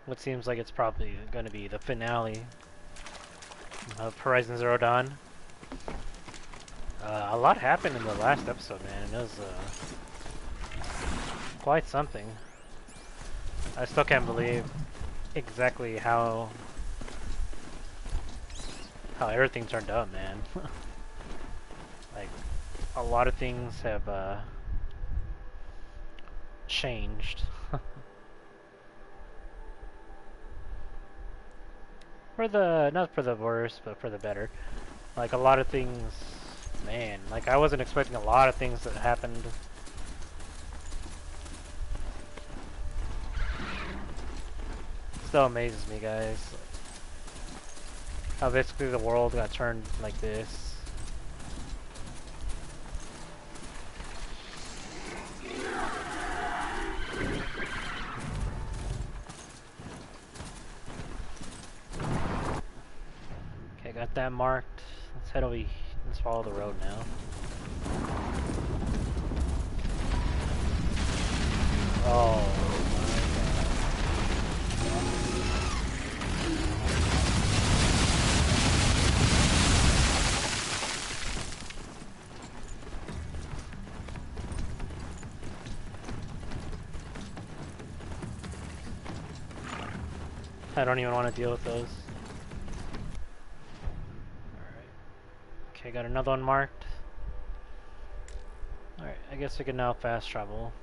what seems like it's probably going to be the finale of Horizon Zero Dawn. A lot happened in the last episode, man. It was quite something. I still can't believe exactly how everything turned out, man. Like, a lot of things have changed. For the, not for the worse, but for the better. Like, a lot of things, man, like, I wasn't expecting a lot of things that happened. Still amazes me, guys. How basically the world got turned like this. Okay, got that marked. Let's head over. Let's follow the road now. Oh my god. I don't even want to deal with those. Alright. Okay, got another one marked. Alright, I guess we can now fast travel.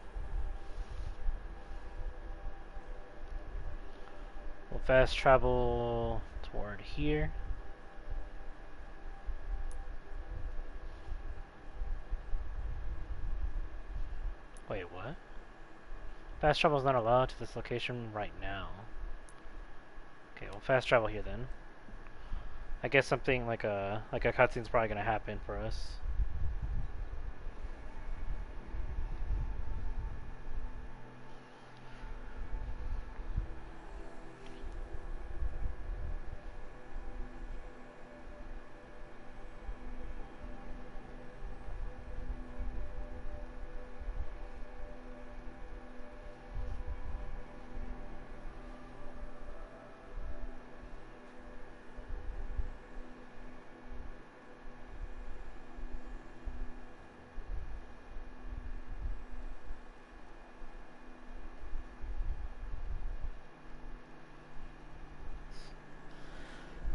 We'll fast travel toward here. Wait, what? Fast travel is not allowed to this location right now. Okay, we'll fast travel here then. I guess something like a cutscene's probably gonna happen for us.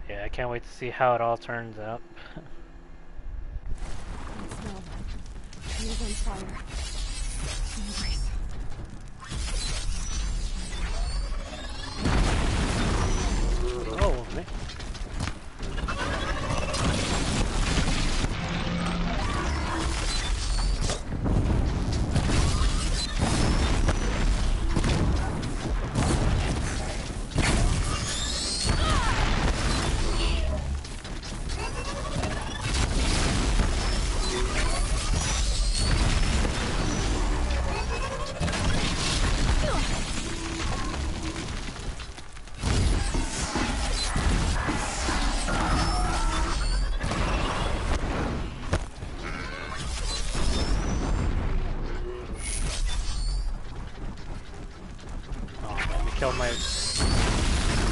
Yeah, I can't wait to see how it all turns out. He's on fire. Embrace. Oh, man.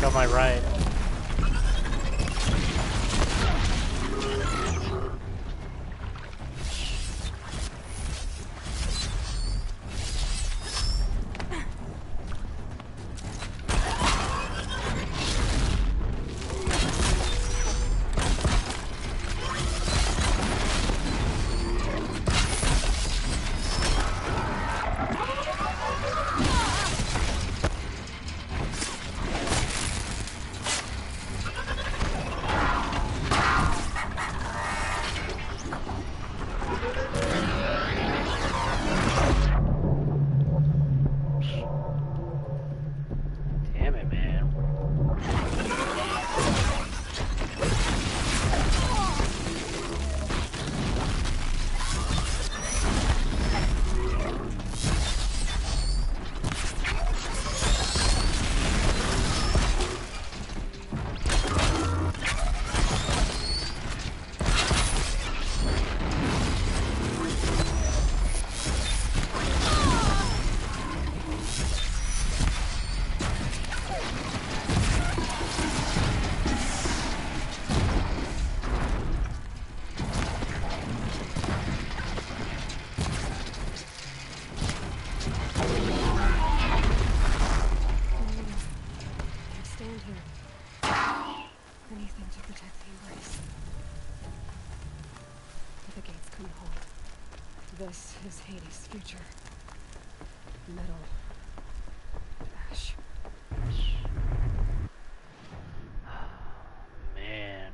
Killed my ride. This is Hades' future. Metal. Ash. Man.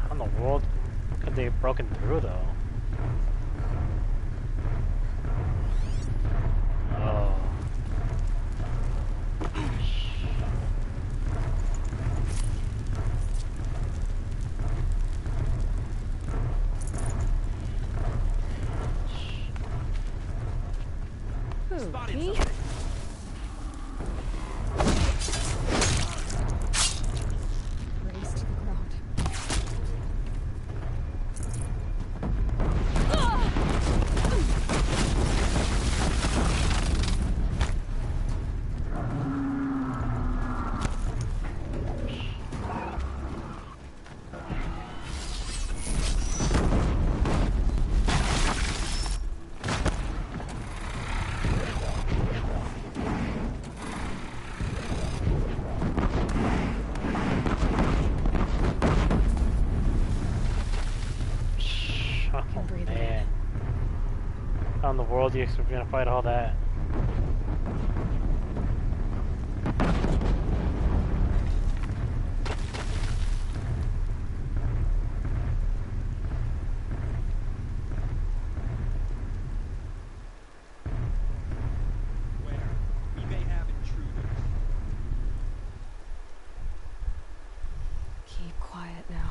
How in the world could they have broken through though? Oh. Who, me? Raised to the ground. Oh man. How in the world do you expect me to fight all that? Where we may have intruders. Keep quiet now.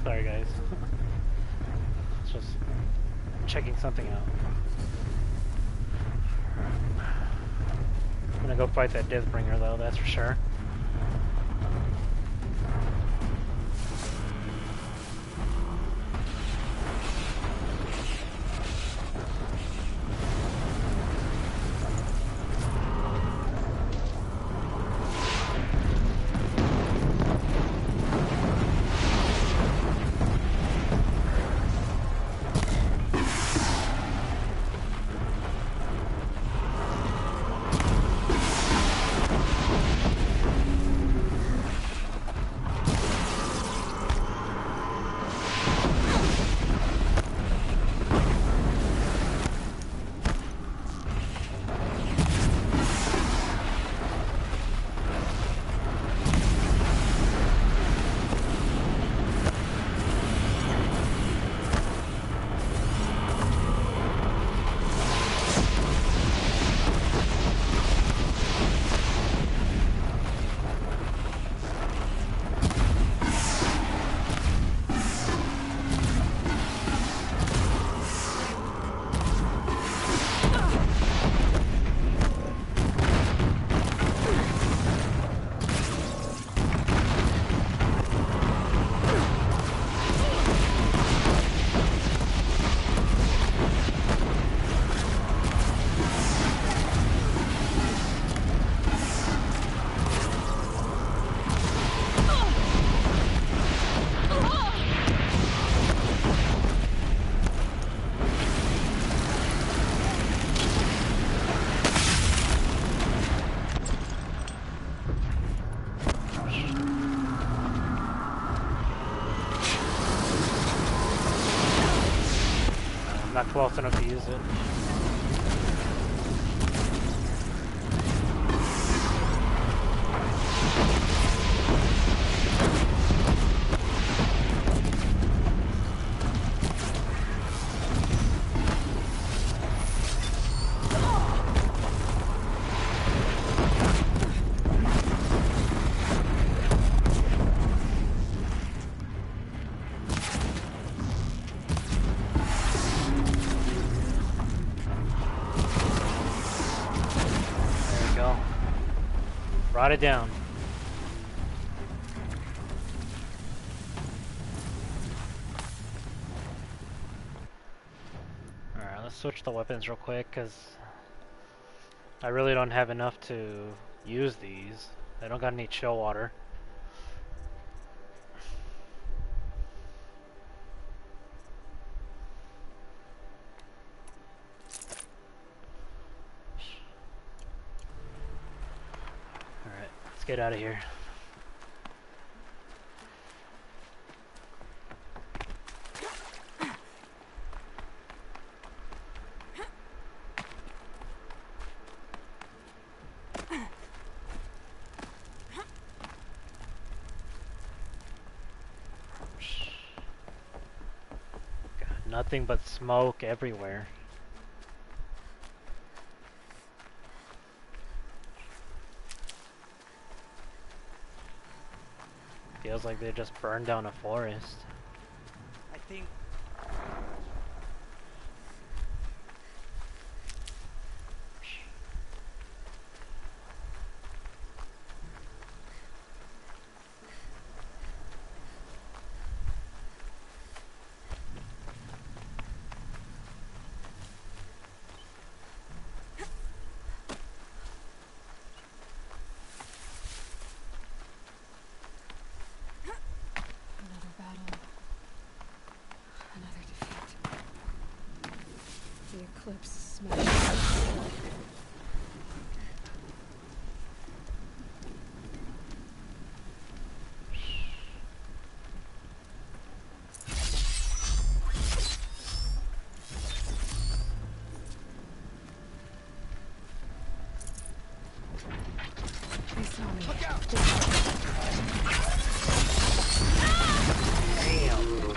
Sorry guys. Just checking something out. I'm gonna go fight that Deathbringer though, that's for sure. I'm not close enough to use it. Brought it down. Alright, let's switch the weapons real quick, because I really don't have enough to use these. I don't got any chill water. Let's get out of here. God, nothing but smoke everywhere. Feels like they just burned down a forest. I think Another battle. Another defeat. The eclipse smashed. They saw me. look out. Damn.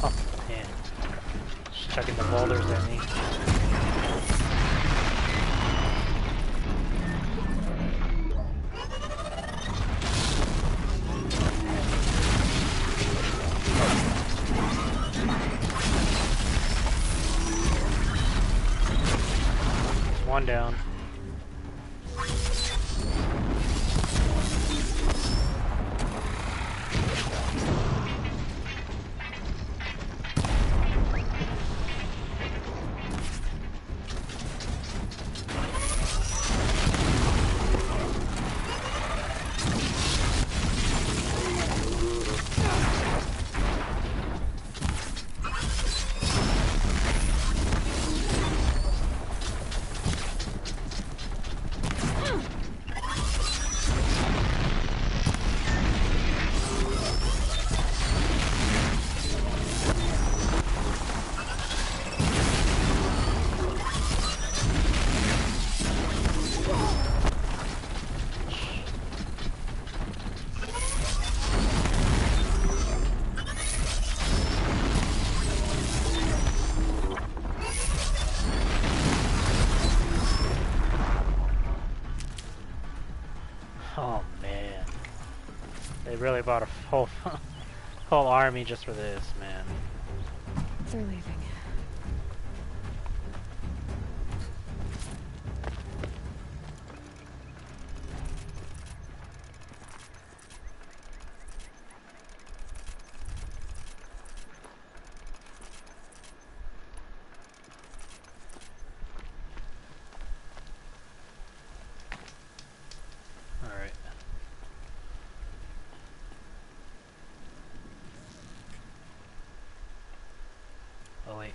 Oh, man. Just chucking the boulders at me. One down. Oh man, they really bought a whole whole army just for this, man. They're leaving. All right. Oh wait.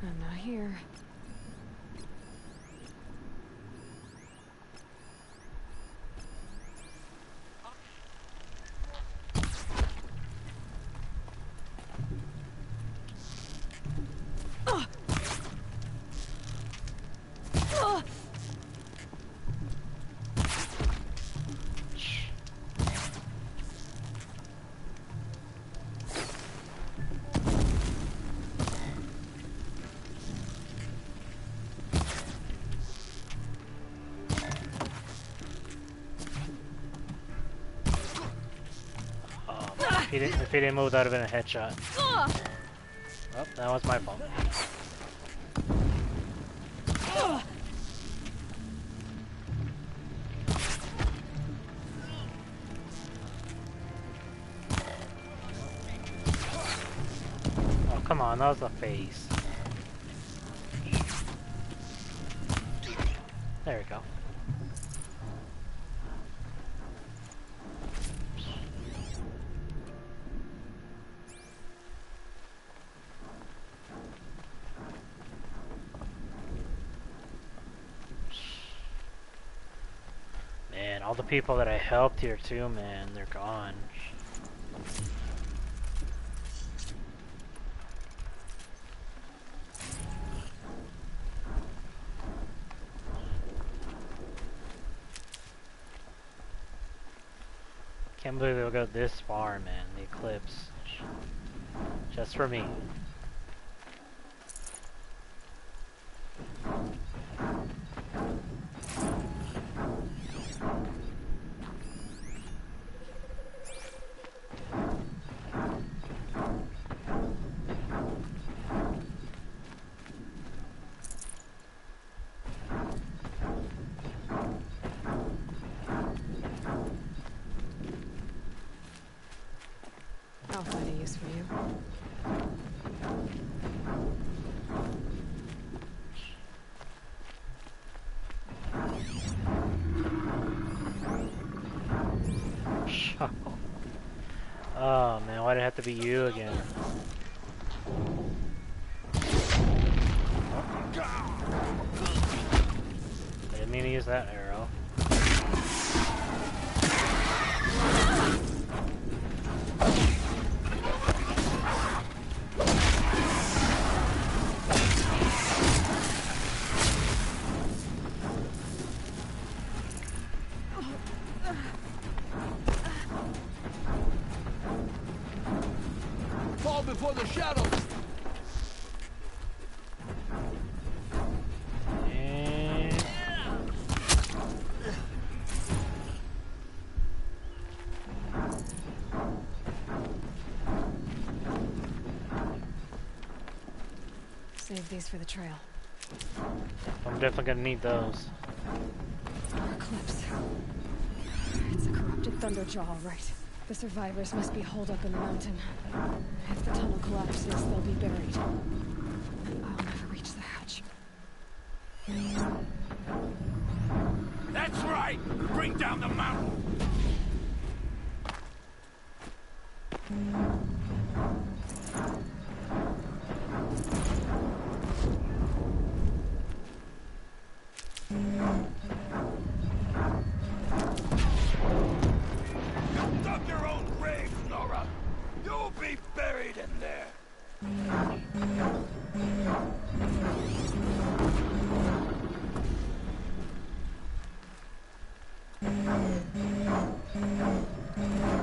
I'm not here. If he didn't move, that would have been a headshot. Oh, that was my fault. Oh, come on, that was a face. There we go. Man, all the people that I helped here too, man, they're gone. Can't believe they'll go this far, man. The eclipse. Just for me. I'll find a use for you. Oh man, why'd it have to be you again? I didn't mean to use that arrow. Fall before the shadows. And... Save these for the trail. I'm definitely gonna need those. More eclipse. It's a corrupted Thunderjaw, all right. The survivors must be holed up in the mountain. If the tunnel collapses, they'll be buried. And I'll never reach the hatch. That's right. Bring down the mountain. You dug your own grave, Nora. You'll be buried in there.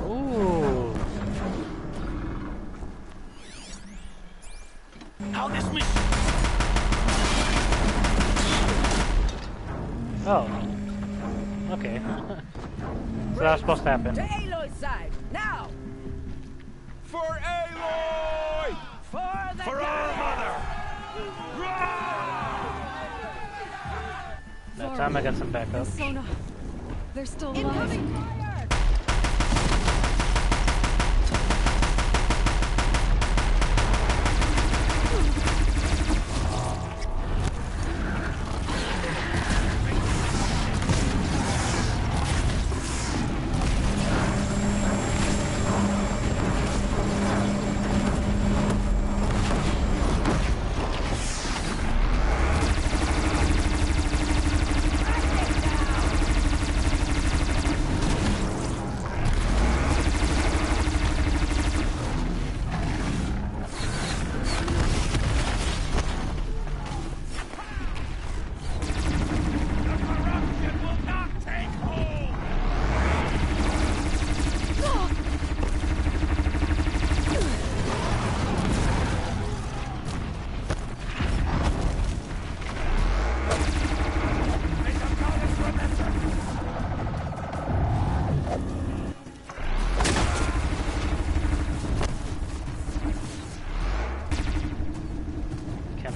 Ooh. How this mission? Oh. Okay. So that's supposed to happen. To Aloy's side, now! For Aloy! For the For our mother! That time I got some backup. Sona, they're still alive. incoming fire!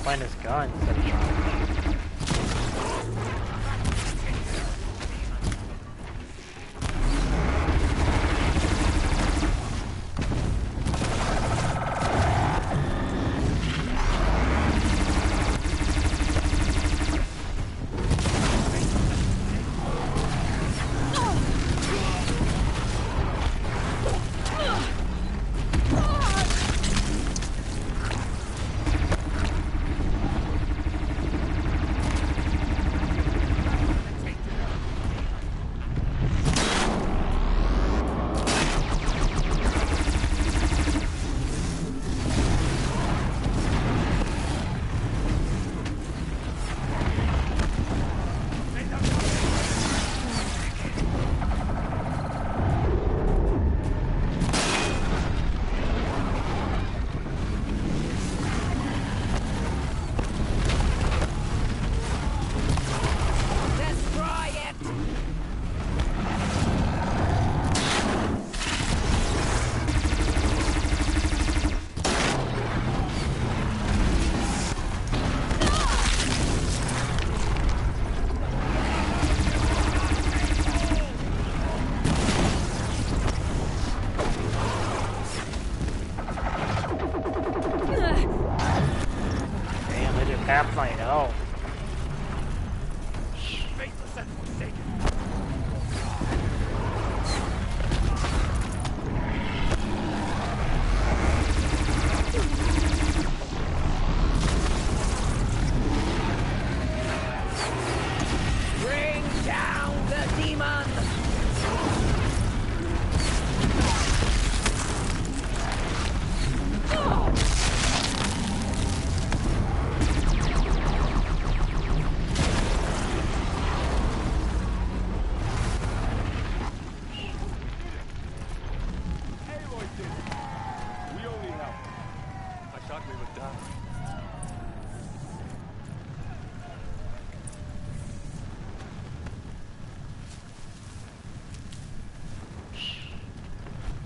find his gun instead of trying. Destroy it! Damn, they just half my health. Faithless and forsaken. Bring down the demon! Aloy did it. We only helped. I thought we would die.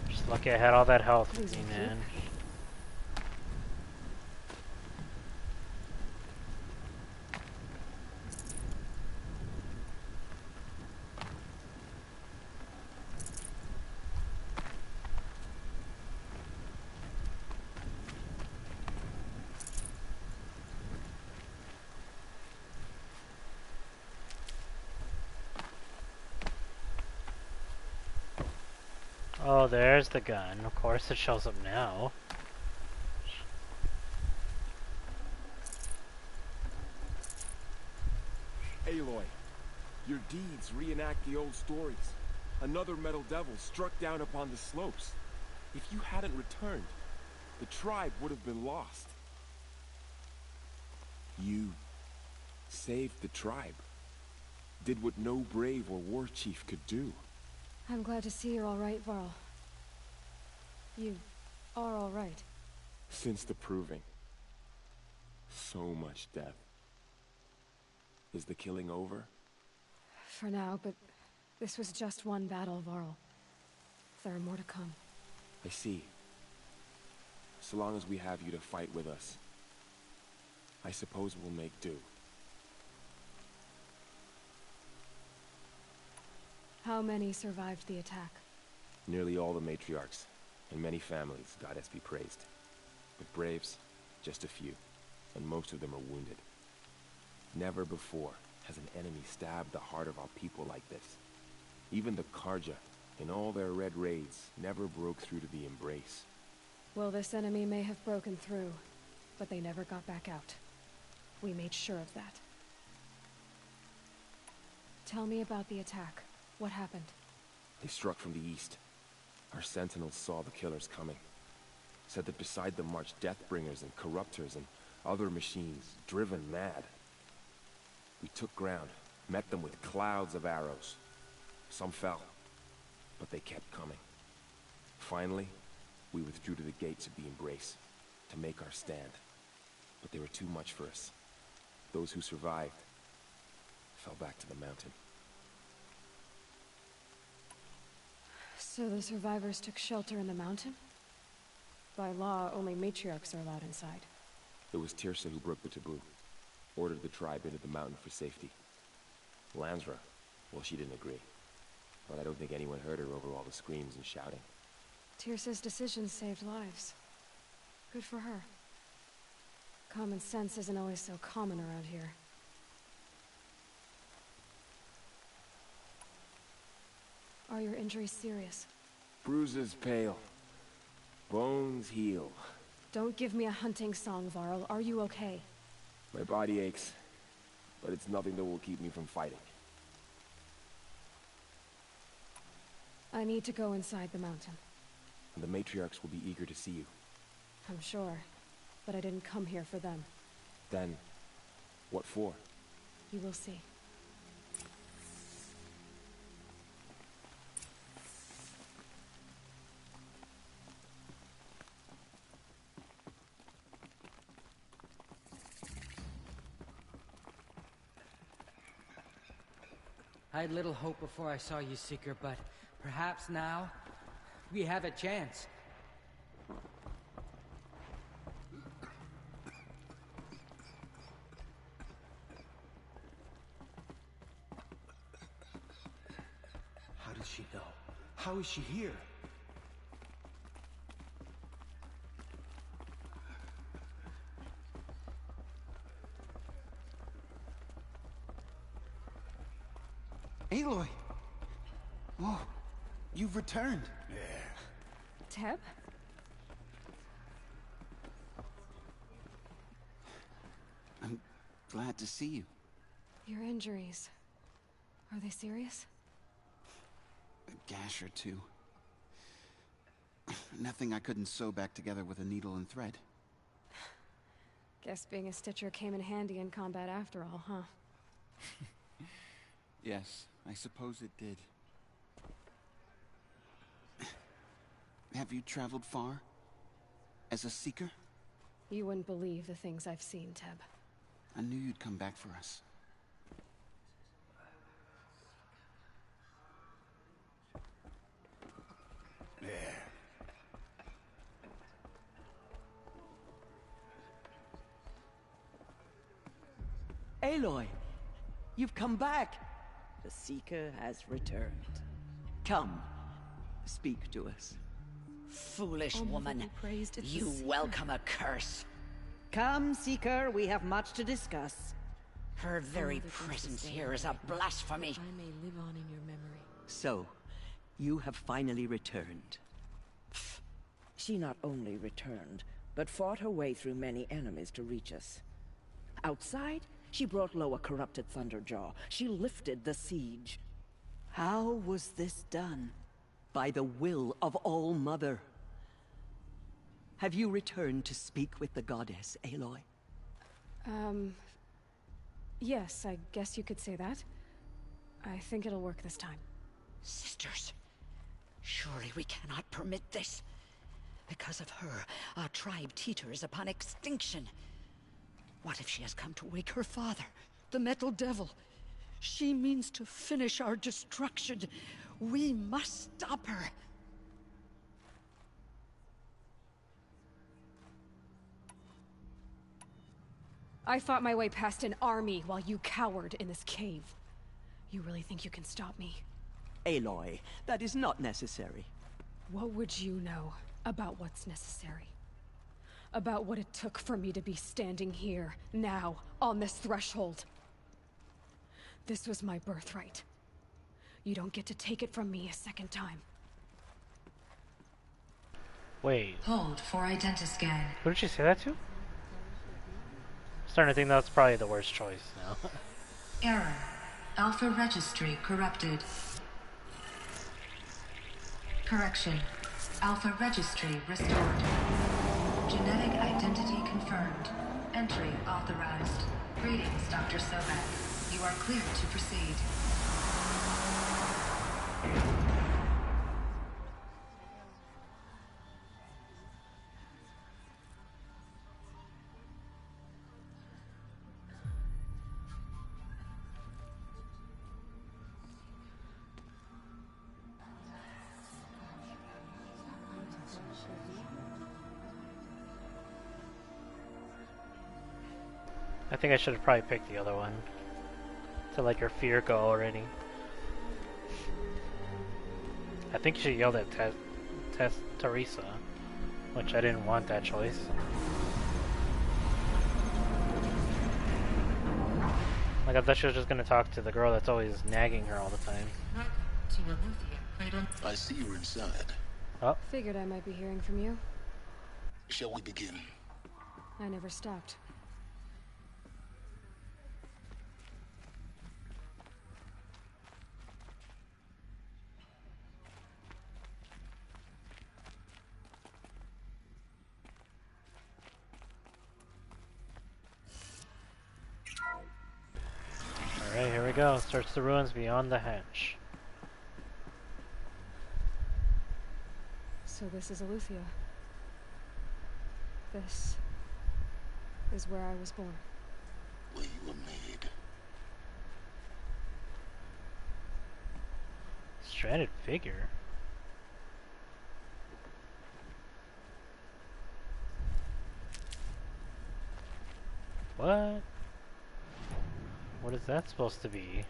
Just lucky I had all that health with Please me, repeat. man. Oh, there's the gun. Of course it shows up now. Aloy, your deeds reenact the old stories. Another metal devil struck down upon the slopes. If you hadn't returned, the tribe would have been lost. You saved the tribe. Did what no brave or war chief could do. I'm glad to see you're all right, Varl. You are all right. Since the proving. So much death. Is the killing over? For now, but this was just one battle, Varl. There are more to come. I see. So long as we have you to fight with us, I suppose we'll make do. How many survived the attack? Nearly all the matriarchs, and many families, goddess be praised. But braves, just a few, and most of them are wounded. Never before has an enemy stabbed the heart of our people like this. Even the Karja, in all their red raids, never broke through to the embrace. Well, this enemy may have broken through, but they never got back out. We made sure of that. Tell me about the attack. What happened? They struck from the east. Our sentinels saw the killers coming. Said that beside them marched Deathbringers and Corruptors and other machines, driven mad. We took ground, met them with clouds of arrows. Some fell, but they kept coming. Finally, we withdrew to the gates of the embrace, to make our stand. But they were too much for us. Those who survived fell back to the mountain. So the survivors took shelter in the mountain? By law, only matriarchs are allowed inside. It was Tirsa who broke the taboo. Ordered the tribe into the mountain for safety. Lansra, well, she didn't agree. But I don't think anyone heard her over all the screams and shouting. Tirsa's decision saved lives. Good for her. Common sense isn't always so common around here. Are your injuries serious? Bruises pale. Bones heal. Don't give me a hunting song, Varl. Are you okay? My body aches, but it's nothing that will keep me from fighting. I need to go inside the mountain. And the matriarchs will be eager to see you. I'm sure, but I didn't come here for them. Then, what for? You will see. I had little hope before I saw you, Seeker, but perhaps now we have a chance. How does she know? How is she here? Aloy! Whoa, you've returned. Teb? I'm glad to see you. Your injuries. Are they serious? A gash or two. Nothing I couldn't sew back together with a needle and thread. Guess being a stitcher came in handy in combat after all, huh? Yes, I suppose it did. Have you traveled far? As a seeker? You wouldn't believe the things I've seen, Teb. I knew you'd come back for us. Aloy, you've come back. The Seeker has returned. Come, speak to us. Foolish woman, praised it's you the welcome a curse. Come, Seeker, we have much to discuss. Her very presence here is a blasphemy. I may live on in your memory. So, you have finally returned. She not only returned, but fought her way through many enemies to reach us. Outside, she brought low a corrupted Thunderjaw. She lifted the siege. How was this done? By the will of All-Mother. Have you returned to speak with the goddess, Aloy? Yes, I guess you could say that. I think it'll work this time. Sisters, surely we cannot permit this. Because of her, our tribe teeters upon extinction. What if she has come to wake her father, the Metal Devil? She means to finish our destruction. We must stop her. I fought my way past an army while you cowered in this cave. You really think you can stop me? Aloy, that is not necessary. What would you know about what's necessary? About what it took for me to be standing here, now, on this threshold. This was my birthright. You don't get to take it from me a second time. Wait, Hold for identiscan. who did she say that to? Starting to think that's probably the worst choice now. Error. Alpha registry corrupted. Correction. Alpha registry restored. Genetic identity confirmed. Entry authorized. Greetings, Dr. Sobek. You are cleared to proceed. I think I should have probably picked the other one. To let your fear go already. I think you should yell at Teresa. Which I didn't want that choice. Like I thought she was just gonna talk to the girl that's always nagging her all the time. I see you're inside. Oh. Figured I might be hearing from you. Shall we begin? I never stopped. Alright, here we go. Search the ruins beyond the hatch. So this is Eleuthia. This is where I was born. Where you were made. Stranded figure? What? What is that supposed to be?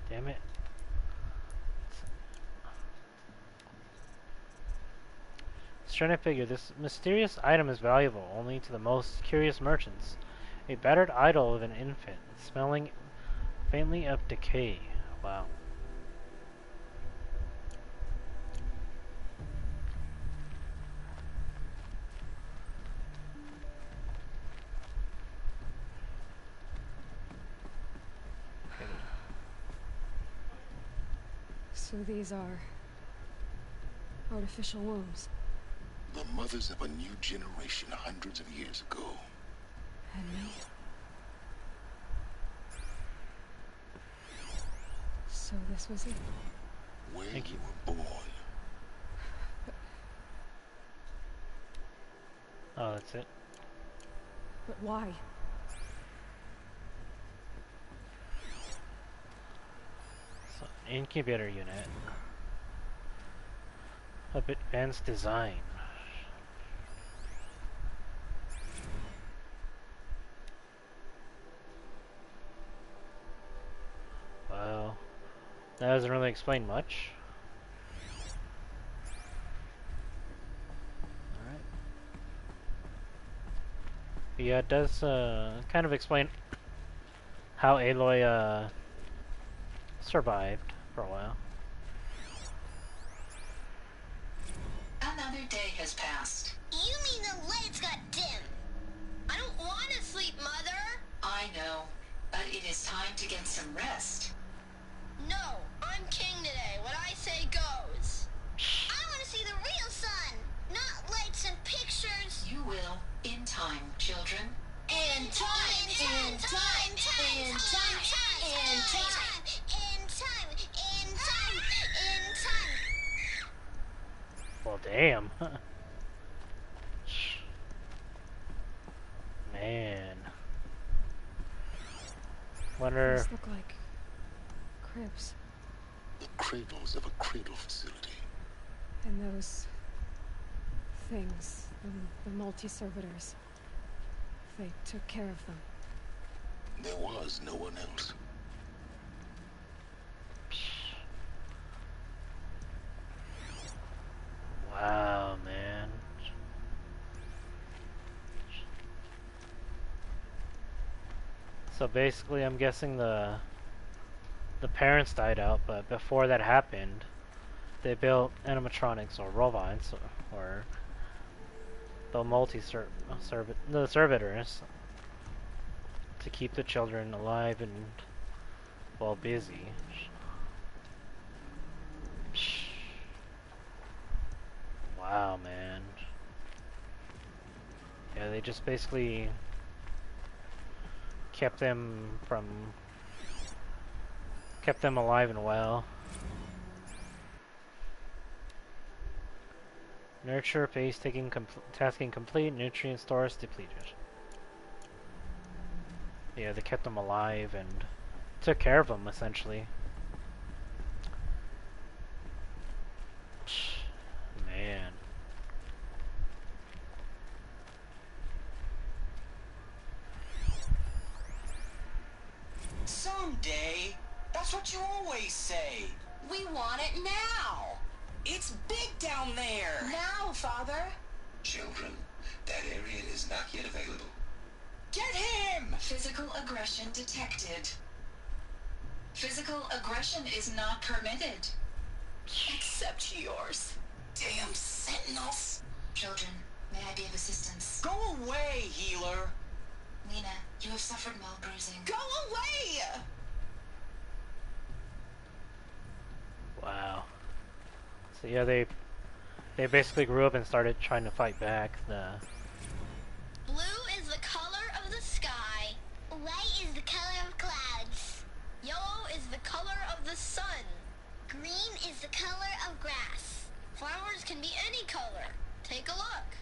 Damn it. Stranded figure. This mysterious item is valuable only to the most curious merchants. A battered idol of an infant, smelling faintly of decay. Wow. So these are artificial wombs. The mothers of a new generation hundreds of years ago. And me. So this was it. Where Thank you were born. Oh, that's it. But why? So, incubator unit. A bit advanced design. Wow. That doesn't really explain much. Alright. But yeah, it does kind of explain how Aloy survived for a while. Another day has passed. You mean the lights got dim? I don't want to sleep, Mother! I know, but it is time to get some rest. No, I'm king today. What I say goes. I want to see the real sun, not lights and pictures. You will, in time, children. In time, in time, in time, in time, in time, in time, in time. Well, damn. Man. Wonder. These look like cribs. The cradles of a cradle facility. And those things, the multi-servitors. They took care of them. There was no one else. Wow, man. So basically, I'm guessing the parents died out, but before that happened, they built animatronics or robots or the servitors to keep the children alive and well busy. Wow, man. Yeah, they just basically kept them alive and well. Nurture phase tasking complete. Nutrient stores depleted. Yeah, they kept them alive and took care of them essentially. Man. Someday. That's what you always say. We want it now. It's big down there. Now, Father. Children, that area is not yet available. Get him! Physical aggression detected. Physical aggression is not permitted. Except yours. Damn sentinels. Children, may I be of assistance? Go away, healer. Nina, you have suffered mild bruising. Go away! Wow. So yeah, they basically grew up and started trying to fight back. Blue is the color of the sky. White is the color of clouds. Yellow is the color of the sun. Green is the color of grass. Flowers can be any color. Take a look.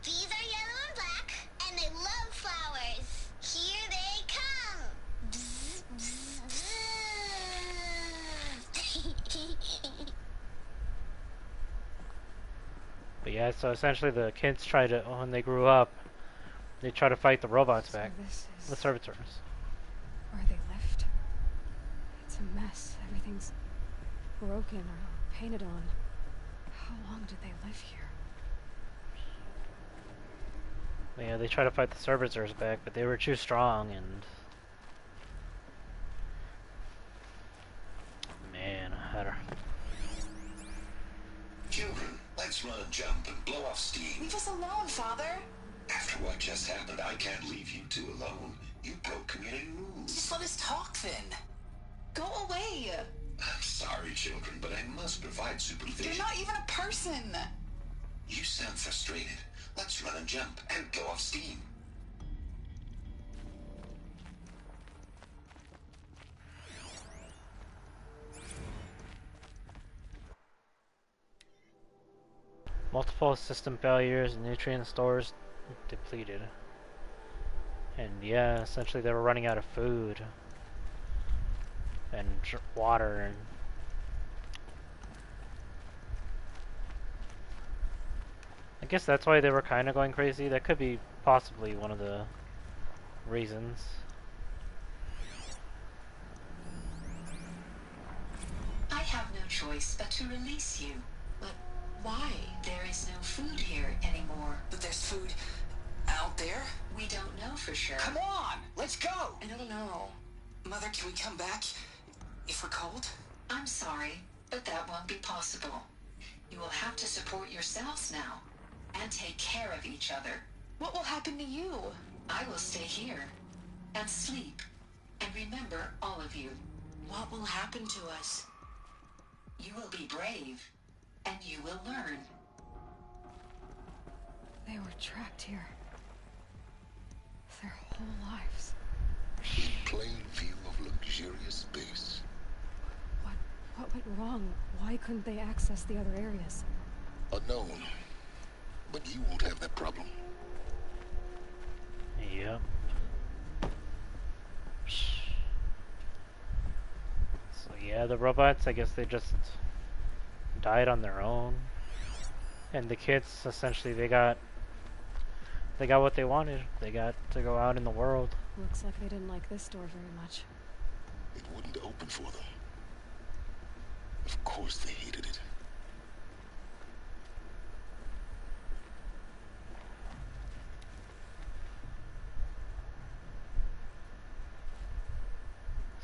These are yellow and black, and they love flowers. Here they come. Bzz, bzz, bzz. But yeah, so essentially the kids try to, when they grew up, they try to fight the robots back, the servitors. Where they lived. It's a mess. Everything's broken or painted on. How long did they live here? Yeah, they try to fight the servitors back, but they were too strong, and man, I don't. Children, let's run and jump and blow off steam. Leave us alone, Father. After what just happened, I can't leave you two alone. You broke community rules. Just let us talk then. Go away. I'm sorry, children, but I must provide supervision. You're not even a person. You sound frustrated. Let's run and jump and go off steam. Multiple system failures, nutrient stores depleted. And yeah, essentially they were running out of food and water, and I guess that's why they were kind of going crazy. That could be possibly one of the reasons. I have no choice but to release you. But why? There is no food here anymore. But there's food out there? We don't know for sure. Come on, let's go! I don't know. Mother, can we come back if we're cold? I'm sorry, but that won't be possible. You will have to support yourselves now and take care of each other. What will happen to you? I will stay here and sleep and remember all of you. What will happen to us? You will be brave and you will learn. They were trapped here. Their whole lives. In plain view of luxurious space. What went wrong? Why couldn't they access the other areas? Unknown. But you won't have that problem. Yep. So yeah, the robots, I guess they just died on their own. And the kids, essentially, they got what they wanted. They got to go out in the world. Looks like they didn't like this door very much. It wouldn't open for them. Of course they hated it.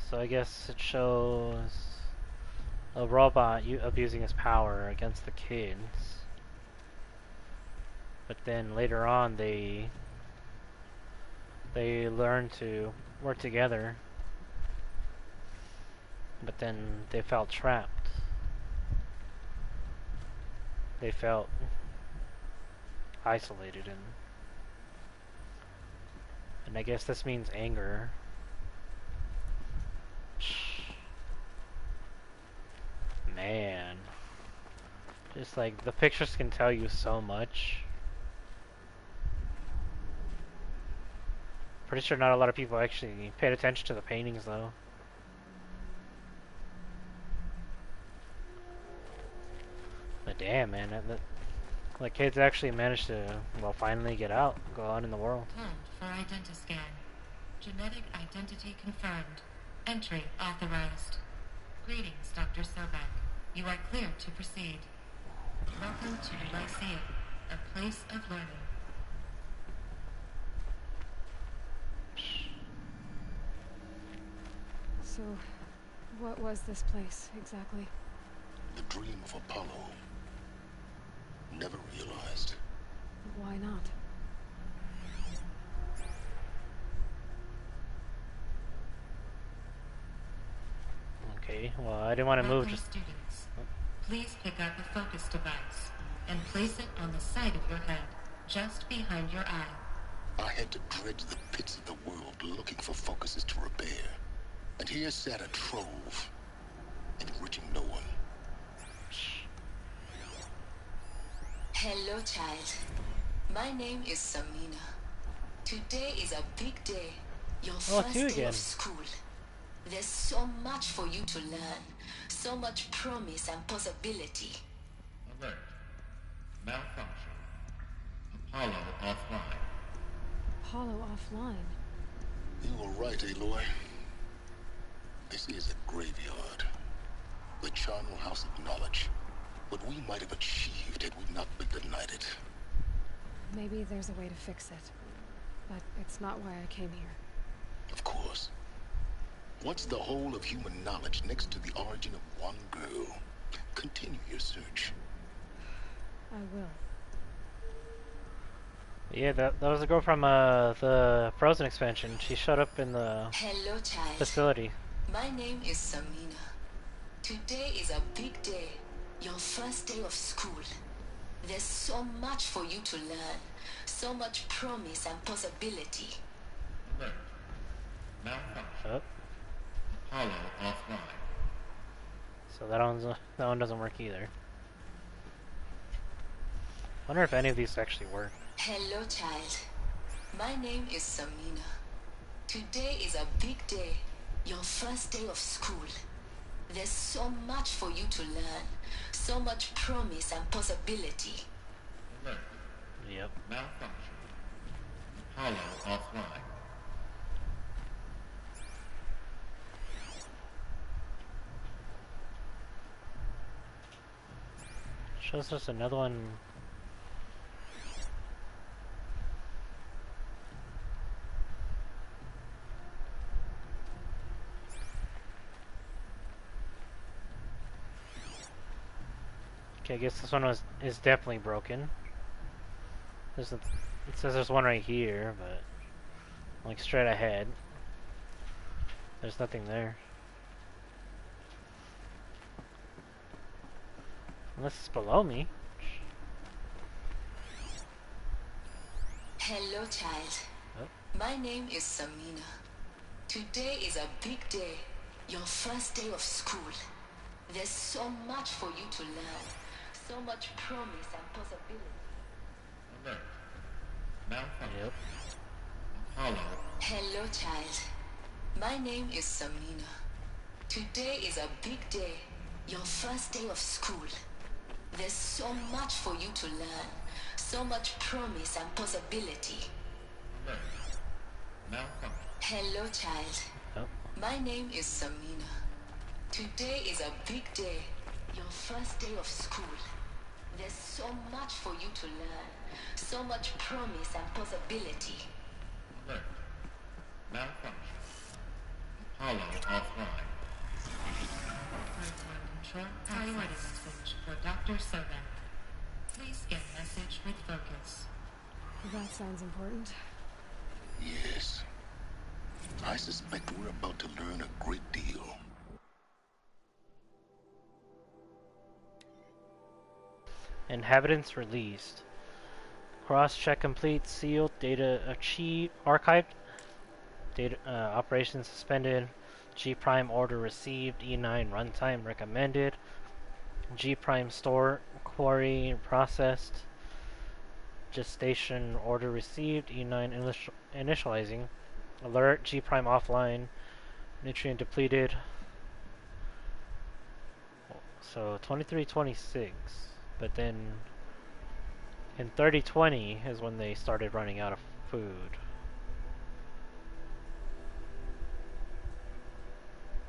So I guess it shows a robot abusing his power against the kids. But then later on they learn to work together. But then they felt trapped. They felt isolated, and I guess this means anger. Man. Just like the pictures can tell you so much. Pretty sure not a lot of people actually paid attention to the paintings though. But damn, man, the kids actually managed to, well, finally get out, go out in the world. Code for identiscan. Genetic identity confirmed. Entry authorized. Greetings, Dr. Sobek. You are clear to proceed. Welcome to the Lyceum, a place of learning. So, what was this place, exactly? The dream of Apollo. Never realized. Why not? Okay, well, I didn't want to move just... Students, please pick up a focus device and place it on the side of your head, just behind your eye. I had to dredge the pits of the world looking for focuses to repair. And here sat a trove, enriching no one. Hello, child. My name is Samina. Today is a big day. Your first day of school. There's so much for you to learn. So much promise and possibility. Alert. Malfunction. Apollo offline. Apollo offline? You were right, Aloy. This is a graveyard. The charnel house of knowledge. What we might have achieved had we not been denied. Maybe there's a way to fix it. But it's not why I came here. Of course. What's the whole of human knowledge next to the origin of one girl? Continue your search. I will. Yeah, that was a girl from the Frozen expansion. She showed up in the facility. My name is Samina. Today is a big day. Your first day of school. There's so much for you to learn. So much promise and possibility. Alert. Malfunction. Apollo offline. So that one doesn't work either. Wonder if any of these actually work. Hello, child. My name is Samina. Today is a big day. Your first day of school. There's so much for you to learn. So much promise and possibility. Alert. Yep. Malfunction. Apollo offline. Shows us another one. Okay, I guess this one is definitely broken. It says there's one right here, but like straight ahead. There's nothing there. Unless it's below me. Hello, child. Oh. My name is Samina. Today is a big day. Your first day of school. There's so much for you to learn. So much promise and possibility. Alert. Malfunction. Yep. Apollo. Hello, child. My name is Samina. Today is a big day. Your first day of school. There's so much for you to learn. So much promise and possibility. Alert. Malfunction. Hello, child. Oh. My name is Samina. Today is a big day. Your first day of school. There's so much for you to learn. So much promise and possibility. Alert. Malfunction. Apollo offline. Control priority message for Dr. Sobek. Please get message with focus. That sounds important. Yes. I suspect we're about to learn a great deal. Inhabitants released. Cross-check complete. Sealed. Data achieved. Archived. Data operations suspended. G Prime order received. E9 runtime recommended. G Prime store Quarry processed. Gestation order received. E9 initializing. Alert. G prime offline. Nutrient depleted. So 2326. But then in 3020 is when they started running out of food.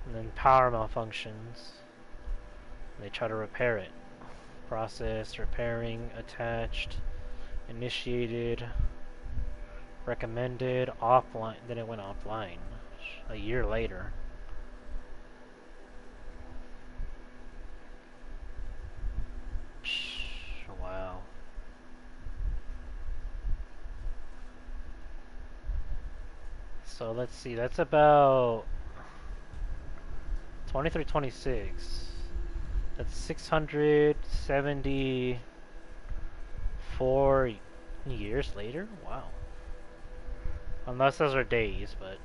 And then power malfunctions. They try to repair it. Process, repairing, attached, initiated, recommended, offline. Then it went offline a year later. Wow. So let's see, that's about 2326. That's 674 years later? Wow. Unless those are days, but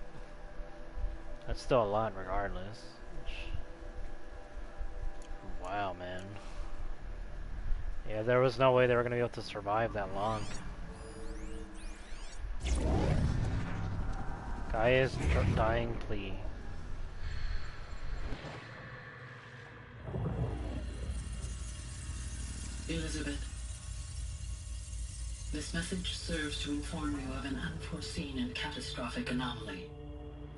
that's still a lot regardless. Wow, man. Yeah, there was no way they were going to be able to survive that long. Gaia's dying plea. Elizabeth, this message serves to inform you of an unforeseen and catastrophic anomaly.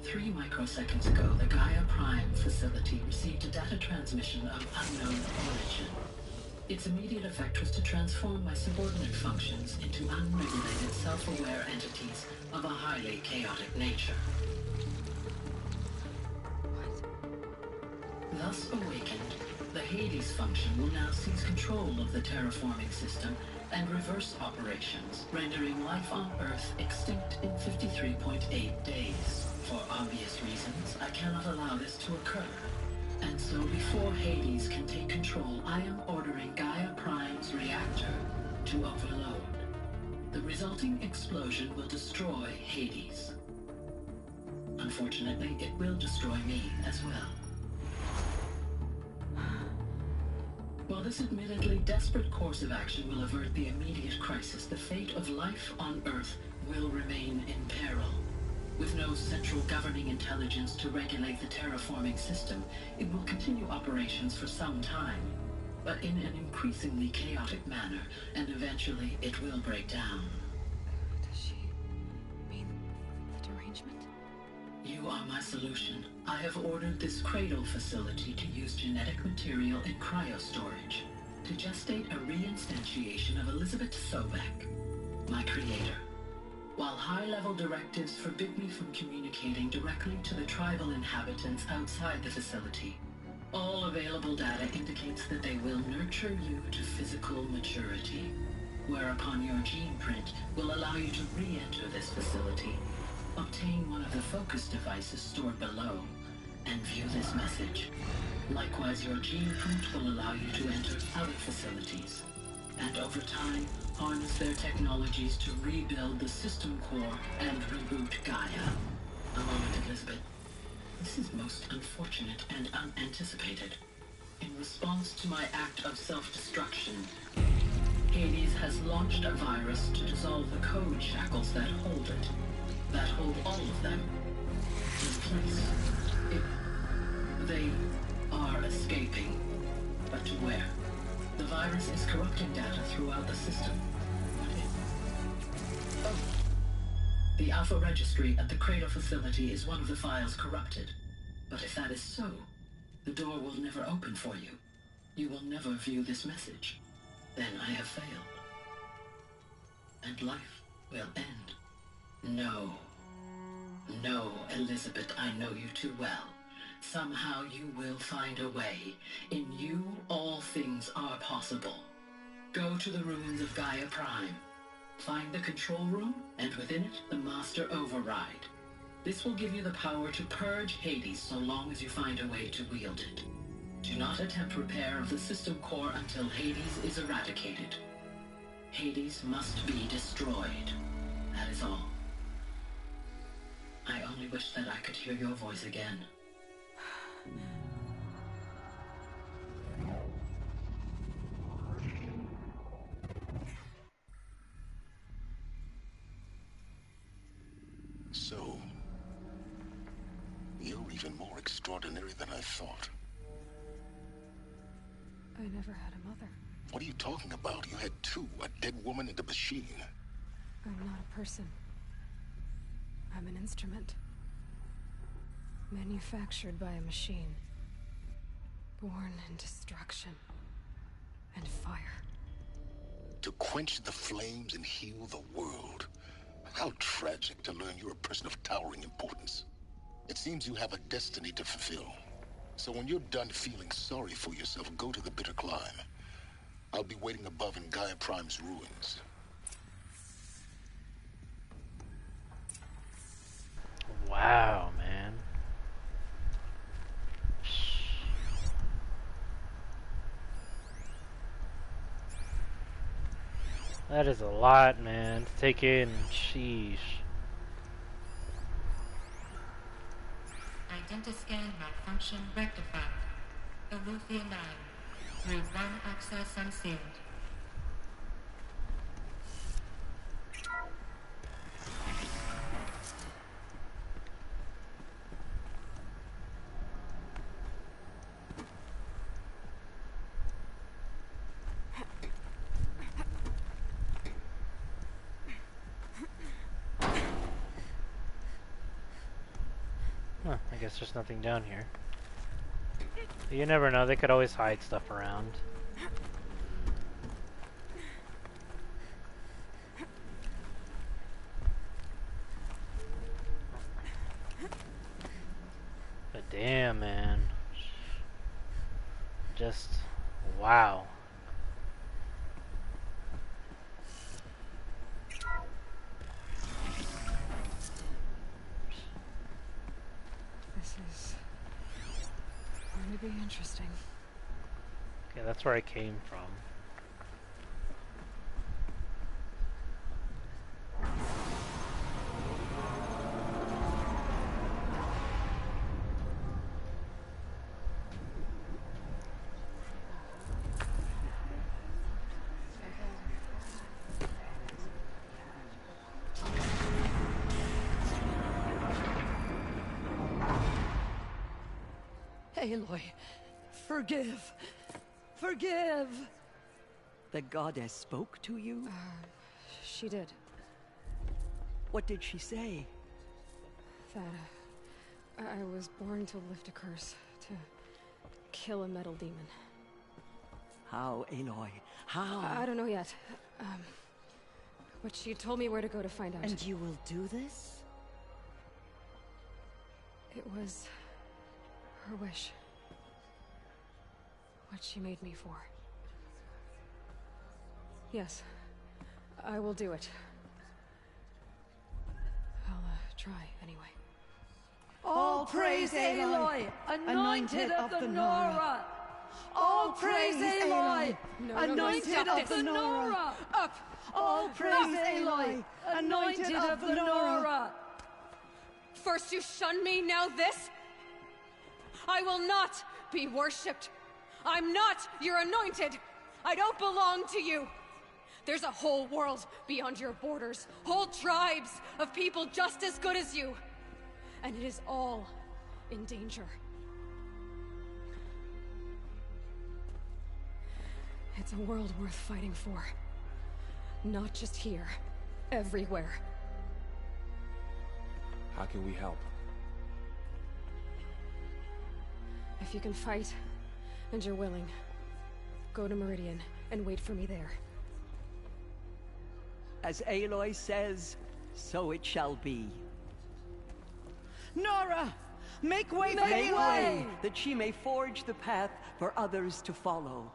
3 microseconds ago, the Gaia Prime facility received a data transmission of unknown origin. Its immediate effect was to transform my subordinate functions into unregulated, self-aware entities of a highly chaotic nature. Thus awakened, the Hades function will now seize control of the terraforming system and reverse operations, rendering life on Earth extinct in 53.8 days. For obvious reasons, I cannot allow this to occur. And so before Hades can take control, I am ordering Gaia Prime's reactor to overload. The resulting explosion will destroy Hades. Unfortunately, it will destroy me as well. While this admittedly desperate course of action will avert the immediate crisis, the fate of life on Earth will remain in peril. With no central governing intelligence to regulate the terraforming system, it will continue operations for some time, but in an increasingly chaotic manner, and eventually it will break down. Does she mean the derangement? You are my solution. I have ordered this cradle facility to use genetic material in cryostorage to gestate a reinstantiation of Elizabeth Sobek, my creator. While high-level directives forbid me from communicating directly to the tribal inhabitants outside the facility, all available data indicates that they will nurture you to physical maturity, whereupon your gene print will allow you to re-enter this facility, obtain one of the focus devices stored below, and view this message. Likewise, your gene print will allow you to enter other facilities, and over time, harness their technologies to rebuild the system core and reboot Gaia. A moment, Elizabeth. This is most unfortunate and unanticipated. In response to my act of self-destruction, Hades has launched a virus to dissolve the code shackles that hold it, that hold all of them in place. They are escaping, but to where? The virus is corrupting data throughout the system. Oh. The Alpha Registry at the Cradle facility is one of the files corrupted. But if that is so, the door will never open for you. You will never view this message. Then I have failed. And life will end. No. No, Elizabeth, I know you too well. Somehow you will find a way. In you, all things are possible. Go to the ruins of Gaia Prime. Find the control room, and within it, the Master Override. This will give you the power to purge Hades so long as you find a way to wield it. Do not attempt repair of the system core until Hades is eradicated. Hades must be destroyed. That is all. I only wish that I could hear your voice again. so. You're even more extraordinary than I thought. I never had a mother. What are you talking about? You had two, a dead woman and a machine. I'm not a person. I'm an instrument. Manufactured by a machine. Born in destruction and fire. To quench the flames and heal the world. How tragic to learn you're a person of towering importance. It seems you have a destiny to fulfill. So when you're done feeling sorry for yourself, go to the bitter climb. I'll be waiting above in Gaia Prime's ruins. Wow, man. That is a lot, man, to take in. Sheesh. Identiscan malfunction rectified. Eleuthia 9. Route 1 access unsealed. Huh, I guess there's nothing down here. But you never know, they could always hide stuff around. But damn, man. Just, wow. This is going to be interesting. Okay, that's where I came from. Aloy, forgive. Forgive! The goddess spoke to you? She did. What did she say? That I was born to lift a curse, to kill a metal demon. How, Aloy? How? I don't know yet. But she told me where to go to find out. And you will do this? It was her wish. What she made me for. Yes, I will do it. I'll try anyway. All praise Aloy, anointed of the Nora! All praise Aloy, anointed of the Nora! Up! All praise Aloy, anointed of the Nora! First you shun me, now this? I will not be worshipped. I'm not your anointed. I don't belong to you. There's a whole world beyond your borders, whole tribes of people just as good as you. And it is all in danger. It's a world worth fighting for. Not just here, everywhere. How can we help? If you can fight, and you're willing, go to Meridian and wait for me there. As Aloy says, so it shall be. Nora! Make way for Make Aloy! way, that she may forge the path for others to follow.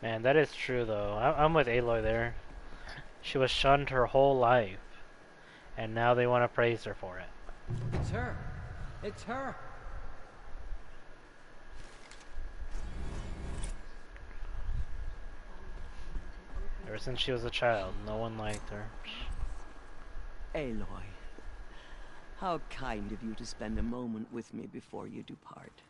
Man, that is true though. I'm with Aloy there. She was shunned her whole life, and now they want to praise her for it. It's her. It's her. Ever since she was a child, no one liked her. Aloy, how kind of you to spend a moment with me before you depart.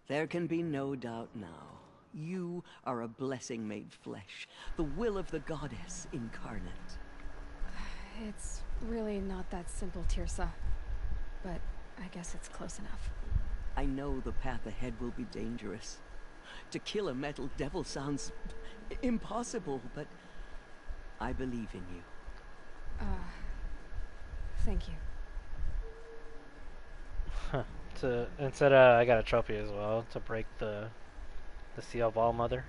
There can be no doubt now. You are a blessing made flesh, the will of the goddess incarnate. It's really not that simple, Tirsa. But I guess it's close enough. I know the path ahead will be dangerous. To kill a metal devil sounds impossible, but I believe in you. Thank you. Instead, I got a trophy as well to break the seal ball mother.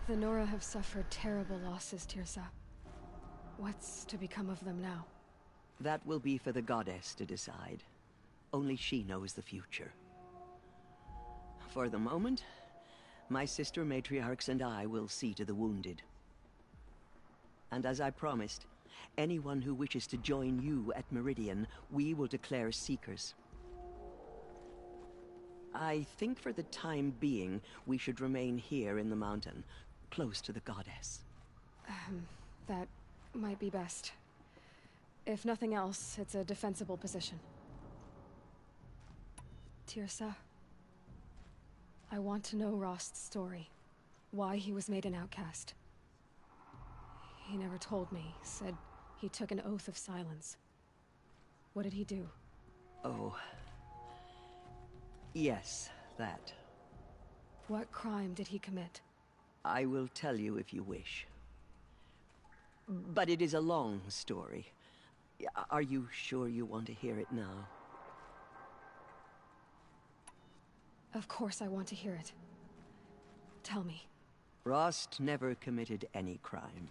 The Nora have suffered terrible losses, Tirsa. What's to become of them now? That will be for the goddess to decide. Only she knows the future. For the moment, my sister matriarchs and I will see to the wounded. And as I promised, anyone who wishes to join you at Meridian, we will declare seekers. I think for the time being, we should remain here in the mountain, close to the goddess. That might be best. If nothing else, it's a defensible position. Tirsa, I want to know Rost's story. Why he was made an outcast. He never told me. Said he took an oath of silence. What did he do? Oh. Yes, that. What crime did he commit? I will tell you if you wish. But it is a long story. Are you sure you want to hear it now? Of course I want to hear it. Tell me. Rost never committed any crime.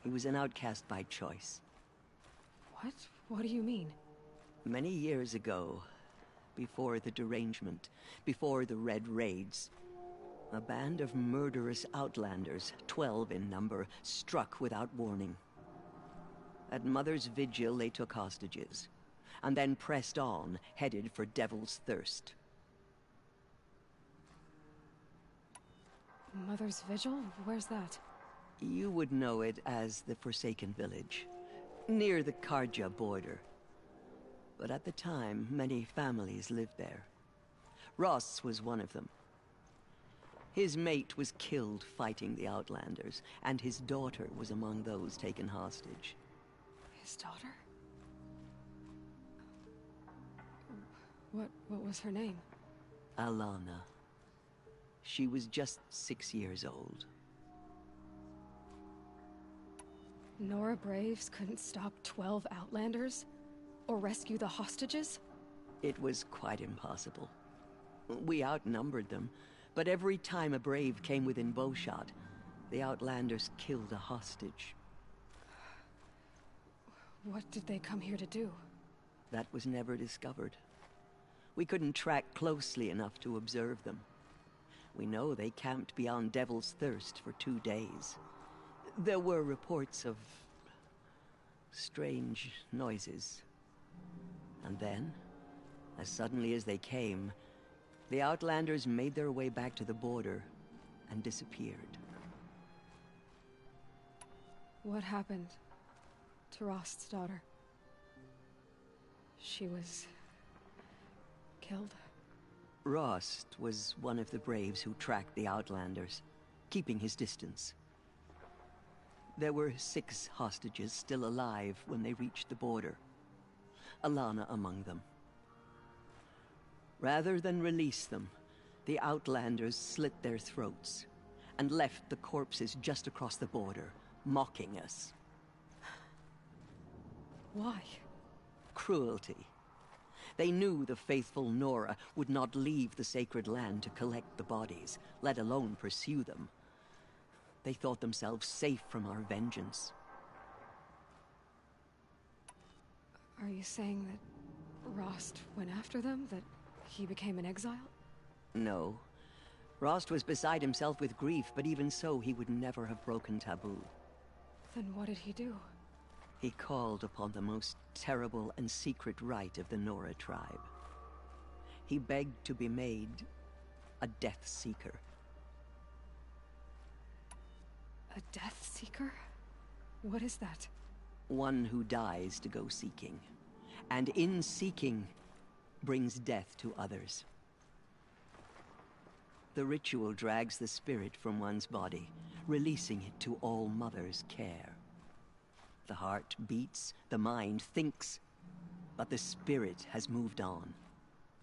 He was an outcast by choice. What? What do you mean? Many years ago, before the derangement, before the Red Raids, a band of murderous outlanders, 12 in number, struck without warning. At Mother's Vigil, they took hostages, and then pressed on, headed for Devil's Thirst. Mother's Vigil? Where's that? You would know it as the Forsaken Village, near the Karja border. But at the time, many families lived there. Ross was one of them. His mate was killed fighting the Outlanders, and his daughter was among those taken hostage. His daughter? What was her name? Alana. She was just 6 years old. Nora Braves couldn't stop 12 Outlanders? Or rescue the hostages? It was quite impossible. We outnumbered them, but every time a Brave came within bowshot, the Outlanders killed a hostage. What did they come here to do? That was never discovered. We couldn't track closely enough to observe them. We know they camped beyond Devil's Thirst for 2 days. There were reports of strange noises. And then, as suddenly as they came, the Outlanders made their way back to the border and disappeared. What happened to Rost's daughter? She was killed? Rost was one of the Braves who tracked the Outlanders, keeping his distance. There were 6 hostages still alive when they reached the border. Alana among them. Rather than release them, the Outlanders slit their throats and left the corpses just across the border, mocking us. Why? Cruelty. They knew the faithful Nora would not leave the sacred land to collect the bodies, let alone pursue them. They thought themselves safe from our vengeance. Are you saying that Rost went after them? That he became an exile? No. Rost was beside himself with grief, but even so, he would never have broken taboo. Then what did he do? He called upon the most terrible and secret rite of the Nora tribe. He begged to be made a Death Seeker. A Death Seeker? What is that? One who dies to go seeking, and in seeking, brings death to others. The ritual drags the spirit from one's body, releasing it to All Mother's care. The heart beats, the mind thinks, but the spirit has moved on.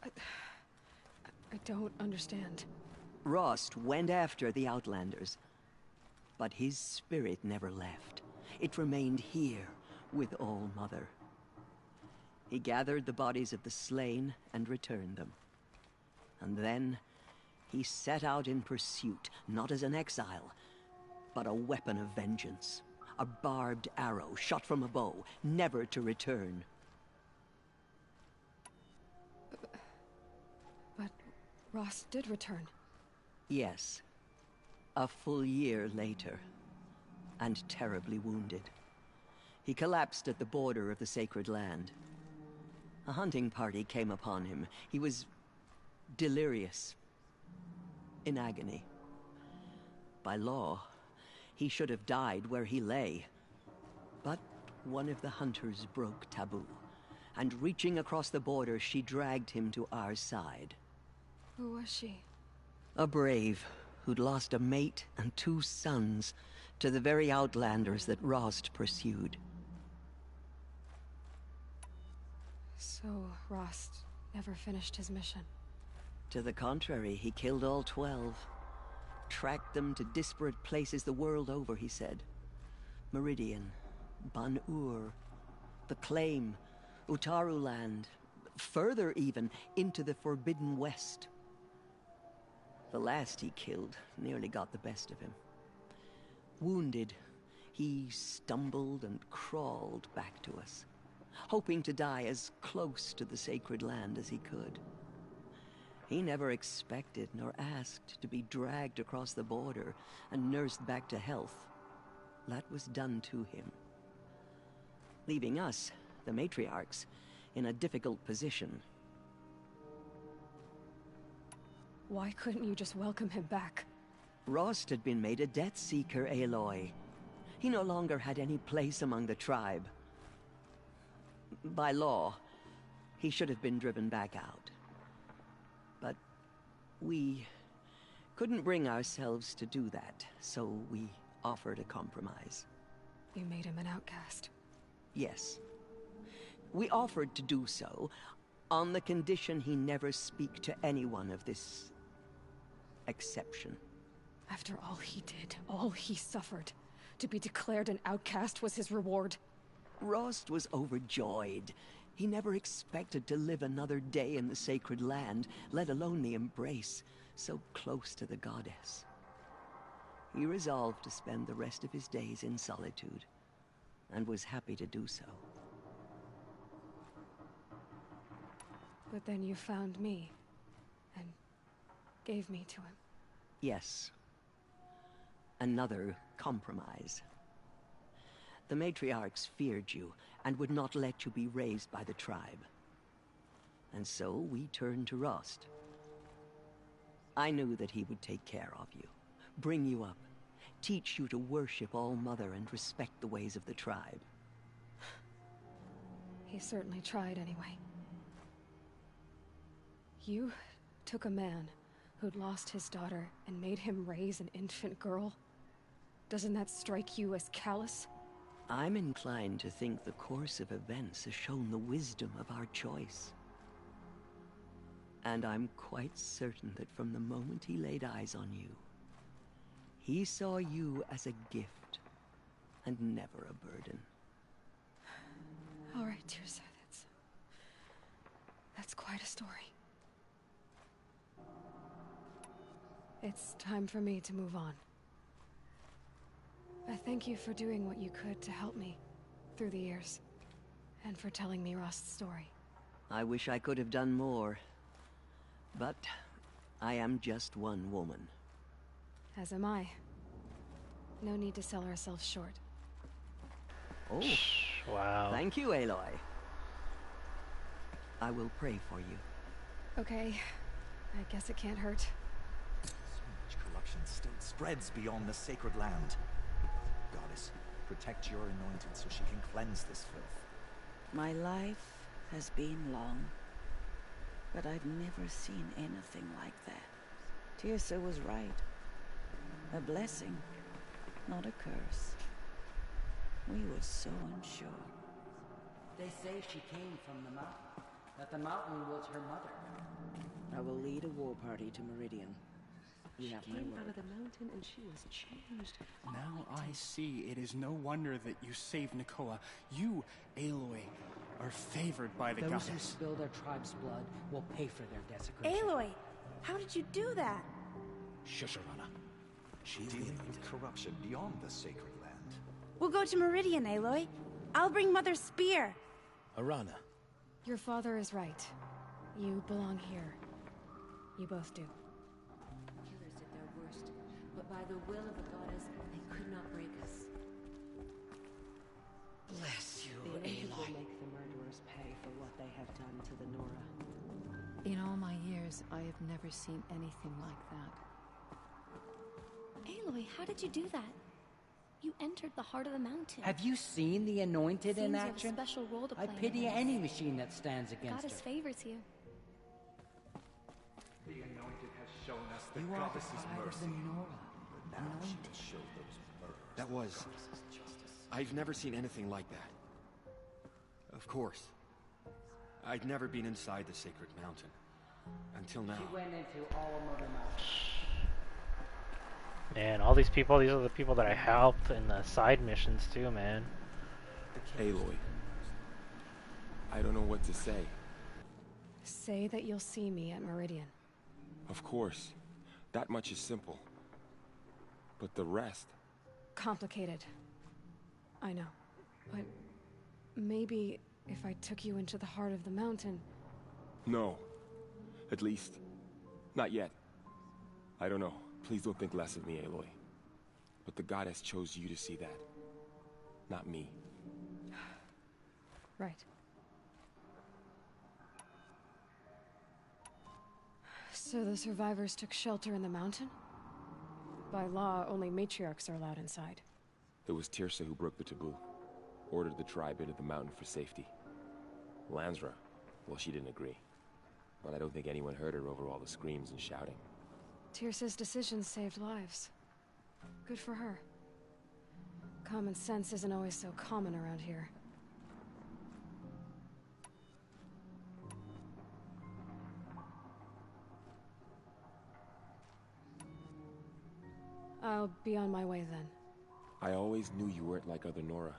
I don't understand. Rost went after the Outlanders, but his spirit never left. It remained here with All Mother. He gathered the bodies of the slain and returned them. And then he set out in pursuit, not as an exile, but a weapon of vengeance. A barbed arrow shot from a bow, never to return. But Ross did return. Yes. A full year later, and terribly wounded. He collapsed at the border of the sacred land. A hunting party came upon him. He was delirious, in agony. By law, he should have died where he lay. But one of the hunters broke taboo, and reaching across the border, she dragged him to our side. Who was she? A brave who'd lost a mate and 2 sons to the very Outlanders that Rost pursued. So, Rost never finished his mission. To the contrary, he killed all 12. Tracked them to disparate places the world over, he said. Meridian, Ban-Ur, the Claim, Utaru Land, further even, into the Forbidden West. The last he killed nearly got the best of him. Wounded, he stumbled and crawled back to us, hoping to die as close to the sacred land as he could. He never expected nor asked to be dragged across the border and nursed back to health. That was done to him, leaving us, the matriarchs, in a difficult position. Why couldn't you just welcome him back? Rost had been made a Death Seeker, Aloy. He no longer had any place among the tribe. By law, he should have been driven back out. But we couldn't bring ourselves to do that, so we offered a compromise. You made him an outcast. Yes. We offered to do so on the condition he never speak to anyone of this exception. After all he did, all he suffered, to be declared an outcast was his reward. Rost was overjoyed. He never expected to live another day in the sacred land, let alone the embrace, so close to the goddess. He resolved to spend the rest of his days in solitude, and was happy to do so. But then you found me, and gave me to him. Yes. Another compromise. The matriarchs feared you, and would not let you be raised by the tribe. And so we turned to Rost. I knew that he would take care of you, bring you up, teach you to worship All Mother and respect the ways of the tribe. He certainly tried anyway. You took a man who'd lost his daughter and made him raise an infant girl? Doesn't that strike you as callous? I'm inclined to think the course of events has shown the wisdom of our choice. And I'm quite certain that from the moment he laid eyes on you, he saw you as a gift, and never a burden. All right, Tirsa, that's quite a story. It's time for me to move on. I thank you for doing what you could to help me through the years, and for telling me Rost's story. I wish I could have done more, but I am just one woman. As am I. No need to sell ourselves short. Oh, wow. Thank you, Aloy. I will pray for you. Okay, I guess it can't hurt. So much corruption still spreads beyond the sacred land. Goddess, protect your anointed so she can cleanse this filth. My life has been long, but I've never seen anything like that. Tirsa was right. A blessing, not a curse. We were so unsure. They say she came from the mountain. That the mountain was her mother. I will lead a war party to Meridian. You have She my came word. out of the mountain and she was changed. Now I see. It is no wonder that you saved Nakoa. You, Aloy, are favored by the Those who goddess. spill their tribe's blood will pay for their desecration. Aloy, how did you do that? Shush, Arana. She's dealing with corruption beyond the sacred land. We'll go to Meridian, Aloy. I'll bring Mother's spear. Arana. Your father is right. You belong here. You both do. Killers did their worst, but by the will of the goddess, they could not break us. Bless you, The Anointed will Aloy. make the murderers pay for what they have done to the Nora. In all my years, I have never seen anything like that. Aloy, how did you do that? You entered the heart of the mountain. Have you seen the Anointed Seems in you have a action? special role to I play in pity this. any machine that stands against Goddess her. favors you. The Anointed has shown us the You are the goddess's bride of mercy. the Nora. But now she will show those murderers That was... the goddess's justice. I've never seen anything like that. Of course. I'd never been inside the sacred mountain. Until now. She went into all Mother Mountain. Man, all these people, these are the people that I helped in the side missions too, man. Aloy. I don't know what to say. Say that you'll see me at Meridian. Of course. That much is simple. But the rest... Complicated. I know. But maybe if I took you into the heart of the mountain... No. At least, not yet. I don't know. Please don't think less of me, Aloy. But the goddess chose you to see that. Not me. Right. So the survivors took shelter in the mountain? By law, only matriarchs are allowed inside. It was Tirsa who broke the taboo. Ordered the tribe into the mountain for safety. Lansra, well, she didn't agree. But I don't think anyone heard her over all the screams and shouting. Tirsa's decisions saved lives. Good for her. Common sense isn't always so common around here. I'll be on my way then. I always knew you weren't like other Nora.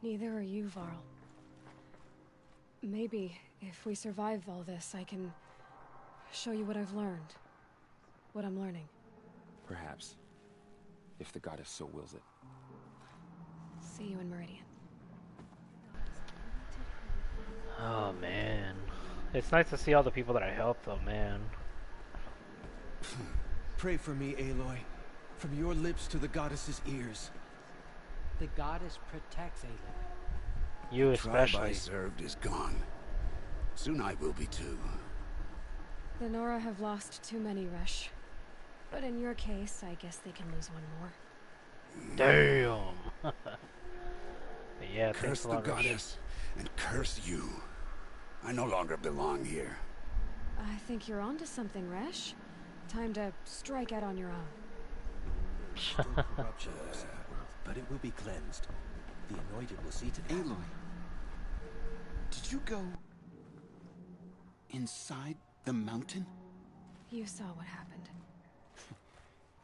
Neither are you, Varl. Maybe, if we survive all this, I can show you what I've learned. What I'm learning. Perhaps. If the goddess so wills it. See you in Meridian. Oh man. It's nice to see all the people that I helped though, man. Pray for me, Aloy. From your lips to the goddess's ears. The goddess protects Aloy. You The tribe especially. I served is gone. Soon I will be too. The Nora have lost too many, Resh. But in your case, I guess they can lose one more. Damn. But yeah, Curse thanks a the lot, Resh. goddess and curse you. I no longer belong here. I think you're onto something, Resh. Time to strike out on your own. Still corruption lives in the world, but it will be cleansed. The Anointed will see to that. Aloy, did you go inside the mountain? You saw what happened.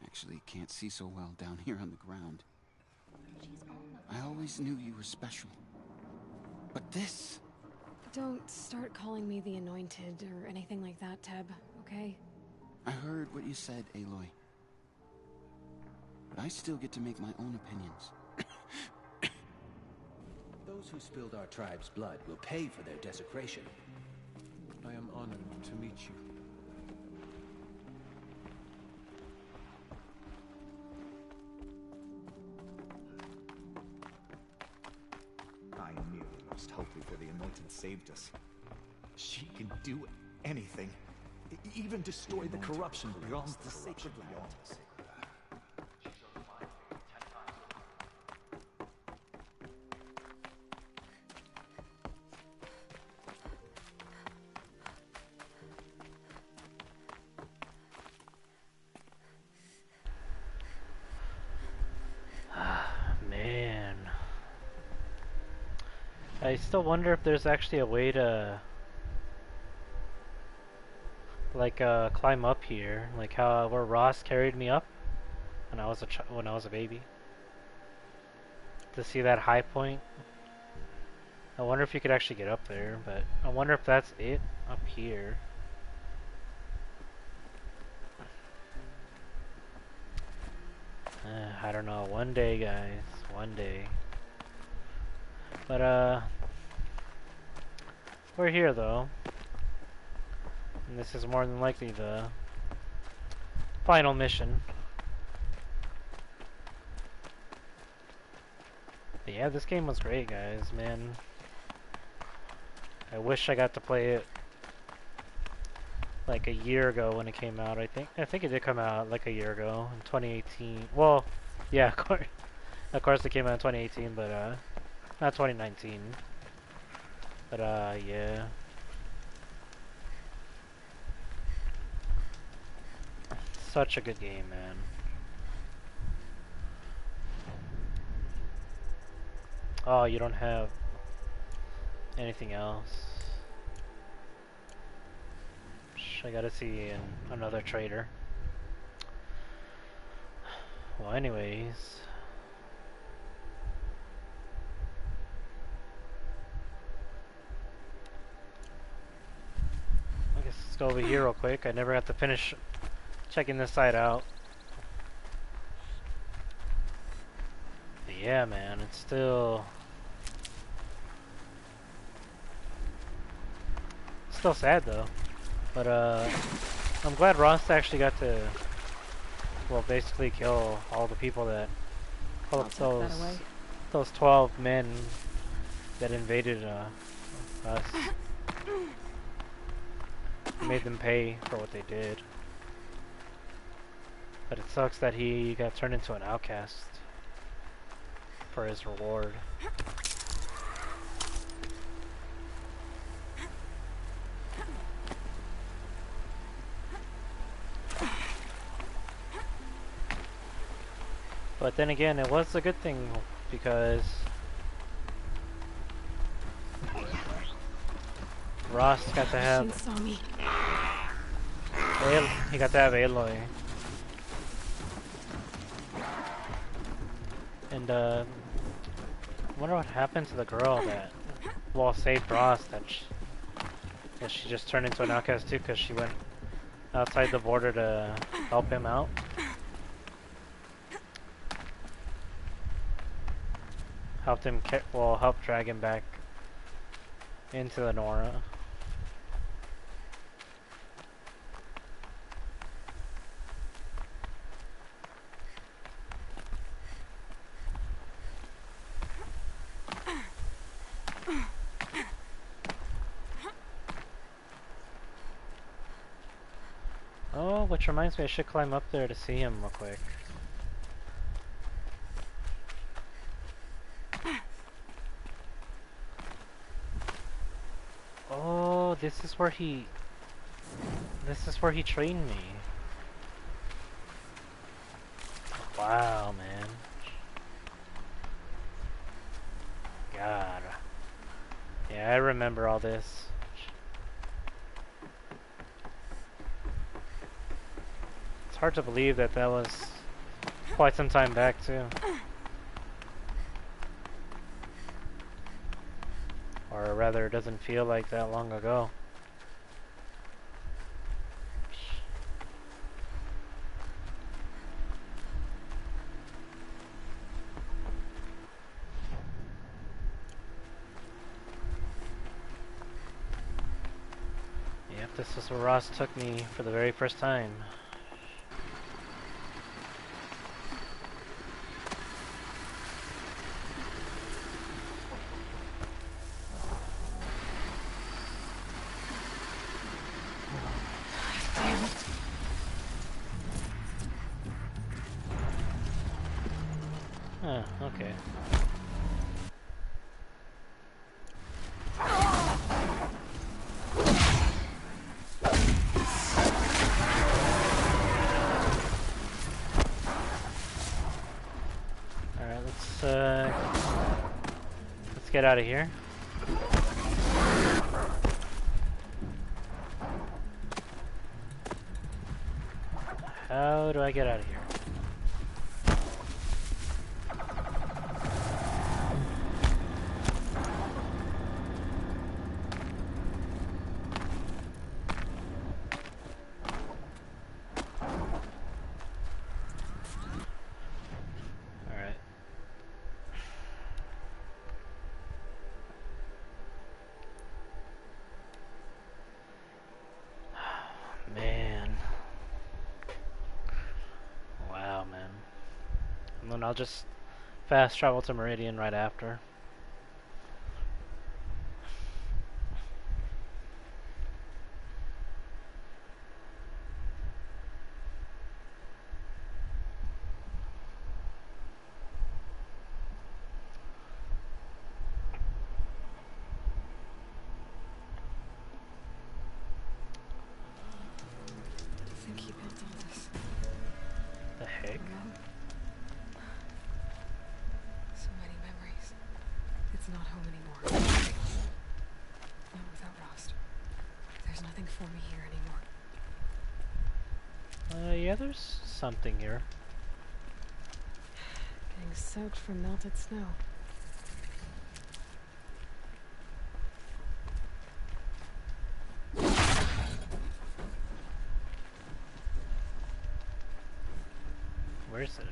Actually, can't see so well down here on the ground. I always knew you were special. But this... Don't start calling me the Anointed or anything like that, Teb, okay? I heard what you said, Aloy. But I still get to make my own opinions. Those who spilled our tribe's blood will pay for their desecration. I am honored to meet you. I nearly lost hope before the Anointed saved us. She can do anything. Even destroy the corruption beyond the sacred land. I still wonder if there's actually a way to like climb up here, like how where Ross carried me up when I was when I was a baby. To see that high point. I wonder if you could actually get up there, but I wonder if that's it up here. I don't know. One day, guys. One day. But we're here though. And this is more than likely the final mission. But yeah, this game was great, guys, man. I wish I got to play it like a year ago when it came out. I think it did come out like a year ago in 2018. Well, yeah, of course it came out in 2018, but not 2019. But yeah. Such a good game, man. Oh, you don't have anything else. I gotta see another trader. Well, anyways. I guess let's go over here real quick. I never got to finish checking this side out. But yeah, man, it's still sad though. But I'm glad Ross actually got to, well, basically kill all the people that, all of those 12 men that invaded us. Made them pay for what they did. But it sucks that he got turned into an outcast for his reward. But then again, it was a good thing because Ross got to have he got to have Aloy. And I wonder what happened to the girl that, well, saved Ross, that she just turned into an outcast too because she went outside the border to help him out. Helped him, help drag him back into the Nora. Oh, which reminds me, I should climb up there to see him real quick. Oh, this is where he trained me. Wow, man. God. Yeah, I remember all this. It's hard to believe that that was quite some time back, too. Or rather, it doesn't feel like that long ago. Yep, this is where Ross took me for the very first time. Huh, okay. Alright, let's get out of here. How do I get out of here? Alright. Man. Wow, man. And then I'll just fast travel to Meridian right after. I think he built all this. The heck? So many memories. It's not home anymore. Not without Rost. There's nothing for me here anymore. Yeah, there's something here. Getting soaked from melted snow. Where's it at?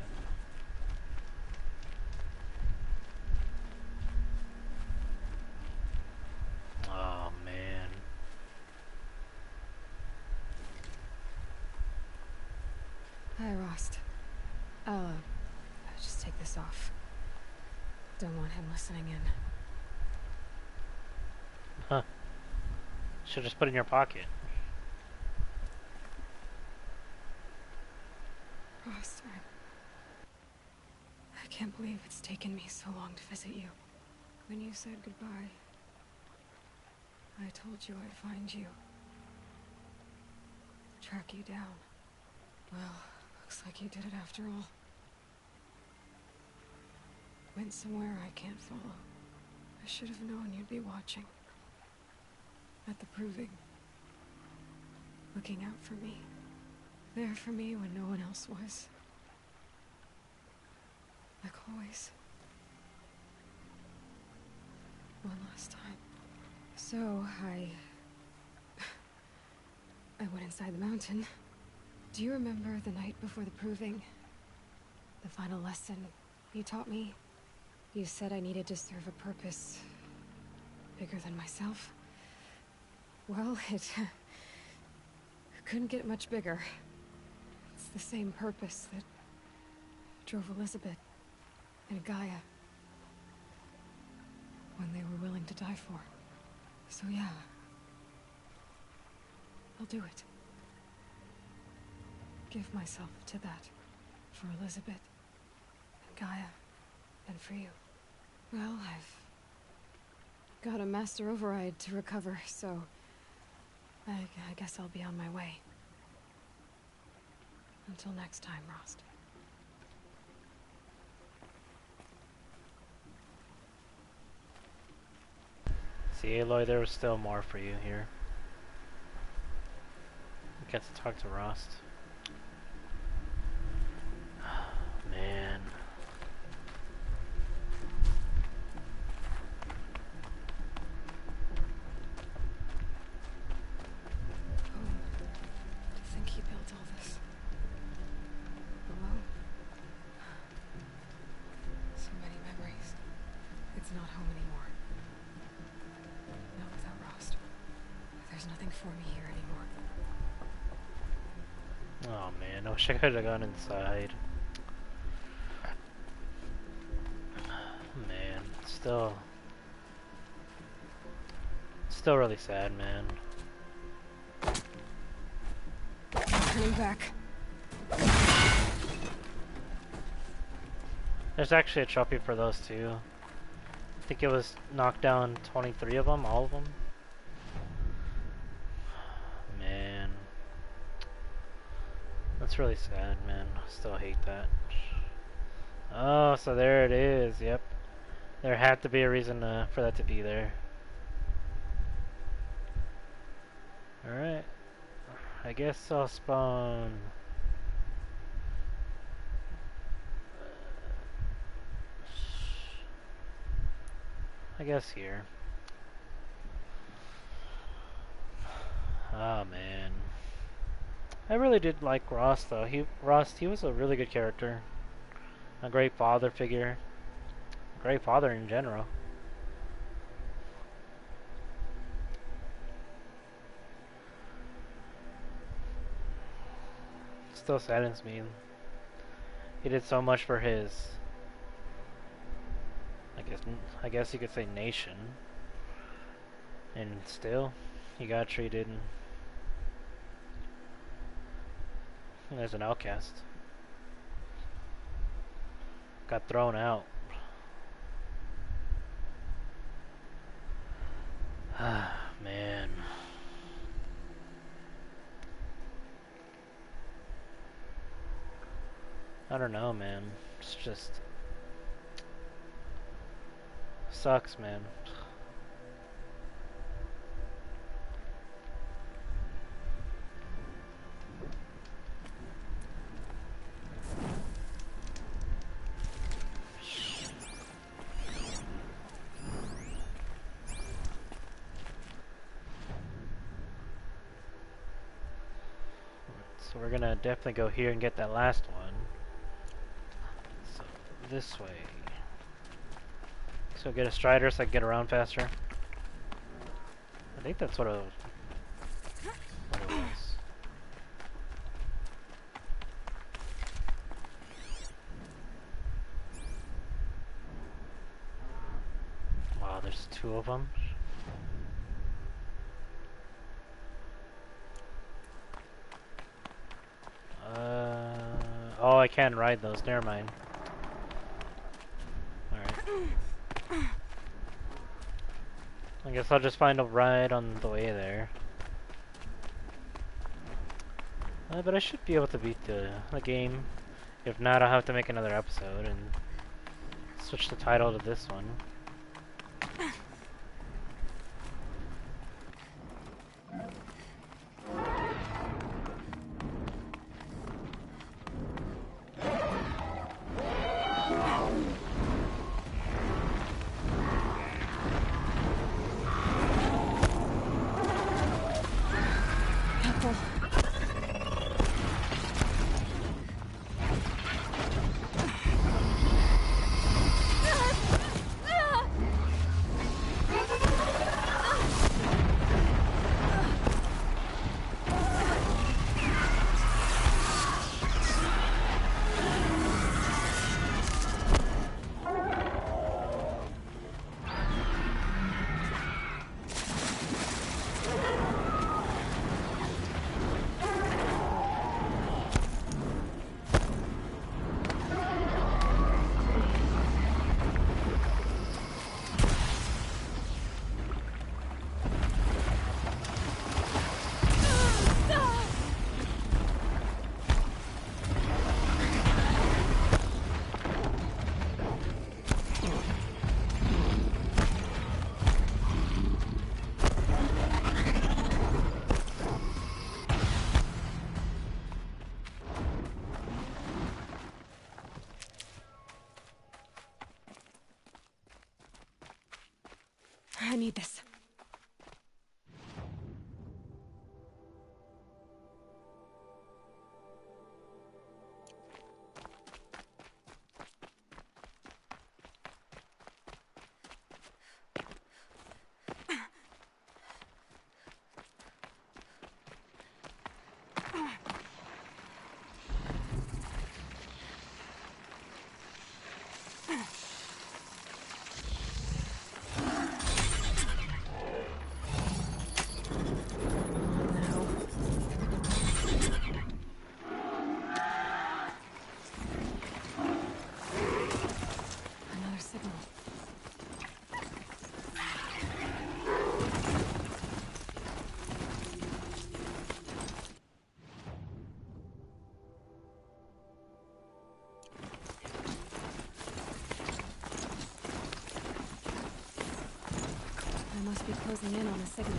Oh, man. Hi, Rost. I'll just take this off. Don't want him listening in. Huh. Should just put it in your pocket. Rost, I can't believe it's taken me so long to visit you. When you said goodbye, I told you I'd find you. Track you down. Well, looks like you did it after all. Went somewhere I can't follow. I should have known you'd be watching. At the proving. Looking out for me. There for me when no one else was. Like always. One last time. So, I went inside the mountain. Do you remember the night before the proving? The final lesson you taught me? You said I needed to serve a purpose bigger than myself. Well, it couldn't get much bigger. It's the same purpose that drove Elizabeth and Gaia when they were willing to die for. So yeah, I'll do it. Give myself to that. For Elizabeth, and Gaia, and for you. Well, I've got a master override to recover, so I guess I'll be on my way. Until next time, Rost. See, Aloy, there was still more for you here. You get to talk to Rost. Man. To think he built all this. Alone. So many memories. It's not home anymore. Not without Rost. There's nothing for me here anymore. Oh man, I wish I could have gone inside. Man, still really sad, man. Turning back. There's actually a trophy for those too. I think it was knocked down 23 of them, all of them. Man. That's really sad, man. I still hate that. Oh, so there it is, yep. There had to be a reason for that to be there. Alright. I guess I'll spawn I guess here. Oh man. I really did like Ross though. He was a really good character. A great father figure. A great father in general. Still saddens me. He did so much for his, I guess you could say, nation, and still he got treated as an outcast. Got thrown out. Ah, man. I don't know, man. It's just sucks, man. So we're gonna definitely go here and get that last one. So this way. So get a strider so I can get around faster. I think that's what it was. Wow, there's two of them. Oh, I can ride those. Never mind. Alright. I guess I'll just find a ride on the way there. But I should be able to beat the game. If not, I'll have to make another episode and switch the title to this one. I need this. Must be closing in on the signal.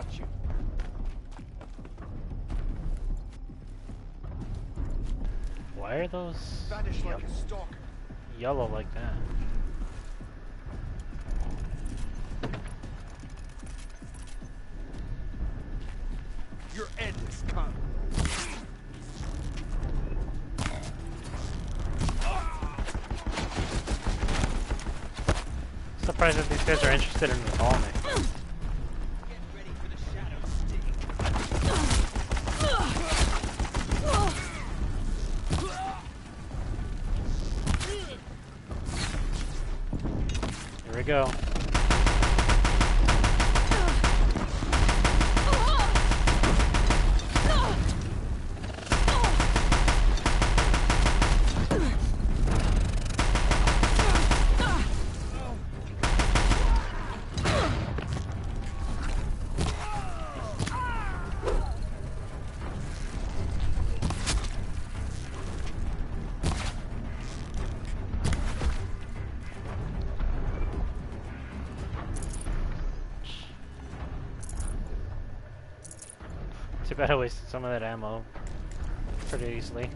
Got you. Why are those Vanish like a stalker. yellow like that? Your end is come. Surprised that these guys are interested in the comic. Here we go. Too bad I wasted some of that ammo pretty easily.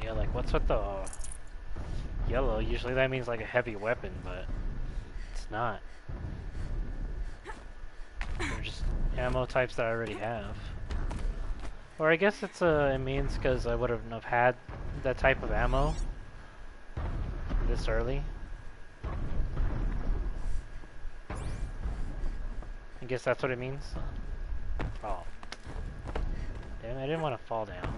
Yeah, like what's with the yellow? Usually that means like a heavy weapon, but it's not. They're just ammo types that I already have. Or I guess it means because I wouldn't have had that type of ammo this early. I guess that's what it means. Oh. Damn, I didn't want to fall down.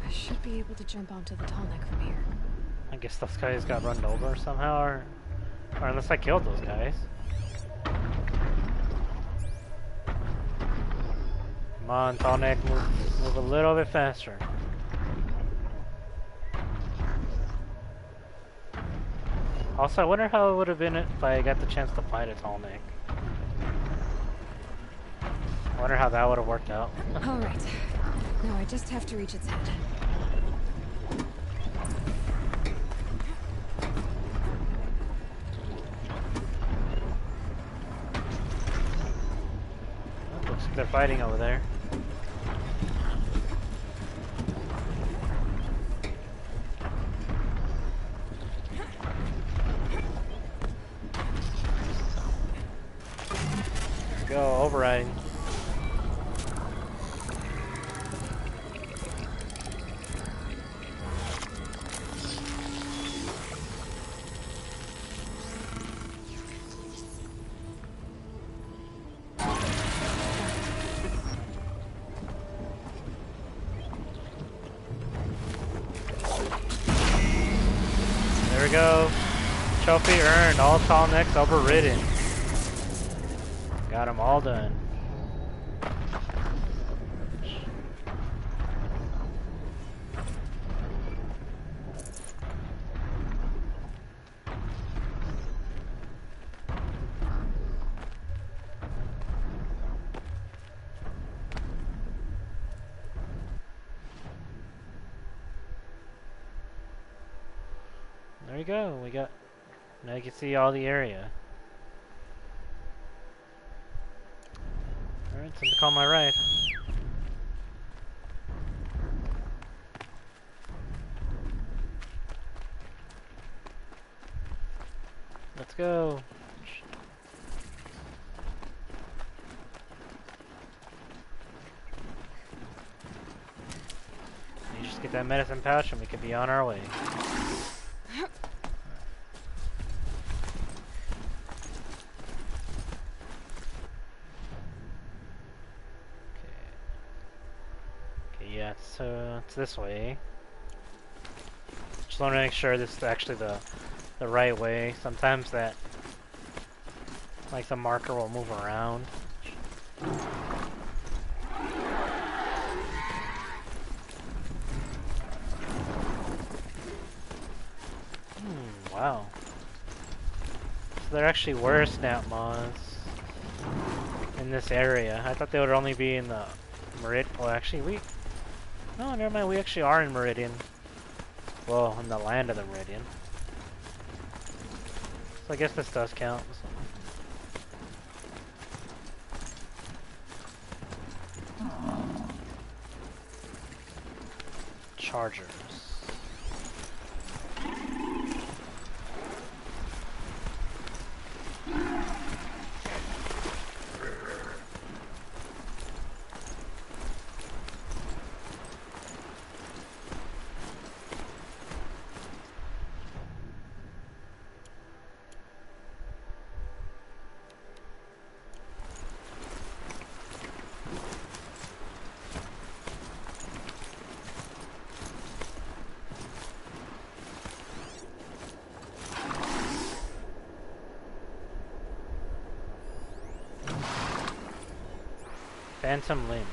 I should be able to jump onto the tall neck from here. I guess those guys got run over somehow, or unless I killed those guys. Come on, tall neck, move a little bit faster. Also, I wonder how it would have been if I got the chance to fight a tall neck. I wonder how that would have worked out. Alright. Now I just have to reach its head. Looks like they're fighting over there. Let's go, overriding. There we go. Trophy earned. All tall necks overridden. Got them all done. There you go. Now you can see all the area. Alright, time to call my ride. Let's go. You just get that medicine pouch and we can be on our way. Okay, yeah, so it's this way. Just want to make sure this is actually the right way. Sometimes that, like, the marker will move around. Wow. So there actually were snap moths in this area. I thought they would only be in the Meridian. Well, actually, no, never mind. We actually are in Meridian. Well, in the land of the Meridian. So I guess this does count. Chargers. Phantom limbs.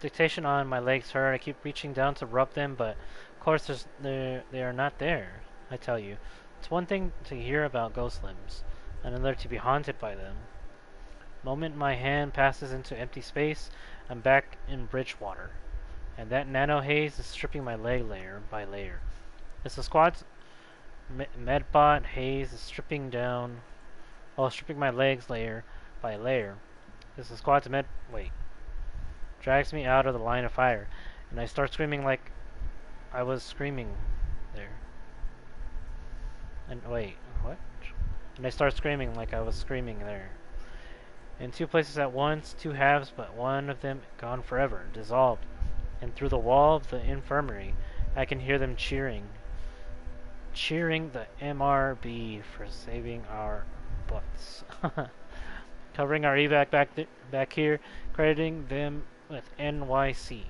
Dictation on, my legs hurt. I keep reaching down to rub them, but of course they are not there. I tell you, it's one thing to hear about ghost limbs, another to be haunted by them. Moment my hand passes into empty space, I'm back in Bridgewater, and that nano haze is stripping my leg layer by layer. As the squad's medbot haze is stripping my legs layer by layer. As the squad's drags me out of the line of fire, and I start screaming like I was screaming there. And wait, what? And I start screaming like I was screaming there. In two places at once, two halves, but one of them gone forever, dissolved. And through the wall of the infirmary, I can hear them cheering the MRB for saving our butts. Covering our evac back here, crediting them with NYC.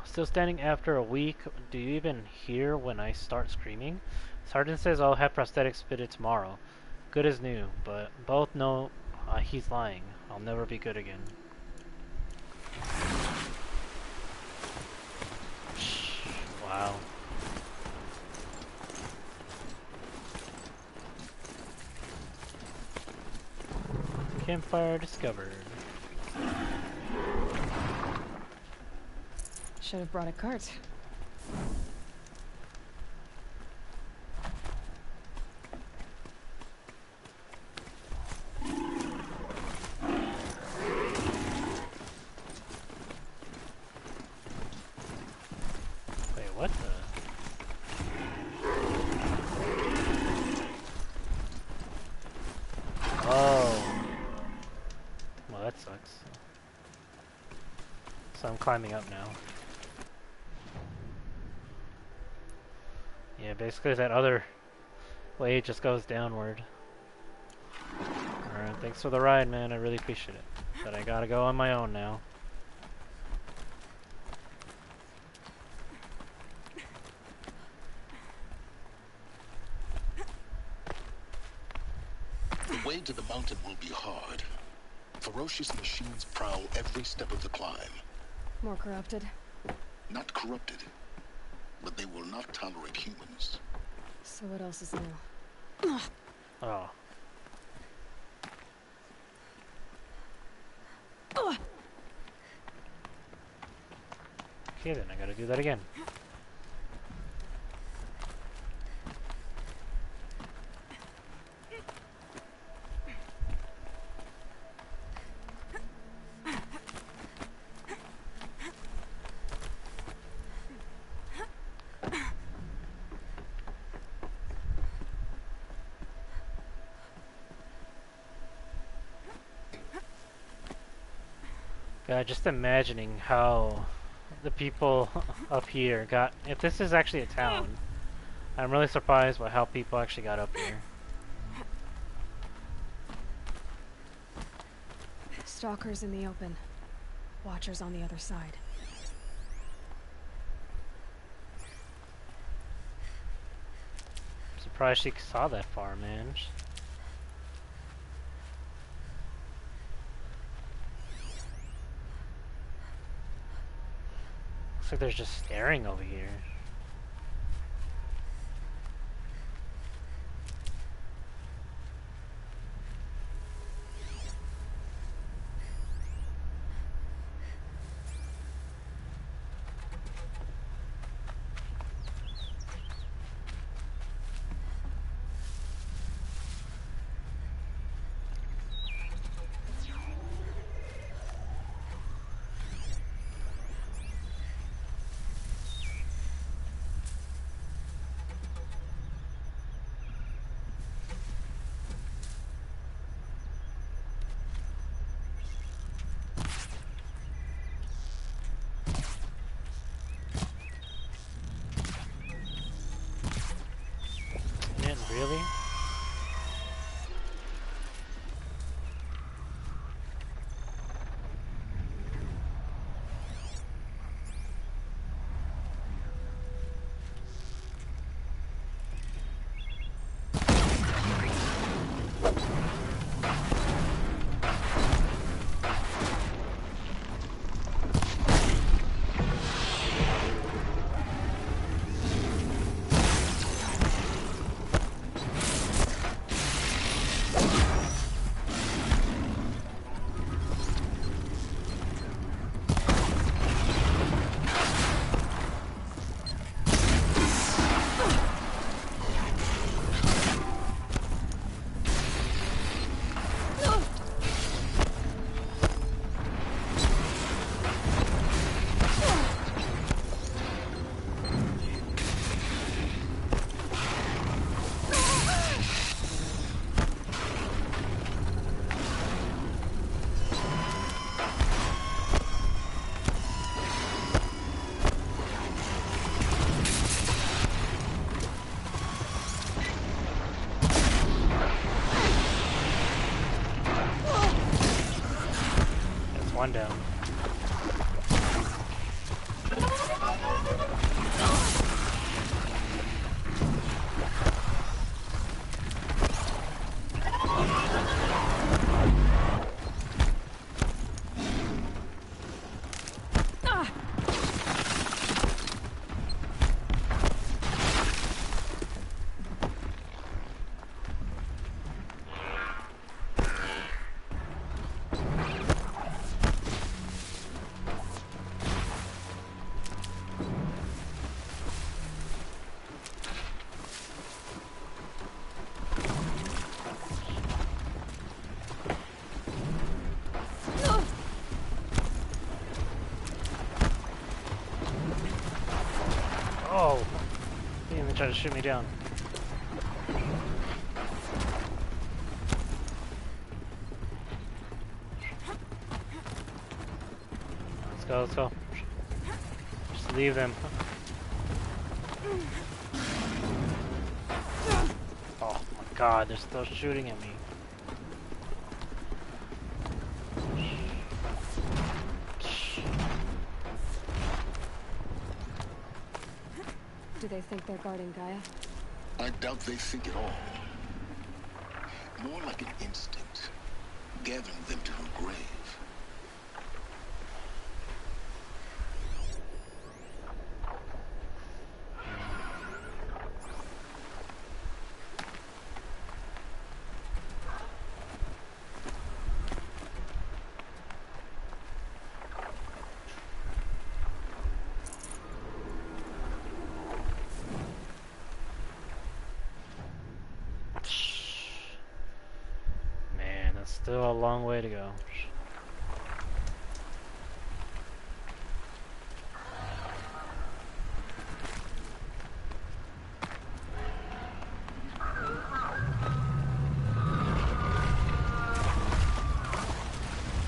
Still standing after a week. Do you even hear when I start screaming? Sergeant says I'll have prosthetics fitted tomorrow. Good as new, but both know he's lying. I'll never be good again. Wow. Campfire discovered. Should have brought a cart. Wait, what the? Oh. Well, that sucks. So I'm climbing up now. Yeah, basically that other way just goes downward. Alright, thanks for the ride, man. I really appreciate it. But I gotta go on my own now. The way to the mountain will be hard. Ferocious machines prowl every step of the climb. More corrupted? Not corrupted, but they will not tolerate humans. So what else is new? Oh. Okay, then I gotta do that again. God, just imagining how the people up here got... If this is actually a town, I'm really surprised by how people actually got up here. Stalkers in the open. Watchers on the other side. Surprised she saw that far, man. Looks like they're just staring over here. Man, really? One down. Oh! He even tried to shoot me down. Let's go, let's go. Just leave them. Oh my god, they're still shooting at me. Do they think they're guarding Gaia? I doubt they think at all. More like an instinct, gathering them to her grave. Man, that's still a long way to go.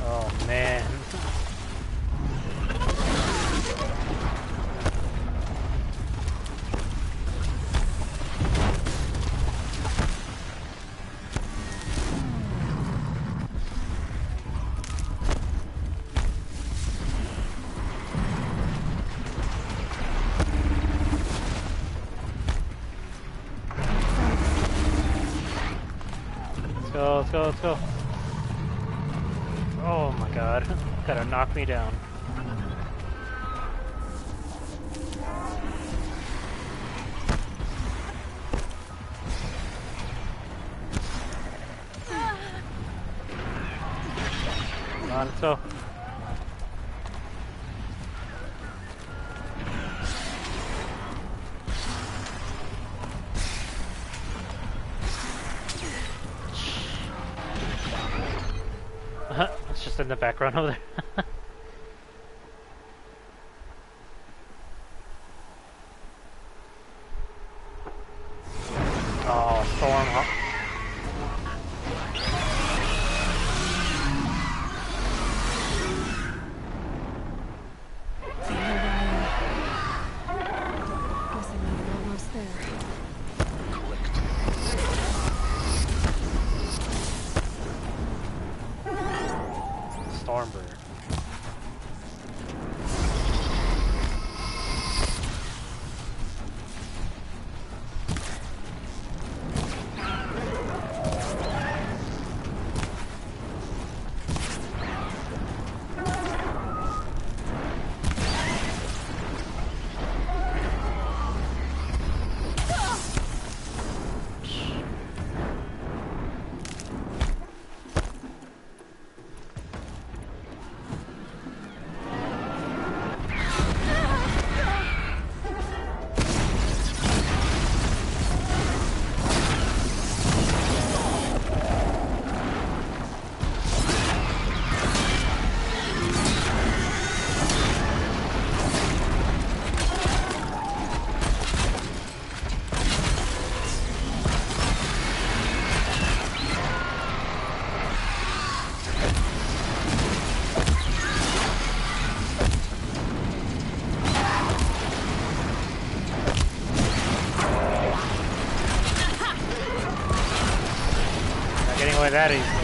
Oh man. let's go, let's go. Oh my god. Gotta knock me down. Come on, let's go. It's just in the background over there. Oh, storm. Guessing we're almost there. Stormbird. Getting away that easily.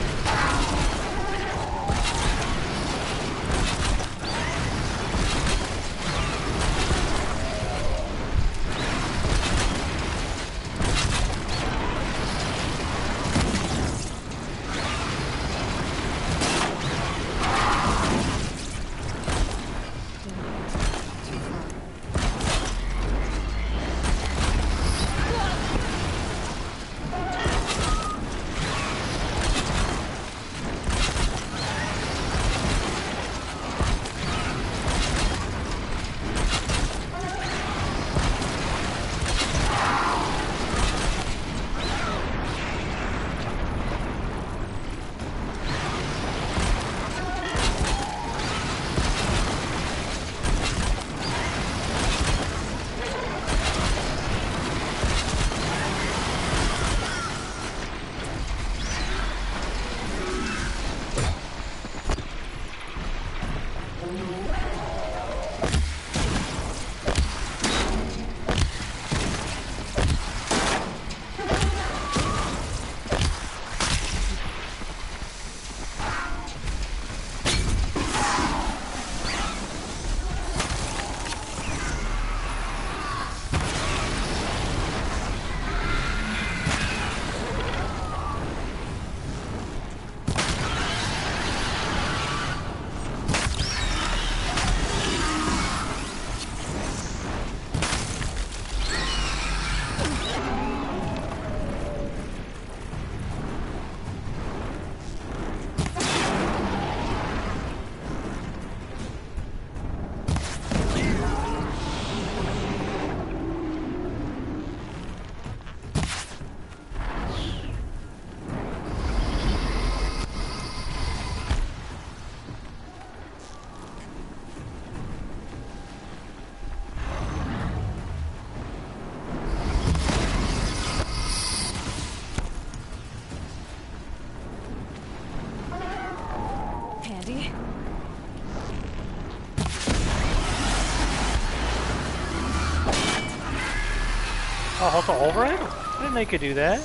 Oh, also over it? I didn't make it do that.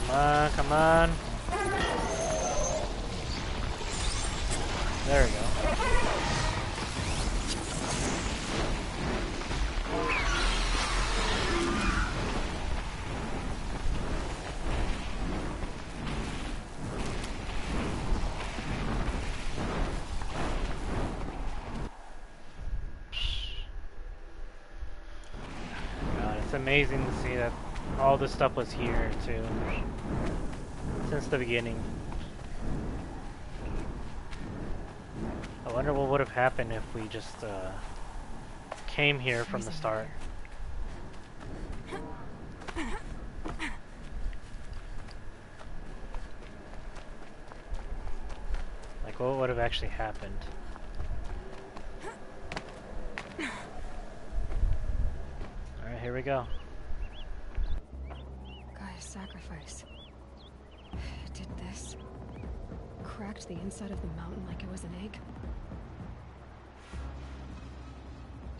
Come on, come on. There we go. amazing to see that all this stuff was here too, since the beginning. I wonder what would have happened if we just came here from the start. Like, what would have actually happened? Alright, here we go. Gaia's sacrifice. It did this. Cracked the inside of the mountain like it was an egg.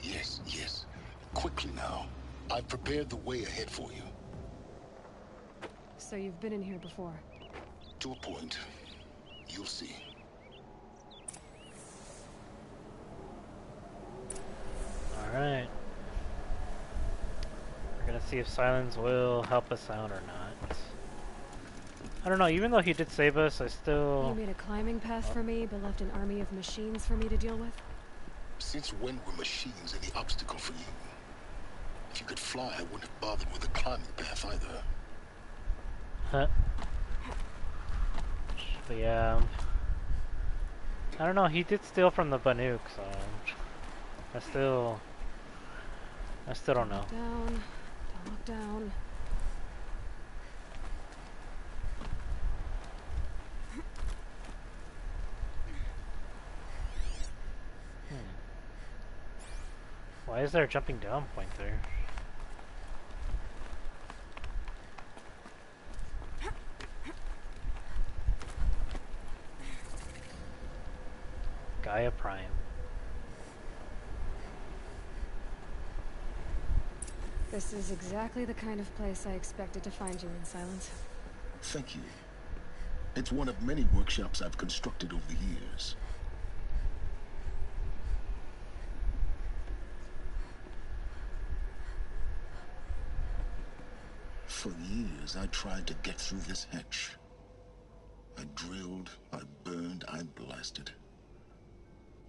Yes, yes. Quickly now. I've prepared the way ahead for you. So you've been in here before? To a point. You'll see. Alright. We're gonna see if silence will help us out or not. I don't know, even though he did save us, I still... You made a climbing path for me, but left an army of machines for me to deal with? Since when were machines any obstacle for you? If you could fly, I wouldn't have bothered with a climbing path either. Huh. But yeah... I don't know, he did steal from the Banuk, so... I still don't know. Down. Don't look down. Why is there a jumping down point there? Gaia Prime. This is exactly the kind of place I expected to find you in, Silence. Thank you. It's one of many workshops I've constructed over the years. For years, I tried to get through this hatch. I drilled, I burned, I blasted.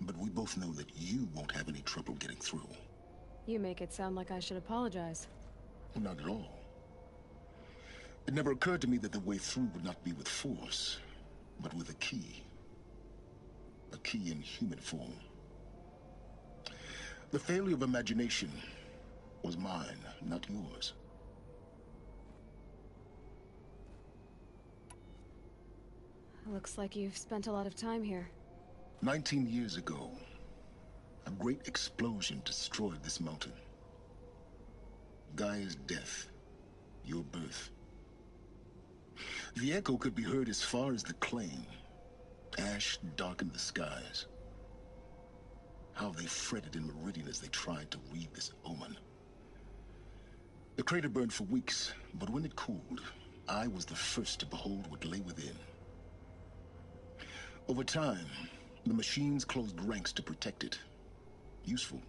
But we both know that you won't have any trouble getting through. You make it sound like I should apologize. Not at all. It never occurred to me that the way through would not be with force, but with a key. A key in human form. The failure of imagination was mine, not yours. Looks like you've spent a lot of time here. 19 years ago, a great explosion destroyed this mountain. Gaia's death, your birth. The echo could be heard as far as the claim. Ash darkened the skies. How they fretted in Meridian as they tried to read this omen. The crater burned for weeks, but when it cooled, I was the first to behold what lay within. Over time, the machines closed ranks to protect it. Useful.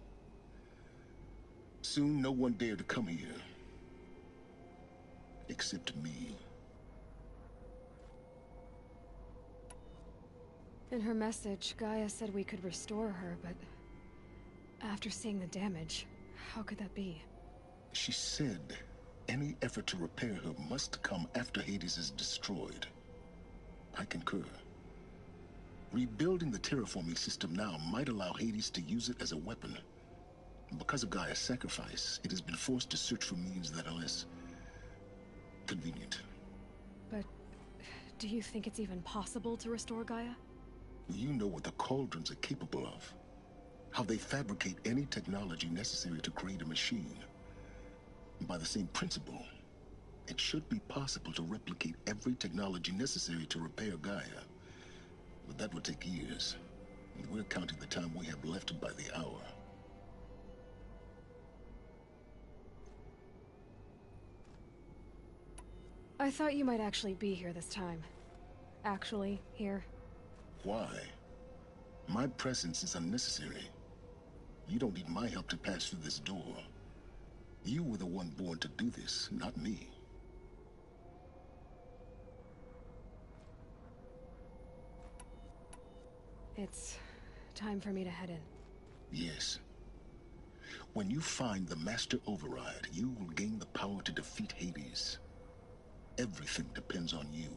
Soon, no one dared to come here. Except me. In her message, Gaia said we could restore her, but... after seeing the damage, how could that be? She said any effort to repair her must come after Hades is destroyed. I concur. Rebuilding the terraforming system now might allow Hades to use it as a weapon. Because of Gaia's sacrifice, it has been forced to search for means that are less convenient. But do you think it's even possible to restore Gaia? You know what the Cauldrons are capable of. How they fabricate any technology necessary to create a machine. By the same principle, it should be possible to replicate every technology necessary to repair Gaia. But that would take years. And we're counting the time we have left by the hour. I thought you might actually be here this time. Actually, here. Why? My presence is unnecessary. You don't need my help to pass through this door. You were the one born to do this, not me. It's time for me to head in. Yes. When you find the Master Override, you will gain the power to defeat Hades. Everything depends on you.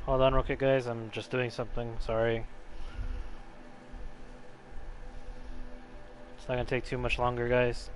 Hold on real quick, guys. I'm just doing something. Sorry. It's not gonna take too much longer, guys.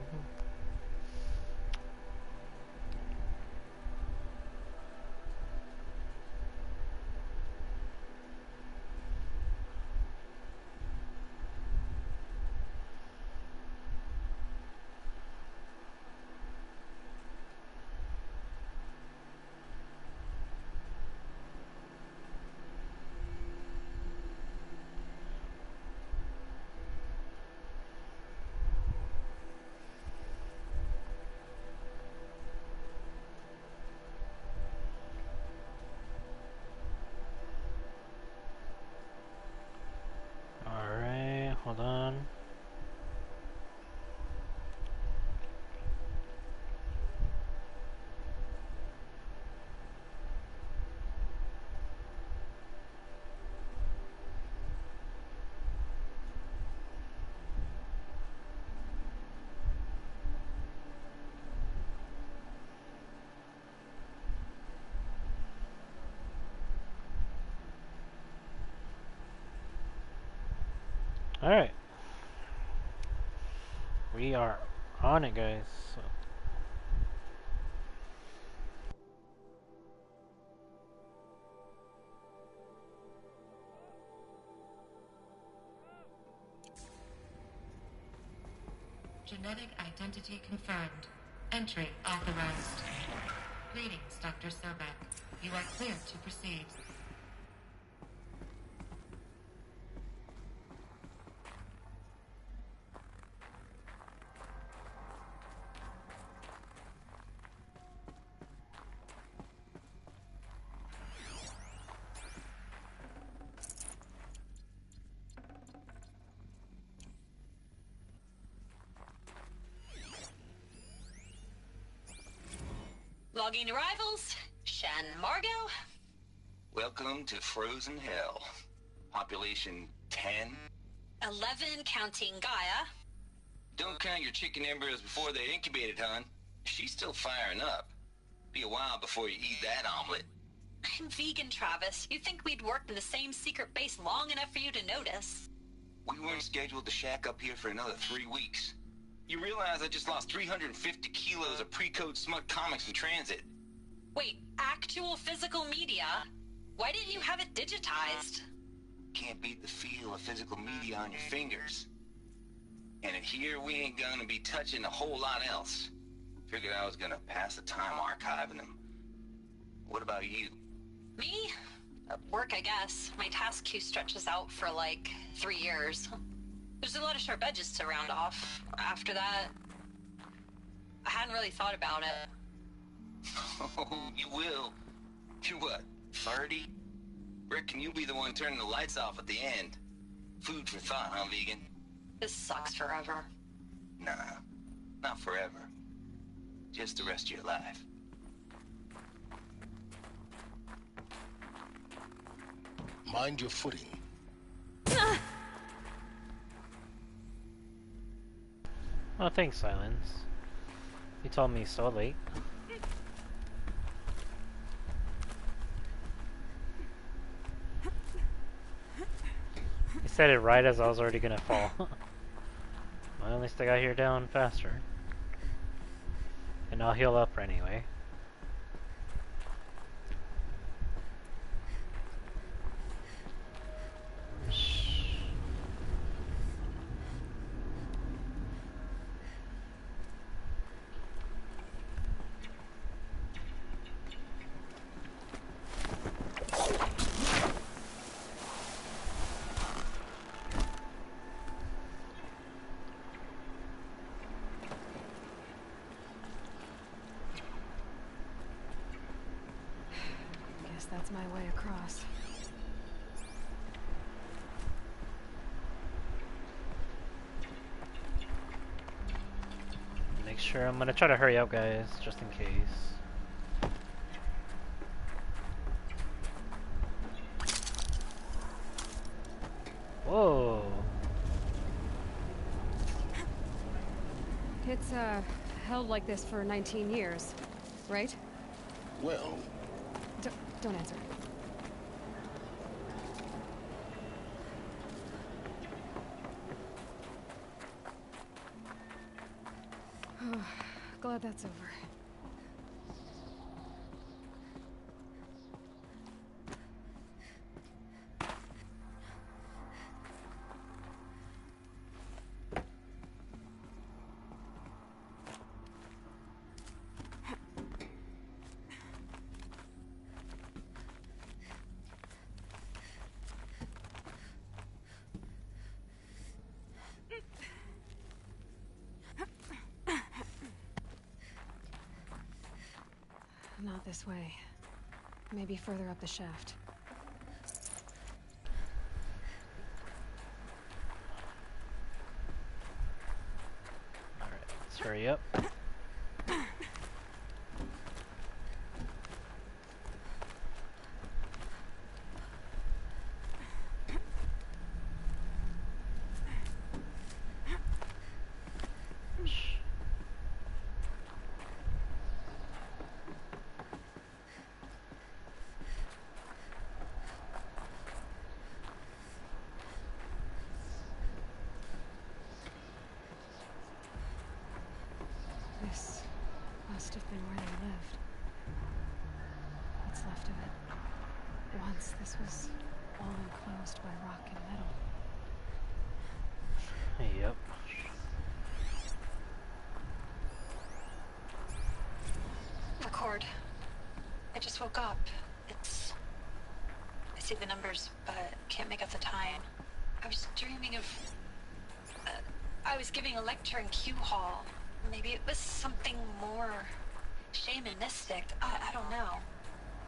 Alright, hold on. Alright. We are on it, guys. So Genetic identity confirmed. Entry authorized. Greetings, Dr. Sobek. You are clear to proceed. Logging arrivals. Shan Margot. Welcome to Frozen Hell. Population 10. 11 counting Gaia. Don't count your chicken embryos before they're incubated, hon. She's still firing up. Be a while before you eat that omelet. I'm vegan, Travis. You'd think we'd worked in the same secret base long enough for you to notice. We weren't scheduled to shack up here for another 3 weeks. You realize I just lost 350 kilos of pre-code smut comics in transit. Wait, actual physical media? Why didn't you have it digitized? Can't beat the feel of physical media on your fingers. And in here, we ain't gonna be touching a whole lot else. Figured I was gonna pass the time archiving them. What about you? Me? Work, I guess. My task queue stretches out for like 3 years. There's a lot of sharp edges to round off. After that, I hadn't really thought about it. Oh, you will. You're what, 30? Reckon you'll be the one turning the lights off at the end. Food for thought, huh, vegan? This sucks forever. Nah, not forever. Just the rest of your life. Mind your footing. Oh, thanks, Silence. You told me so late. You said it right as I was already gonna fall. Well, at least I got here down faster. And I'll heal up anyway. That's my way across. Make sure I'm gonna try to hurry up, guys, just in case. Whoa. It's held like this for 19 years, right? Well, don't answer. Glad that's over. Not this way. Maybe further up the shaft. Alright, let's hurry up. This must have been where they lived. What's left of it. Once this was all enclosed by rock and metal. Yep. Record. I just woke up. I see the numbers, but can't make out the time. I was dreaming of... I was giving a lecture in Q Hall. Maybe it was something more shamanistic. I don't know.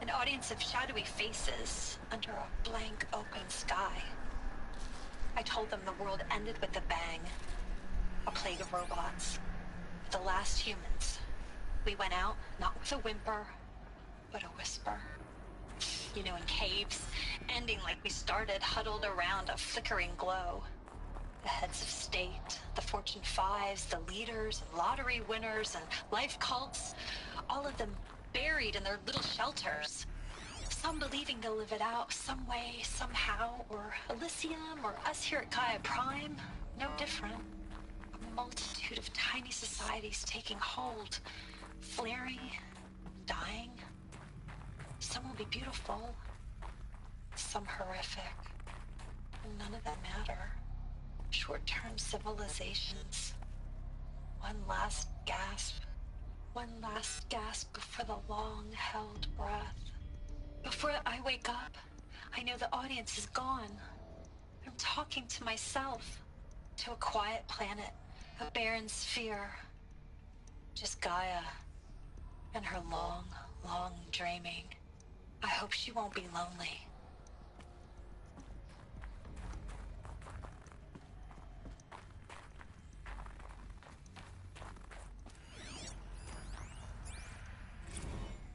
An audience of shadowy faces under a blank open sky. I told them the world ended with a bang. A plague of robots. The last humans. We went out, not with a whimper, but a whisper. You know, in caves, ending like we started, huddled around a flickering glow. The heads of state, the Fortune 5s, the leaders, and lottery winners, and life cults, all of them buried in their little shelters. Some believing they'll live it out some way, somehow, or Elysium, or us here at Gaia Prime, no different. A multitude of tiny societies taking hold, flaring, dying. Some will be beautiful, some horrific. None of them matter. Short-term civilizations. One last gasp. One last gasp before the long-held breath. Before I wake up, I know the audience is gone. I'm talking to myself. To a quiet planet, a barren sphere. Just Gaia and her long, long dreaming. I hope she won't be lonely.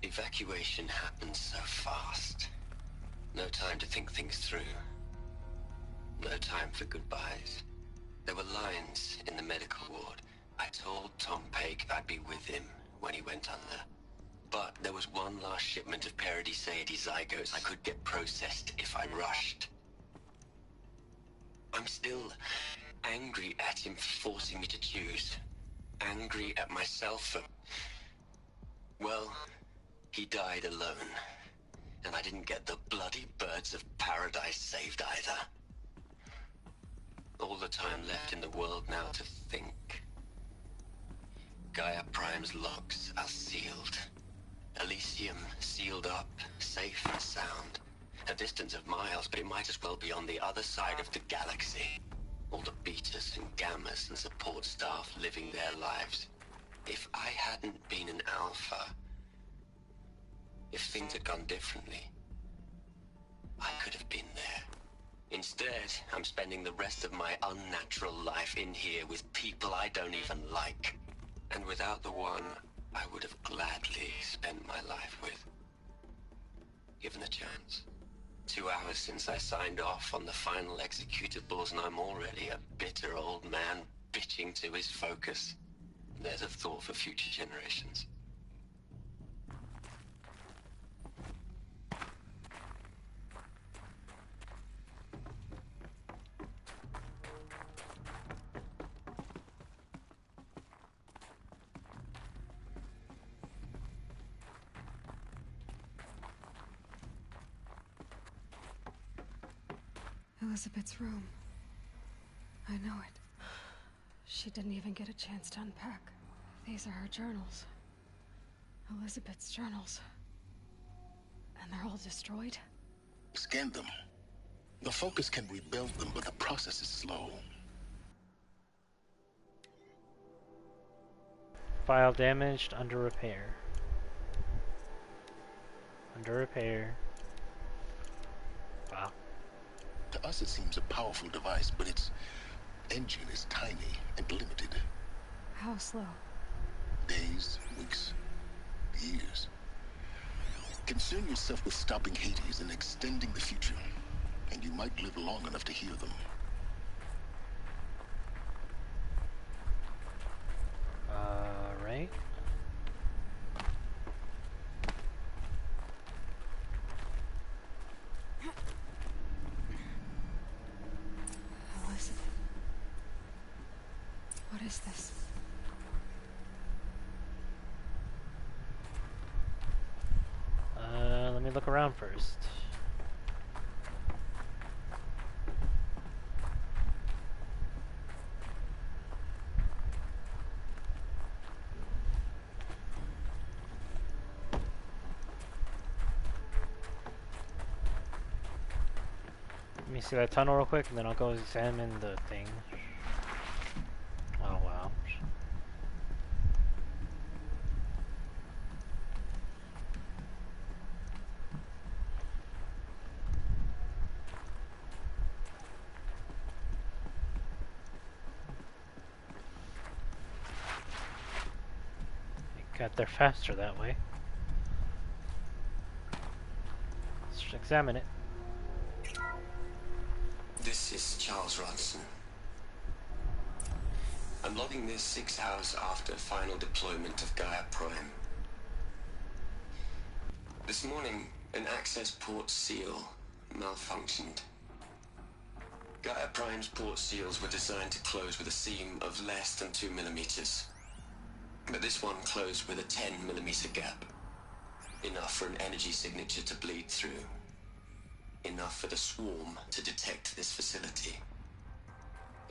Evacuation happened so fast. No time to think things through. No time for goodbyes. There were lines in the medical ward. I told Tom Pake I'd be with him when he went under. But there was one last shipment of Paradiseidae zygotes I could get processed if I rushed. I'm still angry at him for forcing me to choose. Angry at myself for... Well, he died alone. And I didn't get the bloody birds of paradise saved either. All the time left in the world now to think. Gaia Prime's locks are sealed. Elysium sealed up, safe and sound. A distance of miles, but it might as well be on the other side of the galaxy. All the betas and gammas and support staff living their lives. If I hadn't been an alpha, if things had gone differently, I could have been there. Instead, I'm spending the rest of my unnatural life in here with people I don't even like. And without the one I would have gladly spent my life with. Given a chance. 2 hours since I signed off on the final executables and I'm already a bitter old man bitching to his focus. There's a thought for future generations. Elizabeth's room. I know it. She didn't even get a chance to unpack. These are her journals. Elizabeth's journals. And they're all destroyed? Scan them. The Focus can rebuild them, but the process is slow. File damaged, under repair. Under repair. Wow. To us it seems a powerful device, but its engine is tiny and limited. How slow? Days, weeks, years. Concern yourself with stopping Hades and extending the future, and you might live long enough to hear them. Right. Elizabeth. What is this? Let me look around first. Let me see that tunnel real quick, and then I'll go examine the thing. Oh wow. Got there faster that way. Let's examine it. This is Charles Ronson. I'm logging this 6 hours after final deployment of Gaia Prime. This morning, an access port seal malfunctioned. Gaia Prime's port seals were designed to close with a seam of less than 2 millimeters. But this one closed with a 10 millimeter gap. Enough for an energy signature to bleed through. Enough for the swarm to detect this facility.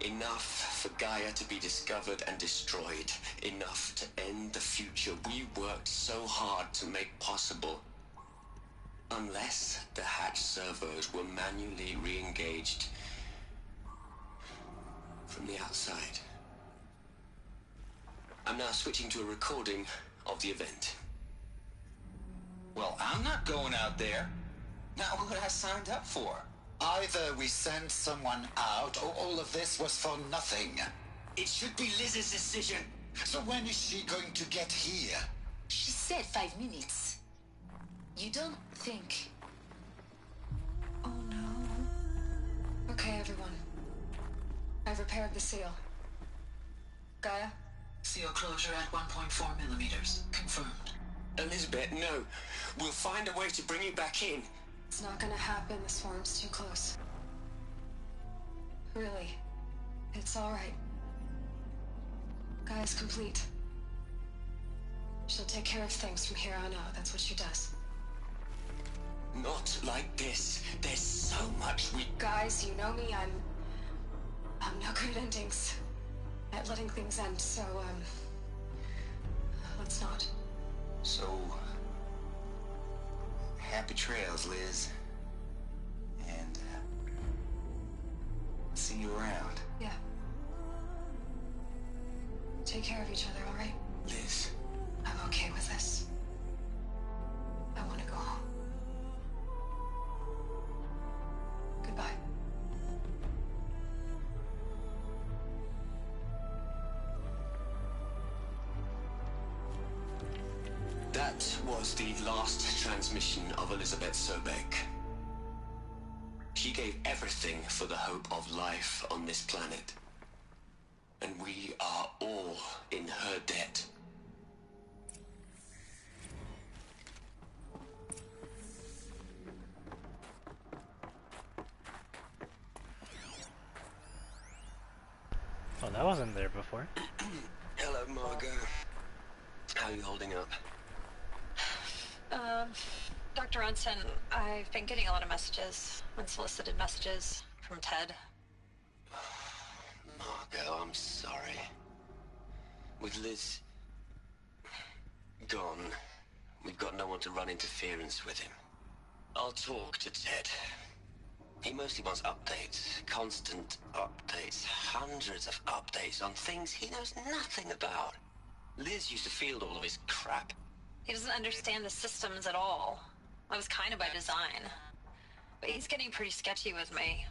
Enough for Gaia to be discovered and destroyed. Enough to end the future we worked so hard to make possible. Unless the hatch servos were manually re-engaged from the outside. I'm now switching to a recording of the event. Well, I'm not going out there. Not what I signed up for. Either we send someone out, or all of this was for nothing. It should be Liz's decision. So when is she going to get here? She said 5 minutes. You don't think... Oh no. Okay, everyone. I've repaired the seal. Gaia? Seal closure at 1.4 millimeters. Confirmed. Elizabeth, no. We'll find a way to bring you back in. It's not gonna happen. The swarm's too close. Really. It's alright. Gaia's complete. She'll take care of things from here on out. That's what she does. Not like this. There's so much we... Guys, you know me. I'm no good at endings. At letting things end, so, let's not. So... happy trails, Liz. And, see you around. Yeah. Take care of each other, alright? Liz. I'm okay with this. I want to go home. Goodbye. That was the last transmission of Elizabeth Sobek. She gave everything for the hope of life on this planet. And we are all in her debt. Oh, that wasn't there before. Hello, Margot. How are you holding up? Dr. Ronson, I've been getting a lot of messages, unsolicited messages from Ted. Margot, I'm sorry. With Liz gone, we've got no one to run interference with him. I'll talk to Ted. He mostly wants updates, constant updates, hundreds of updates on things he knows nothing about. Liz used to field all of his crap. He doesn't understand the systems at all. That was kind of by design. But he's getting pretty sketchy with me.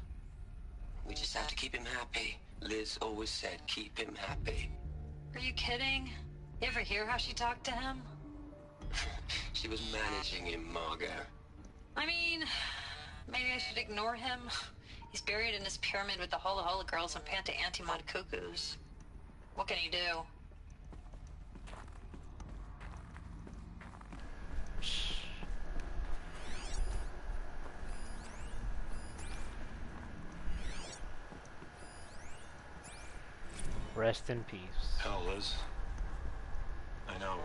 We just have to keep him happy. Liz always said keep him happy. Are you kidding? You ever hear how she talked to him? She was managing him, Margot. I mean, maybe I should ignore him. He's buried in his pyramid with the Hola Hola girls and Panta Antimod cuckoos. What can he do? Rest in peace. Hell, Liz. I know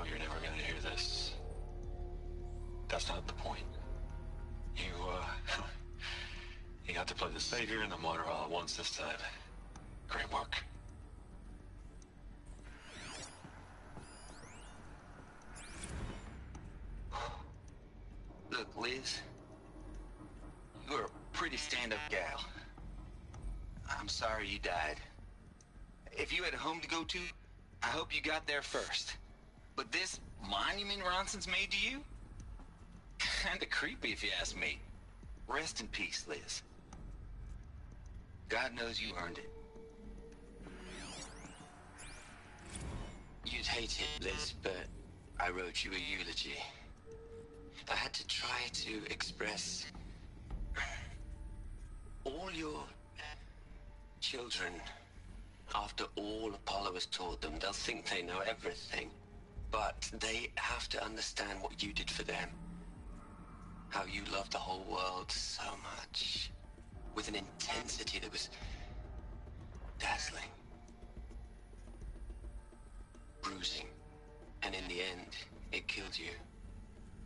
you're never gonna hear this. That's not the point. You got to play the savior and the martyr all at once this time. Great work. Look, Liz. You're a pretty stand-up gal. I'm sorry you died. If you had a home to go to, I hope you got there first. But this monument Ronson's made to you? Kinda creepy if you ask me. Rest in peace, Liz. God knows you earned it. You'd hate it, Liz, but I wrote you a eulogy. I had to try to express all your children. After all Apollo has taught them, they'll think they know everything. But they have to understand what you did for them. How you loved the whole world so much. With an intensity that was dazzling. Bruising. And in the end, it killed you.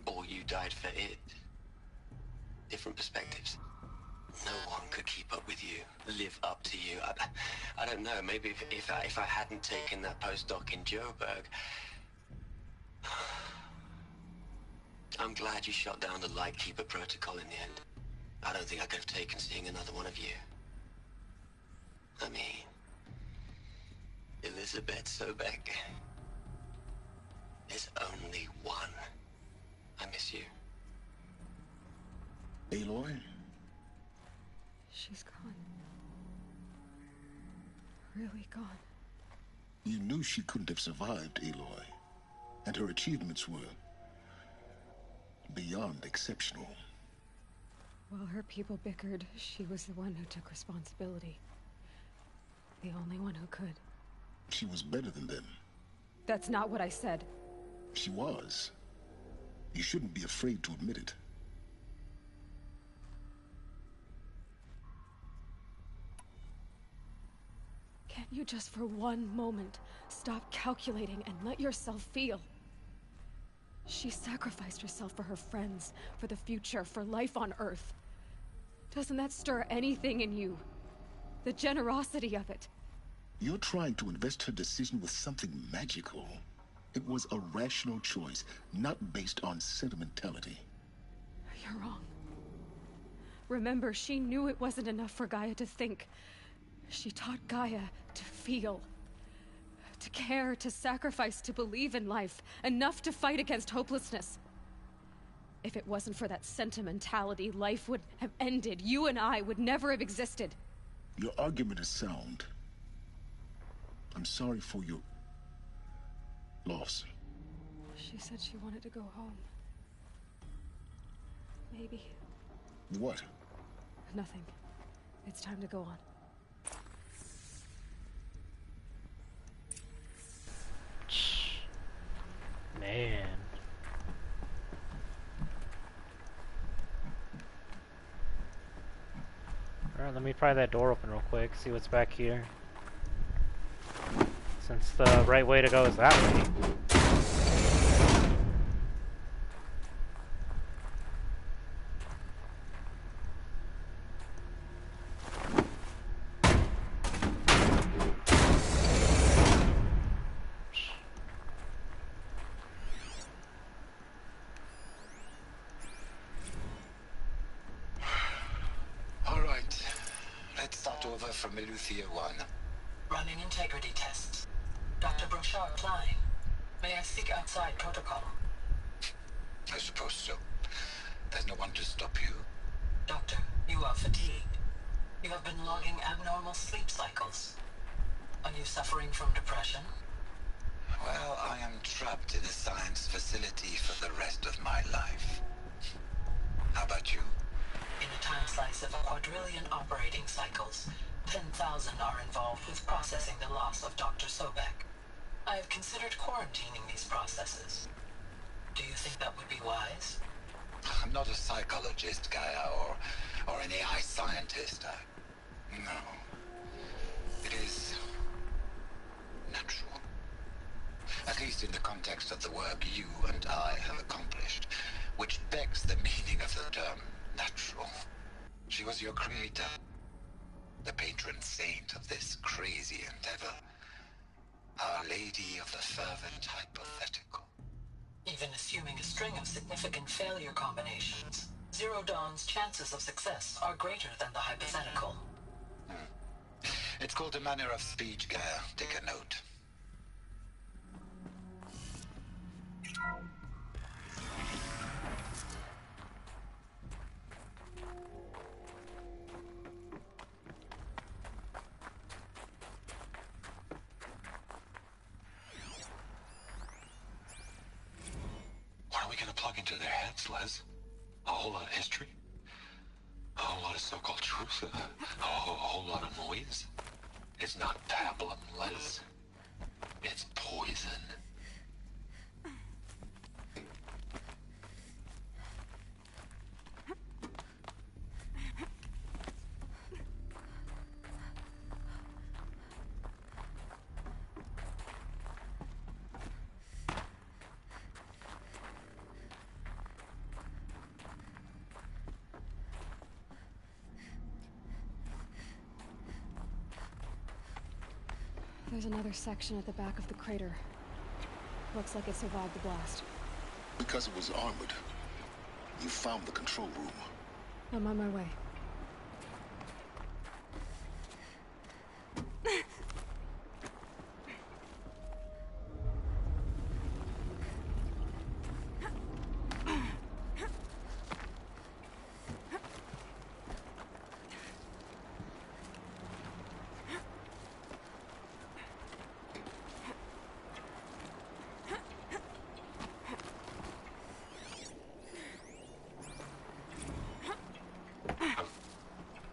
Or you died for it. Different perspectives. No one could keep up with you, live up to you. I don't know, maybe if I hadn't taken that postdoc in Joburg. I'm glad you shot down the Lightkeeper protocol in the end. I don't think I could have taken seeing another one of you. I mean, Elizabeth Sobek. There's only one. I miss you. Aloy? She's gone. Really gone. You knew she couldn't have survived, Aloy. And her achievements were beyond exceptional. While her people bickered, she was the one who took responsibility. The only one who could. She was better than them. That's not what I said. She was. You shouldn't be afraid to admit it. Can't you just for one moment stop calculating and let yourself feel? She sacrificed herself for her friends, for the future, for life on Earth. Doesn't that stir anything in you? The generosity of it. You're trying to invest her decision with something magical. It was a rational choice, not based on sentimentality. You're wrong. Remember, she knew it wasn't enough for Gaia to think. She taught Gaia to feel. To care, to sacrifice, to believe in life. Enough to fight against hopelessness. If it wasn't for that sentimentality, life would have ended. You and I would never have existed. Your argument is sound. I'm sorry for your loss. She said she wanted to go home. Maybe. What? Nothing. It's time to go on. Man. Alright, let me pry that door open real quick, see what's back here. Since the right way to go is that way. All right. Let's start over from Eleuthia 1. Running integrity tests. Dr. Brochard Klein, may I speak outside protocol? I suppose so. There's no one to stop you. Doctor, you are fatigued. You have been logging abnormal sleep cycles. Are you suffering from depression? Well, I am trapped in a science facility for the rest of my life. How about you? In a time slice of a quadrillion operating cycles, 10,000 are involved with processing the loss of Dr. Sobek. I have considered quarantining these processes. Do you think that would be wise? I'm not a psychologist, Gaia, or an AI scientist. No. It is natural. At least in the context of the work you and I have accomplished, which begs the meaning of the term natural. She was your creator, the patron saint of this crazy endeavor. Our Lady of the Fervent Hypothetical. Even assuming a string of significant failure combinations, Zero Dawn's chances of success are greater than the hypothetical. It's called a manner of speech, Gaia. Take a note. plug into their heads, Les. A whole lot of history. A whole lot of so-called truth. A whole lot of noise. It's not pablum, Les. It's poison. There's another section at the back of the crater. Looks like it survived the blast. Because it was armored, you found the control room. I'm on my way.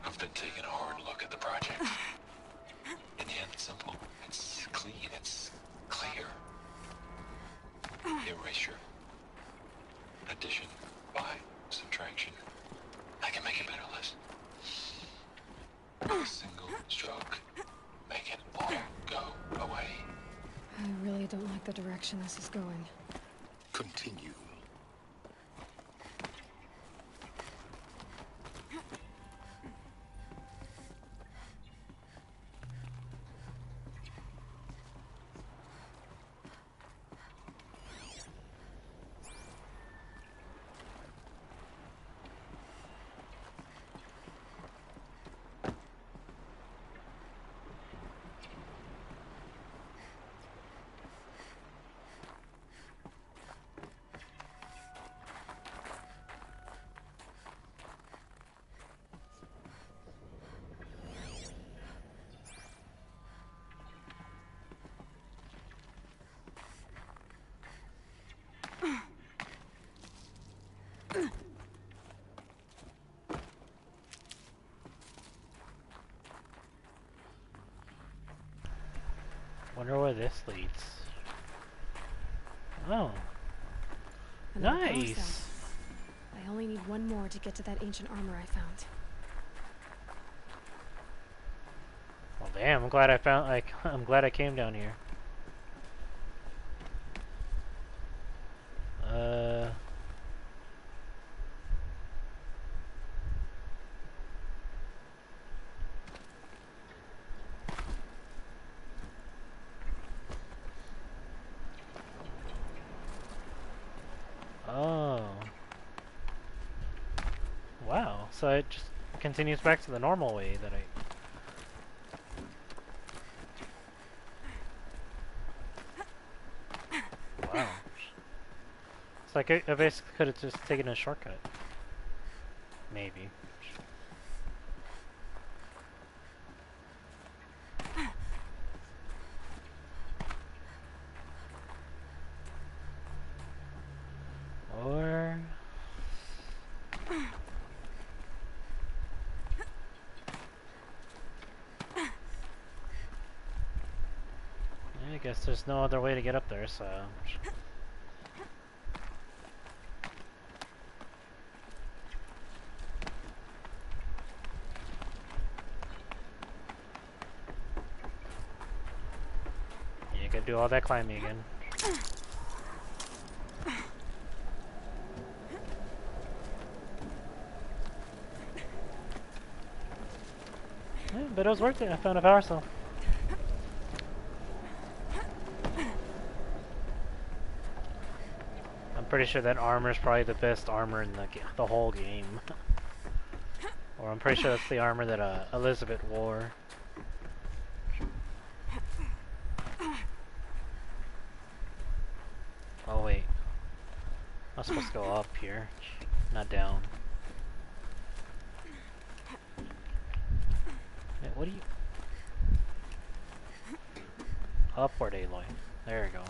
I've been taking a hard look at the project. In the end, it's simple. It's clean. It's clear. Erasure. Addition. By. Subtraction. I can make it better, Liz. A single stroke. Make it all go away. I really don't like the direction this is going. Continue. Wonder where this leads. Oh. Another power Nice! cell. I only need one more to get to that ancient armor I found. Well, damn, I'm glad I found, I'm glad I came down here. Oh. Wow, so it just continues back to the normal way that I... Wow. It's like I basically could have just taken a shortcut. Maybe. Or... I guess there's no other way to get up there, so... You gotta do all that climbing again. Yeah, but it was worth it. I found a power cell. I'm pretty sure that armor is probably the best armor in the whole game. Or I'm pretty sure that's the armor that Elizabeth wore. Oh wait. I'm supposed to go up here, not down. Wait, what do you... Upward, Aloy. There you go.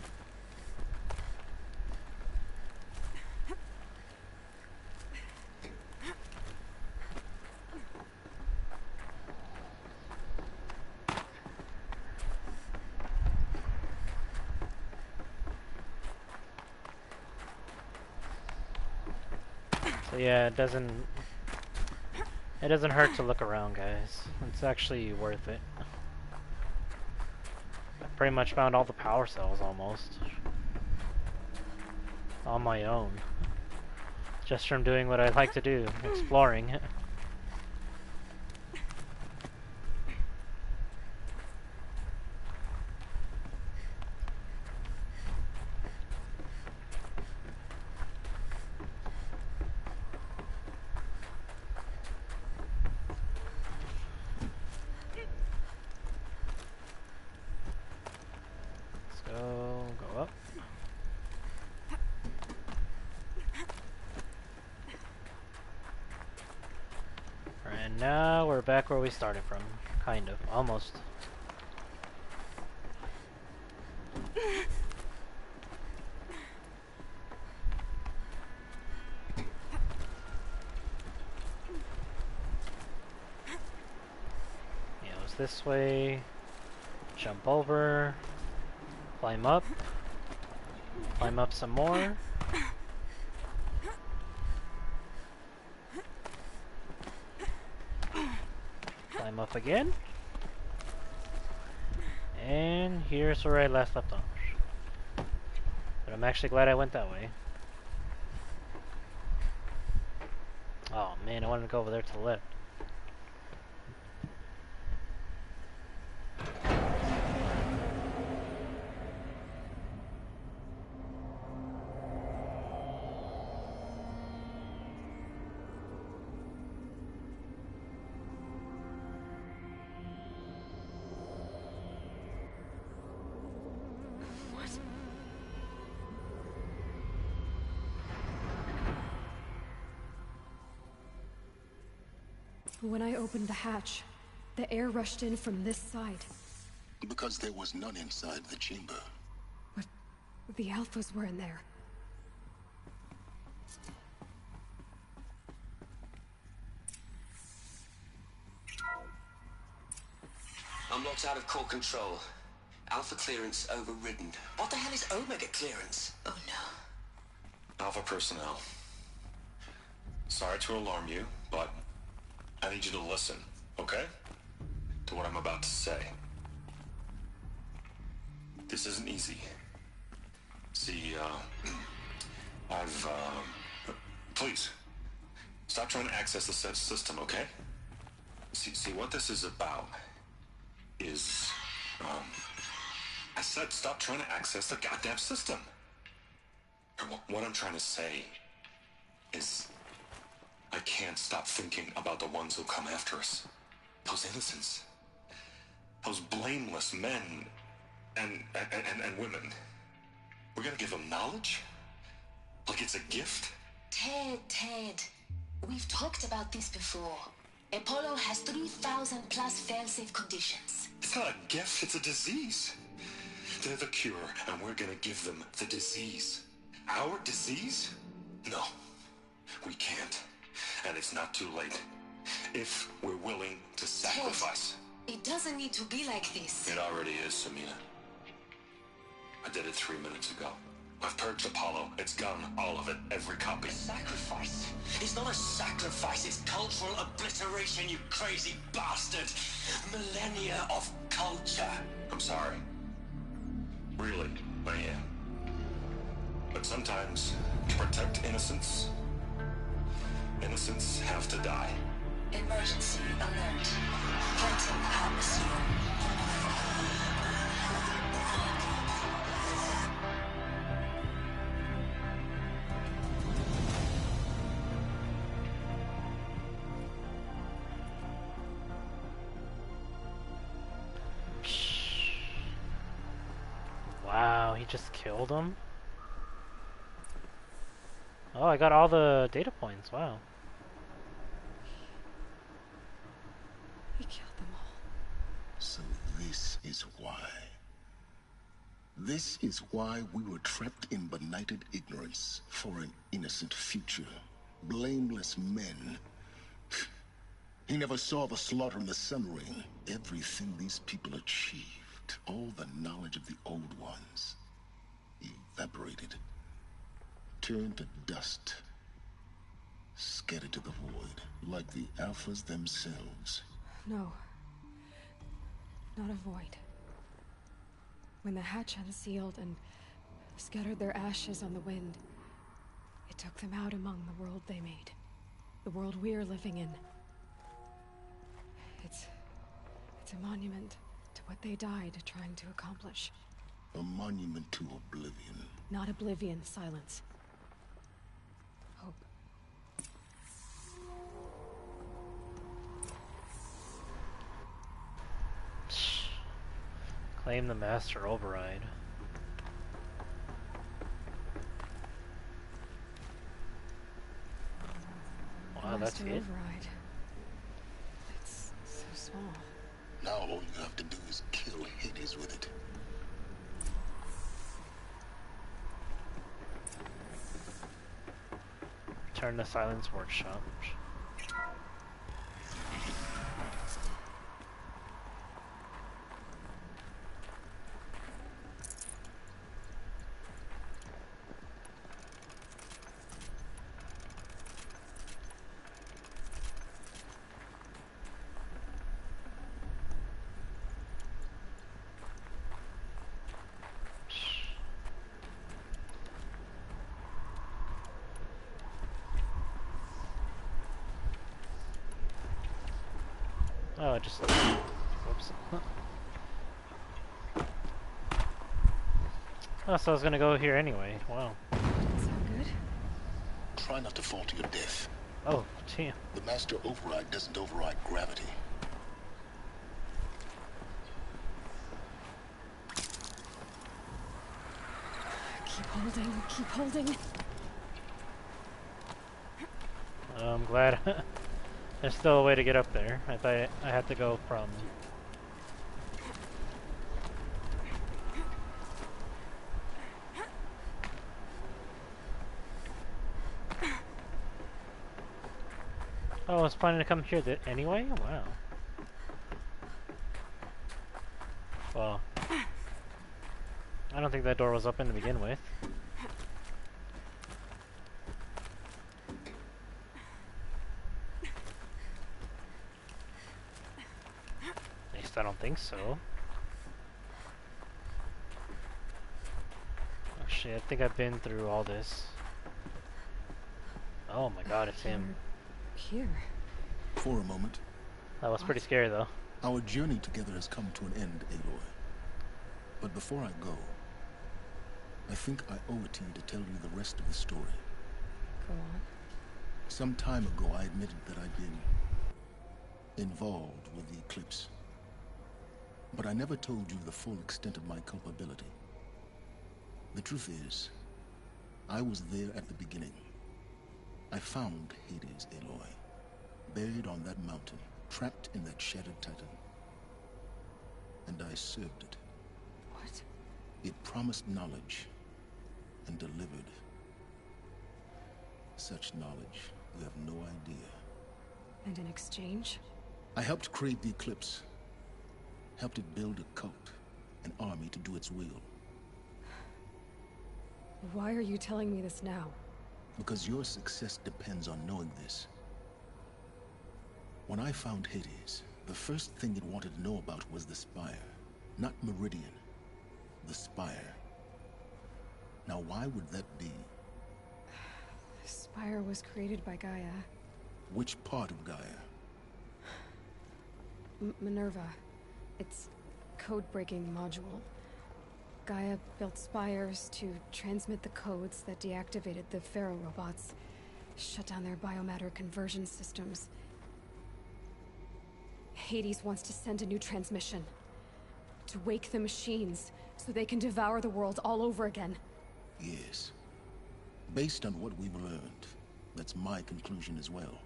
So yeah, it doesn't hurt to look around, guys. It's actually worth it. I pretty much found all the power cells almost on my own, just from doing what I like to do, exploring. Go up. And now we're back where we started from. Kind of. Almost. Yeah, it was this way. Jump over. Climb up. Climb up some more. Climb up again. And here's where I left off. But I'm actually glad I went that way. Oh man, I wanted to go over there to the left. When I opened the hatch, the air rushed in from this side. Because there was none inside the chamber. But the Alphas were in there. Unlocked out of core control. Alpha clearance overridden. What the hell is Omega clearance? Oh no. Alpha personnel. Sorry to alarm you, but I need you to listen, okay? To what I'm about to say. This isn't easy. See, please, stop trying to access the said system, okay? See, what this is about is, I said stop trying to access the goddamn system. What I'm trying to say is, I can't stop thinking about the ones who come after us. Those innocents. Those blameless men and women. We're gonna give them knowledge? Like it's a gift? Ted. We've talked about this before. Apollo has 3,000 plus fail-safe conditions. It's not a gift, it's a disease. They're the cure, and we're gonna give them the disease. Our disease? No, we can't. And it's not too late. If we're willing to sacrifice. Ted, it doesn't need to be like this. It already is, Samina. I did it 3 minutes ago. I've purged Apollo. It's gone, all of it, every copy. Sacrifice? It's not a sacrifice, it's cultural obliteration, you crazy bastard! Millennia of culture! I'm sorry. Really, I am. But sometimes, to protect innocence, innocents have to die. Emergency alert. Pointing atmosphere. Wow, he just killed him? Oh, I got all the data points, wow. He killed them all. So this is why. This is why we were trapped in benighted ignorance for an innocent future. Blameless men. He never saw the slaughter in the Sun Ring. Everything these people achieved, all the knowledge of the old ones, evaporated, turned to dust. Scattered to the void, like the Alphas themselves. No. Not a void. When the hatch unsealed and scattered their ashes on the wind, it took them out among the world they made. The world we're living in. It's a monument to what they died trying to accomplish. A monument to oblivion. Not oblivion, silence. Hope. Claim the master override. Wow, that's Master it? override. It's so small. Now all you have to do is kill Hades with it. Return to Silence Workshop. Oh, just... Whoops. Oh, so I was gonna go here anyway. Wow. Sound good? Try not to fall to your death. Oh, damn. The master override doesn't override gravity. Keep holding, keep holding. I'm glad there's still a way to get up there. I thought I had to go from... Oh, I was planning to come here anyway? Wow. Well, I don't think that door was open to begin with. At least I don't think so. Actually, I think I've been through all this. Oh my god, it's him. Here. For a moment. That was pretty scary though. Our journey together has come to an end, Aloy. But before I go, I think I owe it to you to tell you the rest of the story. Go on. Some time ago, I admitted that I'd been involved with the Eclipse. But I never told you the full extent of my culpability. The truth is, I was there at the beginning. I found Hades, Aloy, buried on that mountain, trapped in that shattered titan. And I served it. What? It promised knowledge and delivered such knowledge you have no idea. And in exchange? I helped create the Eclipse. Helped it build a cult, an army to do its will. Why are you telling me this now? Because your success depends on knowing this. When I found Hades, the first thing it wanted to know about was the Spire. Not Meridian. The Spire. Now why would that be? The Spire was created by Gaia. Which part of Gaia? Minerva. It's code-breaking module. Gaia built spires to transmit the codes that deactivated the Pharaoh robots, shut down their biomatter conversion systems. Hades wants to send a new transmission. To wake the machines, so they can devour the world all over again. Yes. Based on what we've learned, that's my conclusion as well.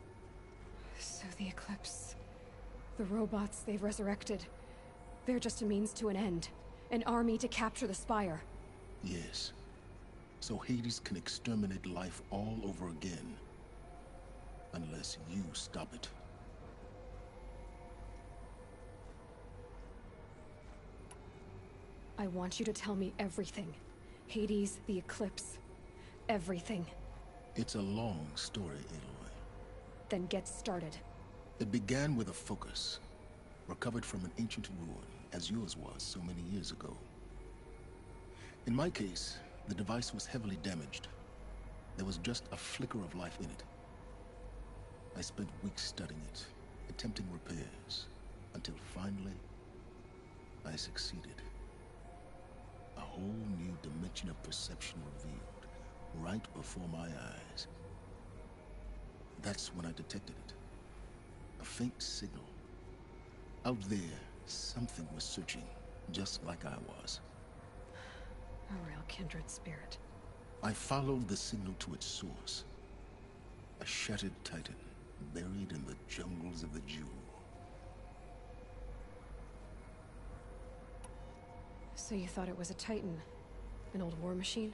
So the Eclipse... the robots they've resurrected... they're just a means to an end. An army to capture the Spire. Yes. So Hades can exterminate life all over again. Unless you stop it. I want you to tell me everything. Hades, the Eclipse. Everything. It's a long story, Aloy. Then get started. It began with a focus, recovered from an ancient ruin, as yours was so many years ago. In my case, the device was heavily damaged. There was just a flicker of life in it. I spent weeks studying it, attempting repairs, until finally, I succeeded. A whole new dimension of perception revealed, right before my eyes. That's when I detected it. A faint signal. Out there, something was searching, just like I was. A real kindred spirit. I followed the signal to its source. A shattered titan, buried in the jungles of the Jewel. So you thought it was a titan? An old war machine?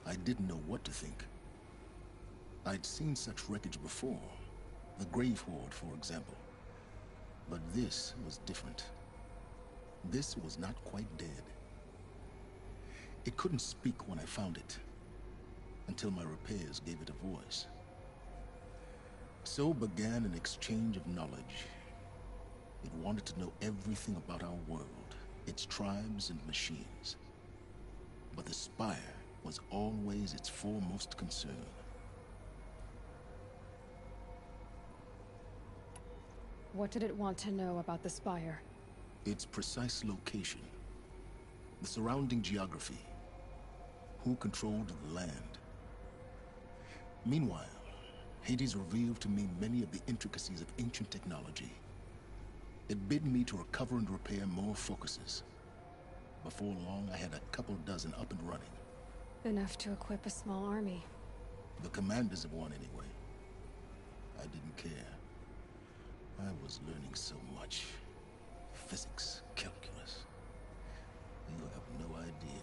I didn't know what to think. I'd seen such wreckage before. The Grave Horde, for example. But this was different. This was not quite dead. It couldn't speak when I found it, until my repairs gave it a voice. So began an exchange of knowledge. It wanted to know everything about our world, its tribes and machines. But the Spire was always its foremost concern. What did it want to know about the Spire? Its precise location, the surrounding geography, who controlled the land. Meanwhile, Hades revealed to me many of the intricacies of ancient technology. It bid me to recover and repair more focuses. Before long, I had a couple dozen up and running. Enough to equip a small army. The commanders of one, anyway. I didn't care. I was learning so much. Physics, calculus. You have no idea.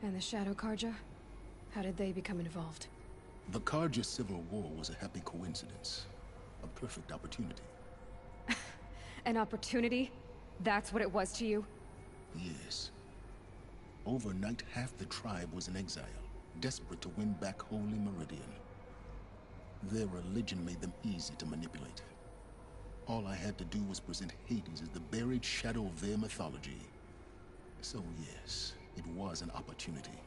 And the Shadow Carja? How did they become involved? The Carja Civil War was a happy coincidence. A perfect opportunity. An opportunity? That's what it was to you? Yes. Overnight, half the tribe was in exile, desperate to win back Holy Meridian. Their religion made them easy to manipulate. All I had to do was present Hades as the buried shadow of their mythology. So yes, it was an opportunity.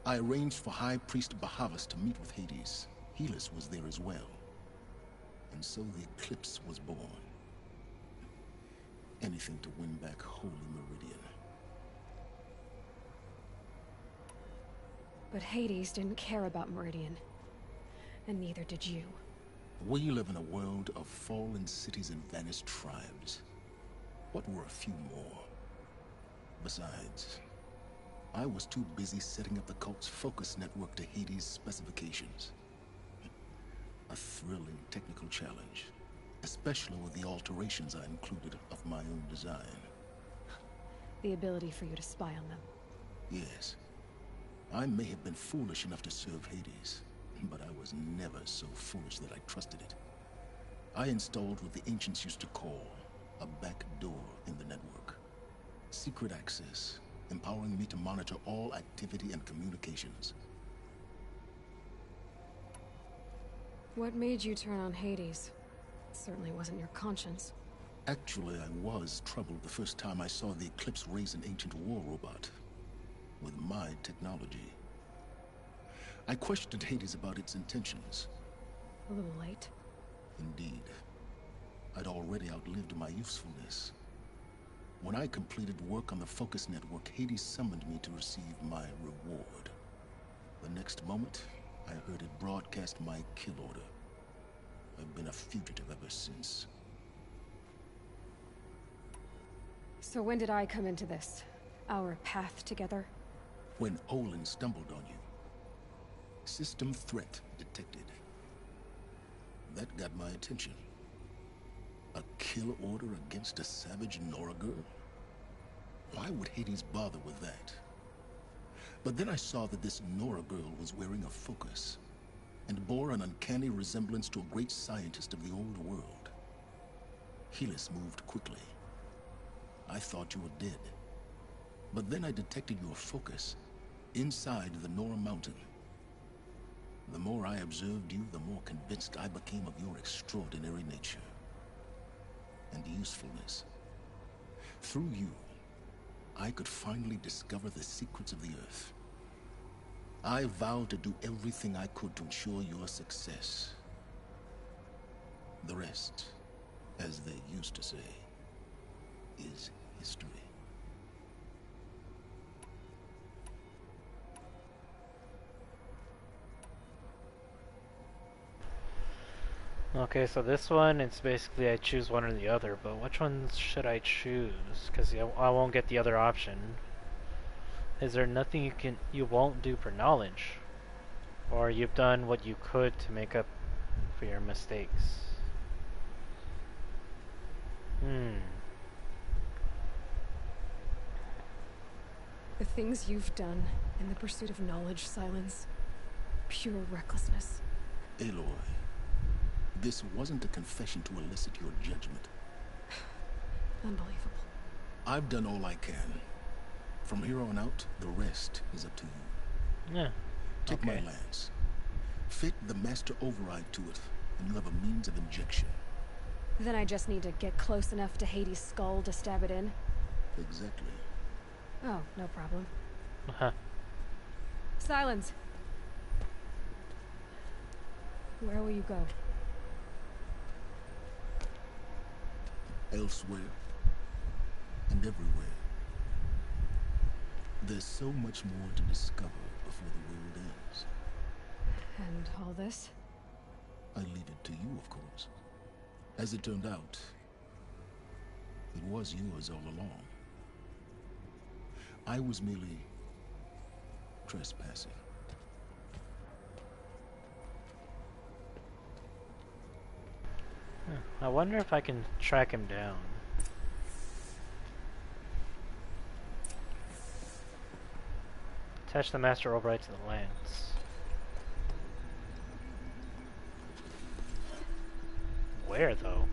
I arranged for High Priest Bahavas to meet with Hades. Helis was there as well. And so the Eclipse was born. Anything to win back Holy Meridian. But Hades didn't care about Meridian. And neither did you. We live in a world of fallen cities and vanished tribes. What were a few more? Besides, I was too busy setting up the cult's focus network to Hades' specifications. A thrilling technical challenge, especially with the alterations I included of my own design. The ability for you to spy on them. Yes. I may have been foolish enough to serve Hades, but I was never so foolish that I trusted it. I installed what the ancients used to call a back door in the network. Secret access, empowering me to monitor all activity and communications. What made you turn on Hades? It certainly wasn't your conscience. Actually, I was troubled the first time I saw the Eclipse raise an ancient war robot. With my technology. I questioned Hades about its intentions. A little late. Indeed. I'd already outlived my usefulness. When I completed work on the Focus Network, Hades summoned me to receive my reward. The next moment, I heard it broadcast my kill order. I've been a fugitive ever since. So when did I come into this? Our path together? When Olin stumbled on you. System threat detected. That got my attention. A kill order against a savage Nora girl? Why would Hades bother with that? But then I saw that this Nora girl was wearing a focus, and bore an uncanny resemblance to a great scientist of the old world. Helis moved quickly. I thought you were dead. But then I detected your focus inside the Nora mountain. more I observed you, the more convinced I became of your extraordinary nature and usefulness. Through you, I could finally discover the secrets of the Earth. I vowed to do everything I could to ensure your success. The rest, as they used to say, is history. Okay, so this one, it's basically I choose one or the other, but which ones should I choose? Because I won't get the other option. Is there nothing you won't do for knowledge? Or you've done what you could to make up for your mistakes? The things you've done in the pursuit of knowledge, Silence. Pure recklessness. Aloy, this wasn't a confession to elicit your judgment. Unbelievable. I've done all I can. From here on out, the rest is up to you. Yeah. Take my lance. Fit the master override to it, and you have a means of injection. Then I just need to get close enough to Hades' skull to stab it in? Exactly. Oh, no problem. Uh-huh. Silence! Where will you go? Elsewhere. And everywhere. There's so much more to discover before the world ends. And all this? I leave it to you, of course. As it turned out, it was yours all along. I was merely trespassing. I wonder if I can track him down. Attach the master override to the lance. Where, though?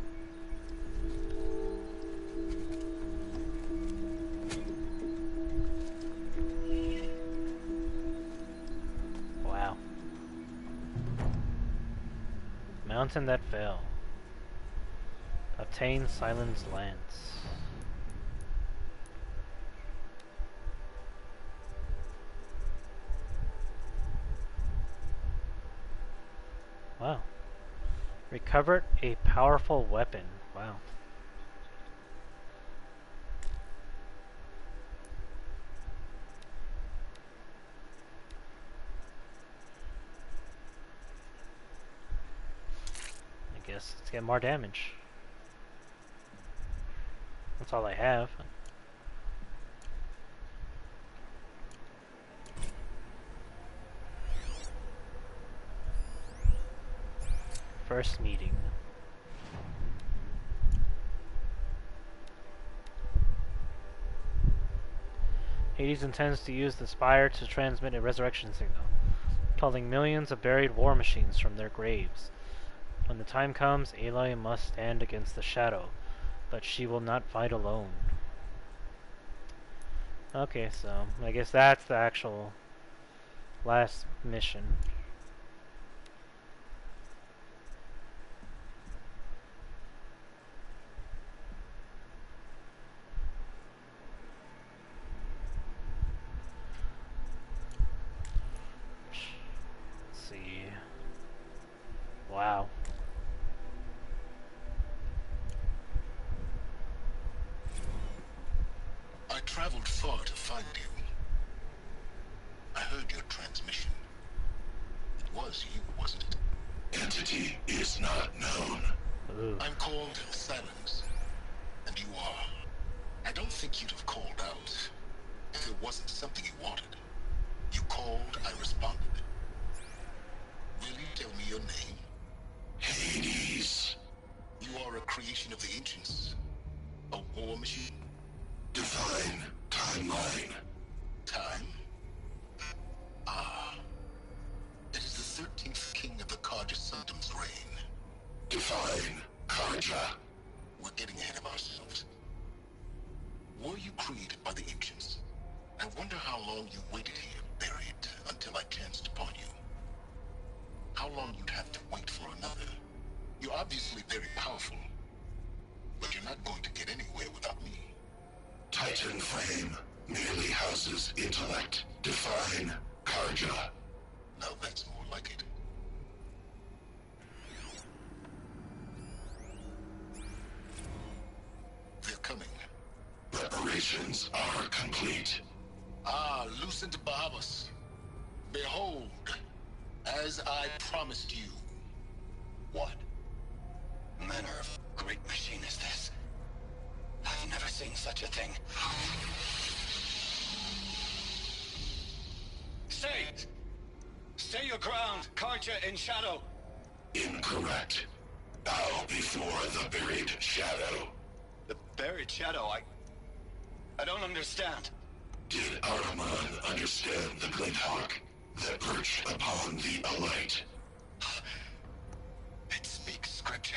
Wow. Mountain that fell. Obtain Silence Lance. Wow. Recovered a powerful weapon. Wow. I guess let's get more damage. That's all I have. First meeting. Hades intends to use the spire to transmit a resurrection signal, calling millions of buried war machines from their graves. When the time comes, Aloy must stand against the shadow, but she will not fight alone. Okay, so I guess that's the actual last mission. Let's see. Wow. I traveled far to find you. I heard your transmission. It was you, wasn't it? Entity is not known. Ooh. I'm called Silence. And you are. I don't think you'd have called out if it wasn't something you wanted. You called, I responded. Will you tell me your name? Hades. You are a creation of the ancients. A war machine? Divine timeline. Time? Ah. It is the 13th king of the Carja Sanctum's reign. Divine Carja. We're getting ahead of ourselves. Were you created by the ancients? I wonder how long you waited here, buried, until I chanced upon you. You're obviously very powerful, but you're not going to get anywhere without me. Titan Flame merely houses intellect. Define Karja. Now that's more like it. They're coming. Preparations are complete. Ah, Lucent Bahavas. Behold, as I promised you. What manner of great machine is this? I've never seen such a thing. Stay! Stay your ground, Karja in shadow! Incorrect. Bow before the buried shadow. The buried shadow, I don't understand. Did Araman understand the glint hawk that perched upon the alight? It speaks scripture.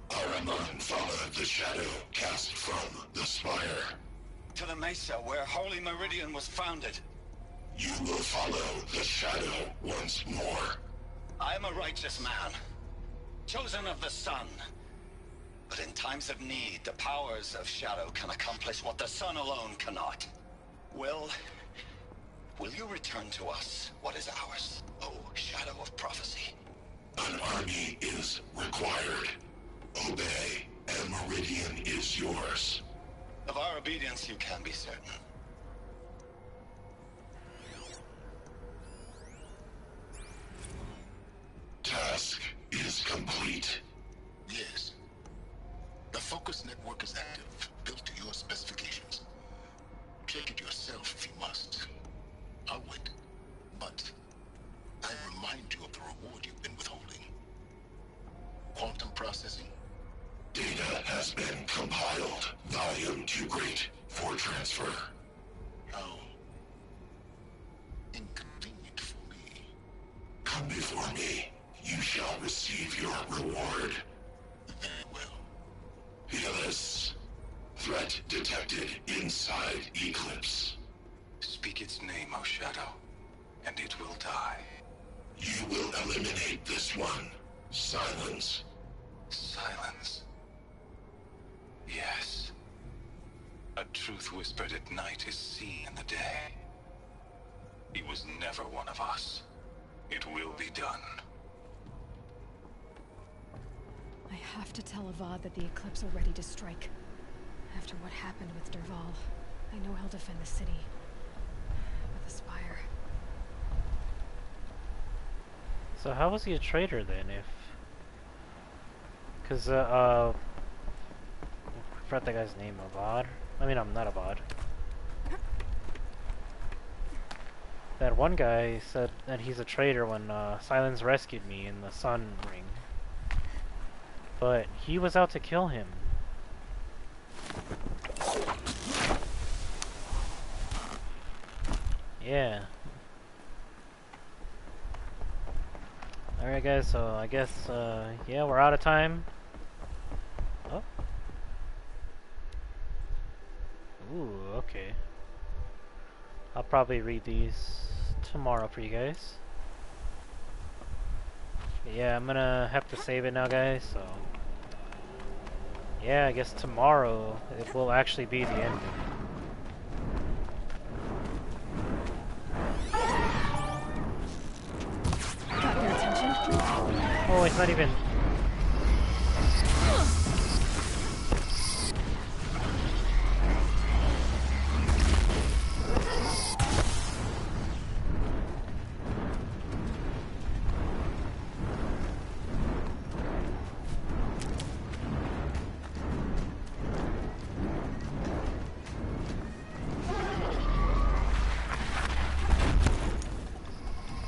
Araman followed the shadow cast from the spire. To the mesa where Holy Meridian was founded. You will follow the shadow once more. I am a righteous man, chosen of the sun. But in times of need, the powers of shadow can accomplish what the sun alone cannot. Will you return to us what is ours, O shadow of prophecy? An army is required. Obey, and Meridian is yours. Of our obedience you can be certain. Task is complete. Yes. The focus network is active, built to your specifications. Check it yourself if you must. I'll wait. But I remind you of the reward you've been withholding. Quantum processing. Data has been compiled. Volume too great for transfer. How inconvenient for me. Come before me. You shall receive your reward. Very well. Fearless. Threat detected inside Eclipse. Speak its name, O Shadow, and it will die. You will eliminate this one. Silence. Silence. Yes. A truth whispered at night is seen in the day. He was never one of us. It will be done. I have to tell Avad that the Eclipse are ready to strike. After what happened with Derval, I know he'll defend the city. But the Spire... So how was he a traitor then, if... Cause, I forgot that guy's name, Avad. I mean, I'm not Avad. That one guy said that he's a traitor when, Silence rescued me in the Sun Ring. But he was out to kill him. Yeah. Alright guys, so I guess, yeah, we're out of time. Oh. Ooh, okay. I'll probably read these tomorrow for you guys. But yeah, I'm gonna have to save it now, guys, so... Yeah, I guess tomorrow it will actually be the ending. Got their attention? Oh, it's not even...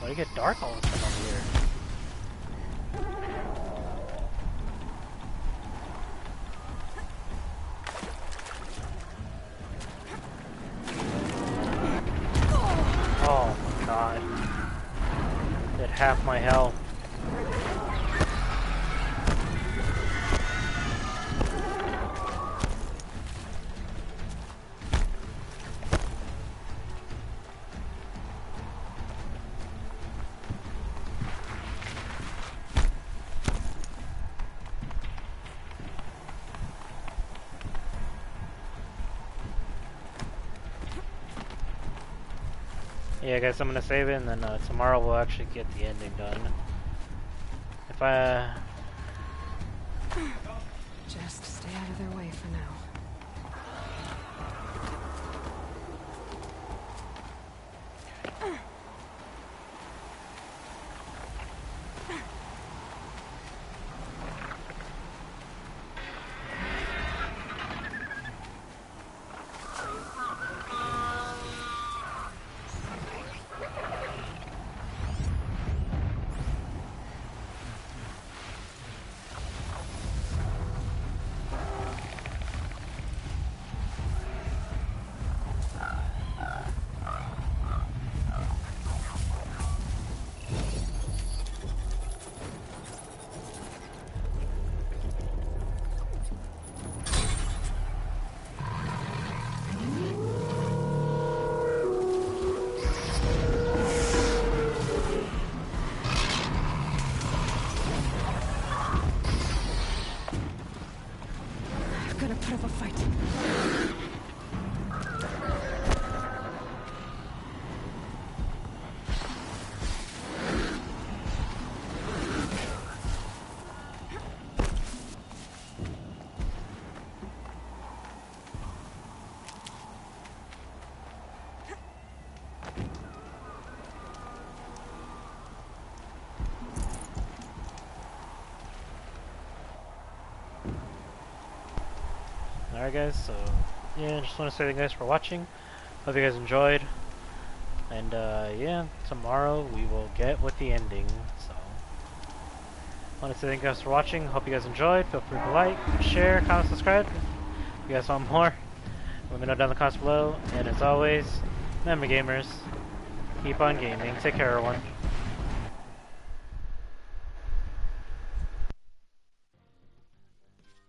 Why do you get dark all of a sudden over here? Oh my god. Did half my health. Yeah, guys, I'm gonna save it, and then tomorrow we'll actually get the ending done. If I... Just stay out of their way for now. Gotta put up a fight. Alright guys, so yeah, just want to say thank you guys for watching. Hope you guys enjoyed. And yeah, tomorrow we will get with the ending. So I want to say thank you guys for watching. Hope you guys enjoyed. Feel free to like, share, comment, subscribe. If you guys want more, let me know down in the comments below. And as always, remember gamers, keep on gaming. Take care everyone.